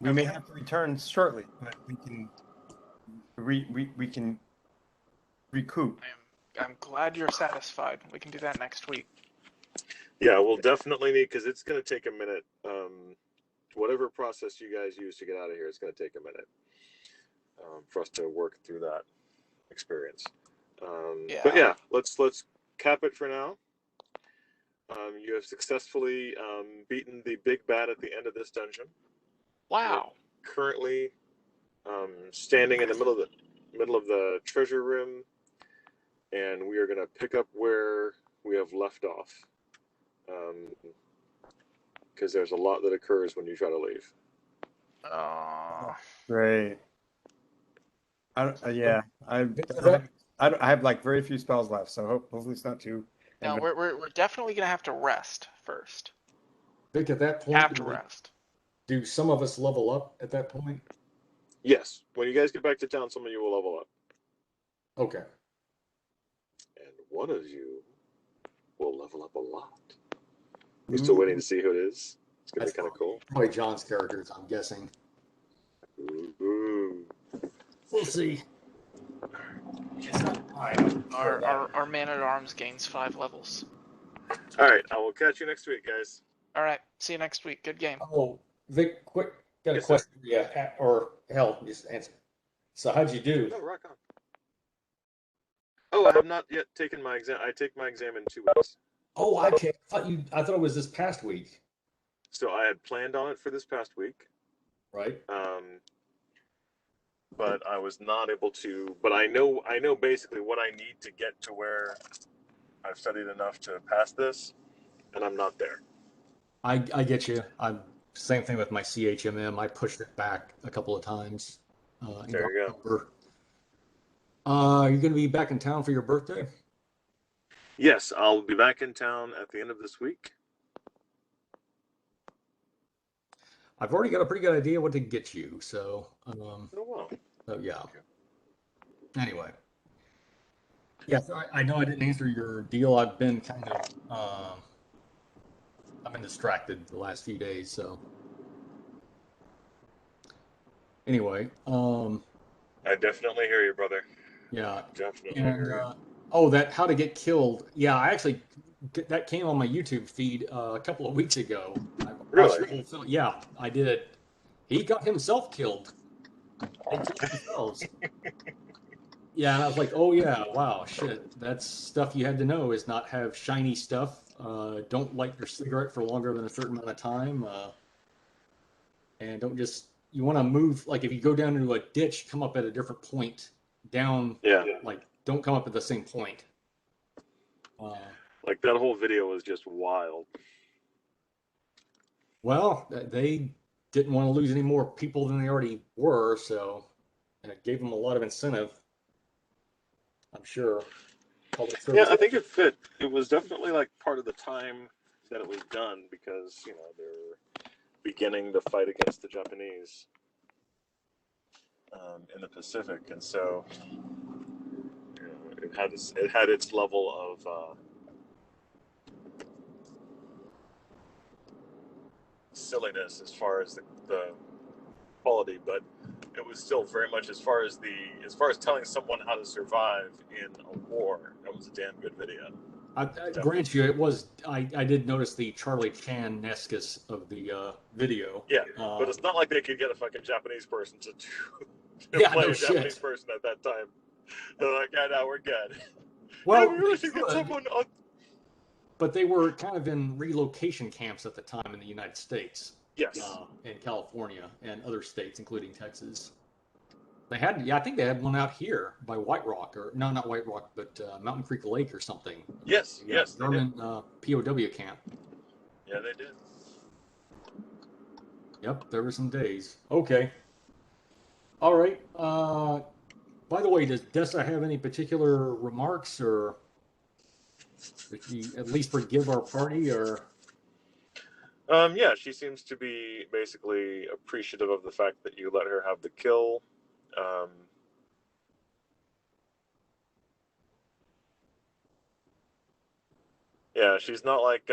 we may have to return shortly, but we can we can recoup. I'm glad you're satisfied. We can do that next week. Yeah, we'll definitely need, because it's going to take a minute. Whatever process you guys use to get out of here, it's going to take a minute for us to work through that experience. But yeah, let's cap it for now. You have successfully beaten the big bad at the end of this dungeon. Wow. You're currently standing in the middle of the treasure room, and we are going to pick up where we have left off. Because there's a lot that occurs when you try to leave. Great. Yeah, I have like very few spells left, so hopefully it's not too. No, we're definitely gonna have to rest first. Vic, at that point, Have to rest. do some of us level up at that point? Yes. When you guys get back to town, some of you will level up. Okay. And one of you will level up a lot. You're still waiting to see who it is. It's going to be kind of cool. Probably John's characters, I'm guessing. Ooh. We'll see. Our man-at-arms gains 5 levels. All right. I will catch you next week, guys. All right. See you next week. Good game. Oh, Vic, quick. Got a question for you. Or, hell, just answer. So how'd you do? Oh, rock on. Oh, I have not yet taken my exam. I take my exam in 2 weeks. Oh, okay. I thought it was this past week. So I had planned on it for this past week. Right. But I was not able to. But I know basically what I need to get to where I've studied enough to pass this, and I'm not there. I get you. Same thing with my CHMM. I pushed it back a couple of times. There you go. Are you going to be back in town for your birthday? Yes, I'll be back in town at the end of this week. I've already got a pretty good idea what to get you, so so yeah. Anyway, yeah, so I know I didn't answer your deal. I've been kind of I've been distracted the last few days, so anyway, I definitely hear you, brother. Yeah, definitely and hear you. oh, that how to get killed. Yeah, I actually that came on my YouTube feed a couple of weeks ago. Really? Yeah, I did. He got himself killed. They killed themselves. Yeah, and I was like, oh yeah, wow, shit. That's stuff you had to know is not have shiny stuff. Don't light your cigarette for longer than a certain amount of time. And don't just, you want to move, like if you go down into a ditch, come up at a different point down. Yeah. Like, don't come up at the same point. Like that whole video was just wild. Well, they didn't want to lose any more people than they already were, so it gave them a lot of incentive. I'm sure. Yeah, I think it fit. It was definitely like part of the time that it was done because, you know, they're beginning the fight against the Japanese in the Pacific, and so you know, it had its level of silliness as far as the quality, but it was still very much as far as telling someone how to survive in a war. That was a damn good video. I grant you, it was. I did notice the Charlie Chan-esque of the video. Yeah, but it's not like they could get a fucking Japanese person to play a Japanese person at that time. They're like, yeah, now we're good. Well, yeah, we really should get someone on. But they were kind of in relocation camps at the time in the United States. Yes. In California and other states, including Texas. They had, yeah, I think they had one out here by White Rock, or no, not White Rock, but Mountain Creek Lake or something. Yes, yes. German POW camp. Yeah, they did. Yep, there were some days. Okay. All right. By the way, does Dessa have any particular remarks, or did she at least forgive our party, or? Yeah, she seems to be basically appreciative of the fact that you let her have the kill. Yeah, she's not like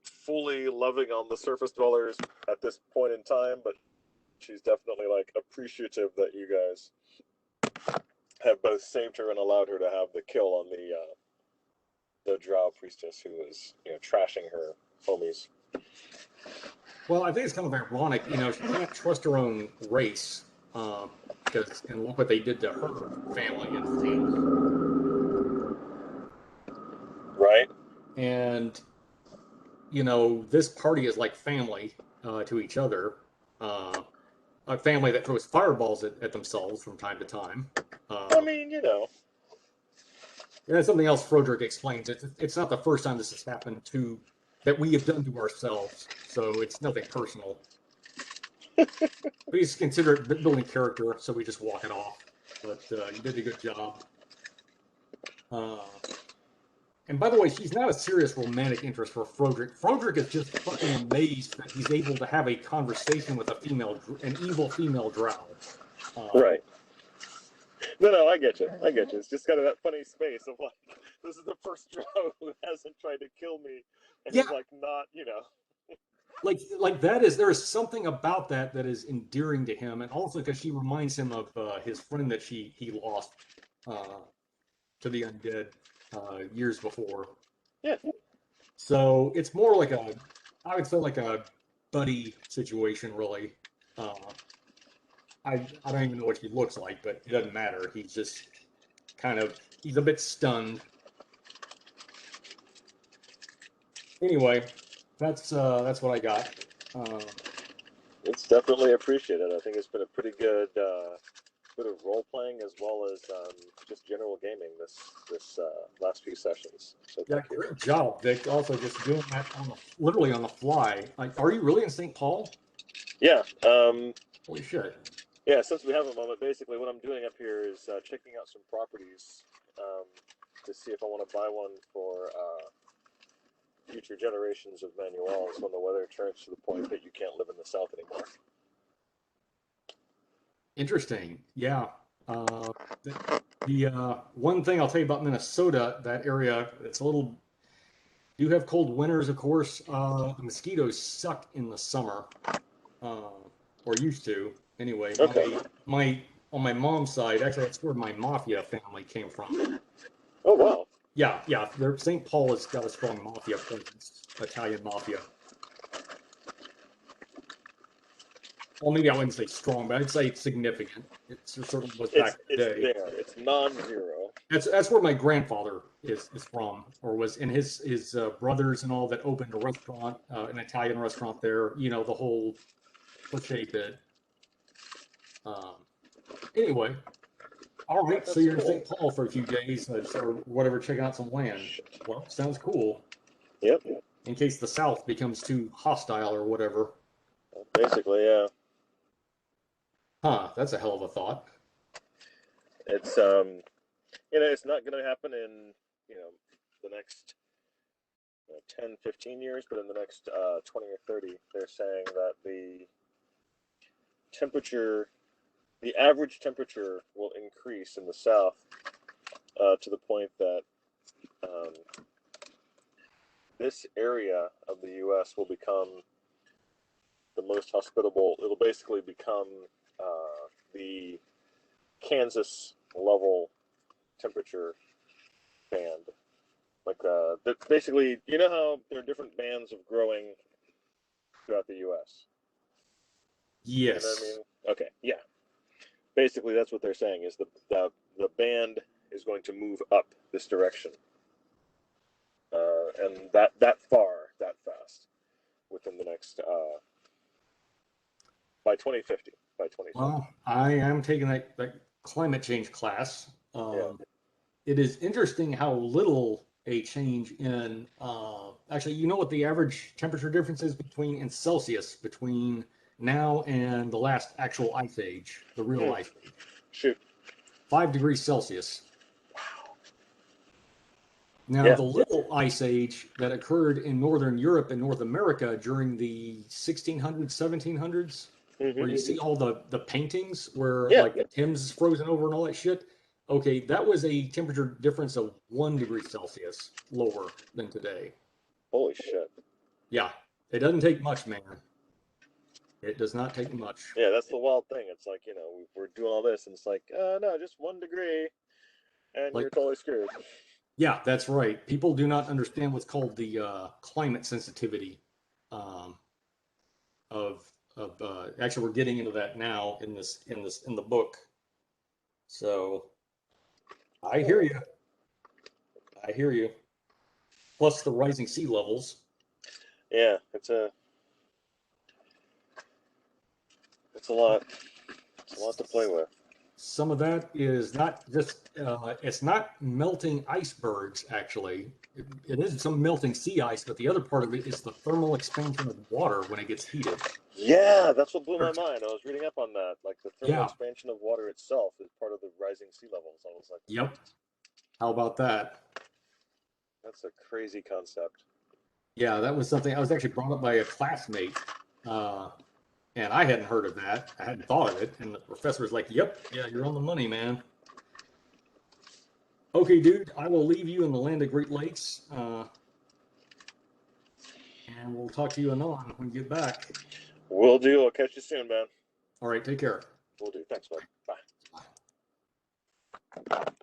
fully loving on the surface dwellers at this point in time, but she's definitely like appreciative that you guys have both saved her and allowed her to have the kill on the drow priestess who was, trashing her homies. Well, I think it's kind of ironic, she can't trust her own race, because and look what they did to her family and friends. Right. And this party is like family to each other. A family that throws fireballs at themselves from time to time. I mean, And that's something else Froderick explains. It's not the first time this has happened that we have done to ourselves, so it's nothing personal. We just consider it building character, so we just walk it off. But you did a good job. And by the way, she's not a serious romantic interest for Froderick. Froderick is just fucking amazed that he's able to have a conversation with an evil female drow. Right. No, I get you. It's just kind of that funny space of like, this is the first drow who hasn't tried to kill me, and he's like not, Like there is something about that is endearing to him, and also because she reminds him of his friend that he lost to the undead years before. Yeah. So it's more like I would say like a buddy situation, really. I don't even know what he looks like, but it doesn't matter. He's just he's a bit stunned. Anyway, that's what I got. It's definitely appreciated. I think it's been a pretty good bit of role playing as well as just general gaming this last few sessions. So Yeah, great job, Vic. Also, just doing that literally on the fly. Like, are you really in St. Paul? Yeah. Holy shit. Yeah. Since we have a moment, basically what I'm doing up here is checking out some properties to see if I want to buy one for future generations of Manuels when the weather turns to the point that you can't live in the South anymore. Interesting. Yeah. The one thing I'll tell you about Minnesota, that area, it's a little. You have cold winters, of course. The mosquitoes suck in the summer, or used to. Anyway, Okay. On my mom's side, actually, that's where my mafia family came from. Oh wow. Yeah. St. Paul has got a strong mafia presence, Italian mafia. Well, maybe I wouldn't say strong, but I'd say it's significant. It certainly was back in the day. It's there. It's non-zero. That's where my grandfather is from, or was, and his brothers and all that opened a restaurant, an Italian restaurant there. The whole cliche bit. Anyway, all right. So you're in St. Paul for a few days, or whatever, checking out some land. Well, sounds cool. Yep. In case the South becomes too hostile or whatever. Basically, yeah. Huh, that's a hell of a thought. It's it's not going to happen in the next 10, 15 years, but in the next 20 or 30, they're saying that the average temperature will increase in the South to the point that this area of the U.S. will become the most hospitable. It'll basically become the Kansas level temperature band. Like basically, you know how there are different bands of growing throughout the U.S. Yes. You know what I mean? Okay. Yeah. Basically, that's what they're saying is the band is going to move up this direction, and that fast within the next by 2050. Well, I am taking that climate change class. It is interesting how little a change in actually, you know what the average temperature difference is in Celsius between now and the last actual ice age, the real ice age. Shoot. 5 degrees Celsius. Now, the little ice age that occurred in Northern Europe and North America during the 1600s, 1700s, where you see all the paintings where like the Thames is frozen over and all that shit, Okay, that was a temperature difference of 1 degree Celsius lower than today. Holy shit. Yeah, it doesn't take much, man. It does not take much. Yeah, that's the wild thing. It's like, you know, we're doing all this, and it's like, no, just 1 degree, and Like- you're totally screwed. Yeah, that's right. People do not understand what's called the climate sensitivity of actually we're getting into that now in the book. So I hear you. I hear you. Plus the rising sea levels. Yeah, it's a lot. It's a lot to play with. Some of that is not just it's not melting icebergs actually. It is some melting sea ice, but the other part of it is the thermal expansion of water when it gets heated. Yeah, that's what blew my mind. I was reading up on that. Like the thermal Yeah. expansion of water itself is part of the rising sea levels. I was like, Yep. How about that? that's a crazy concept. Yeah, that was something I was actually brought up by a classmate, and I hadn't heard of that. I hadn't thought of it, and the professor was like, "Yep, yeah, you're on the money, man." Okay, dude, I will leave you in the land of Great Lakes, and we'll talk to you anon when you get back. Will do. I'll catch you soon, man. All right, take care. Will do. Thanks, bud. Bye. Bye.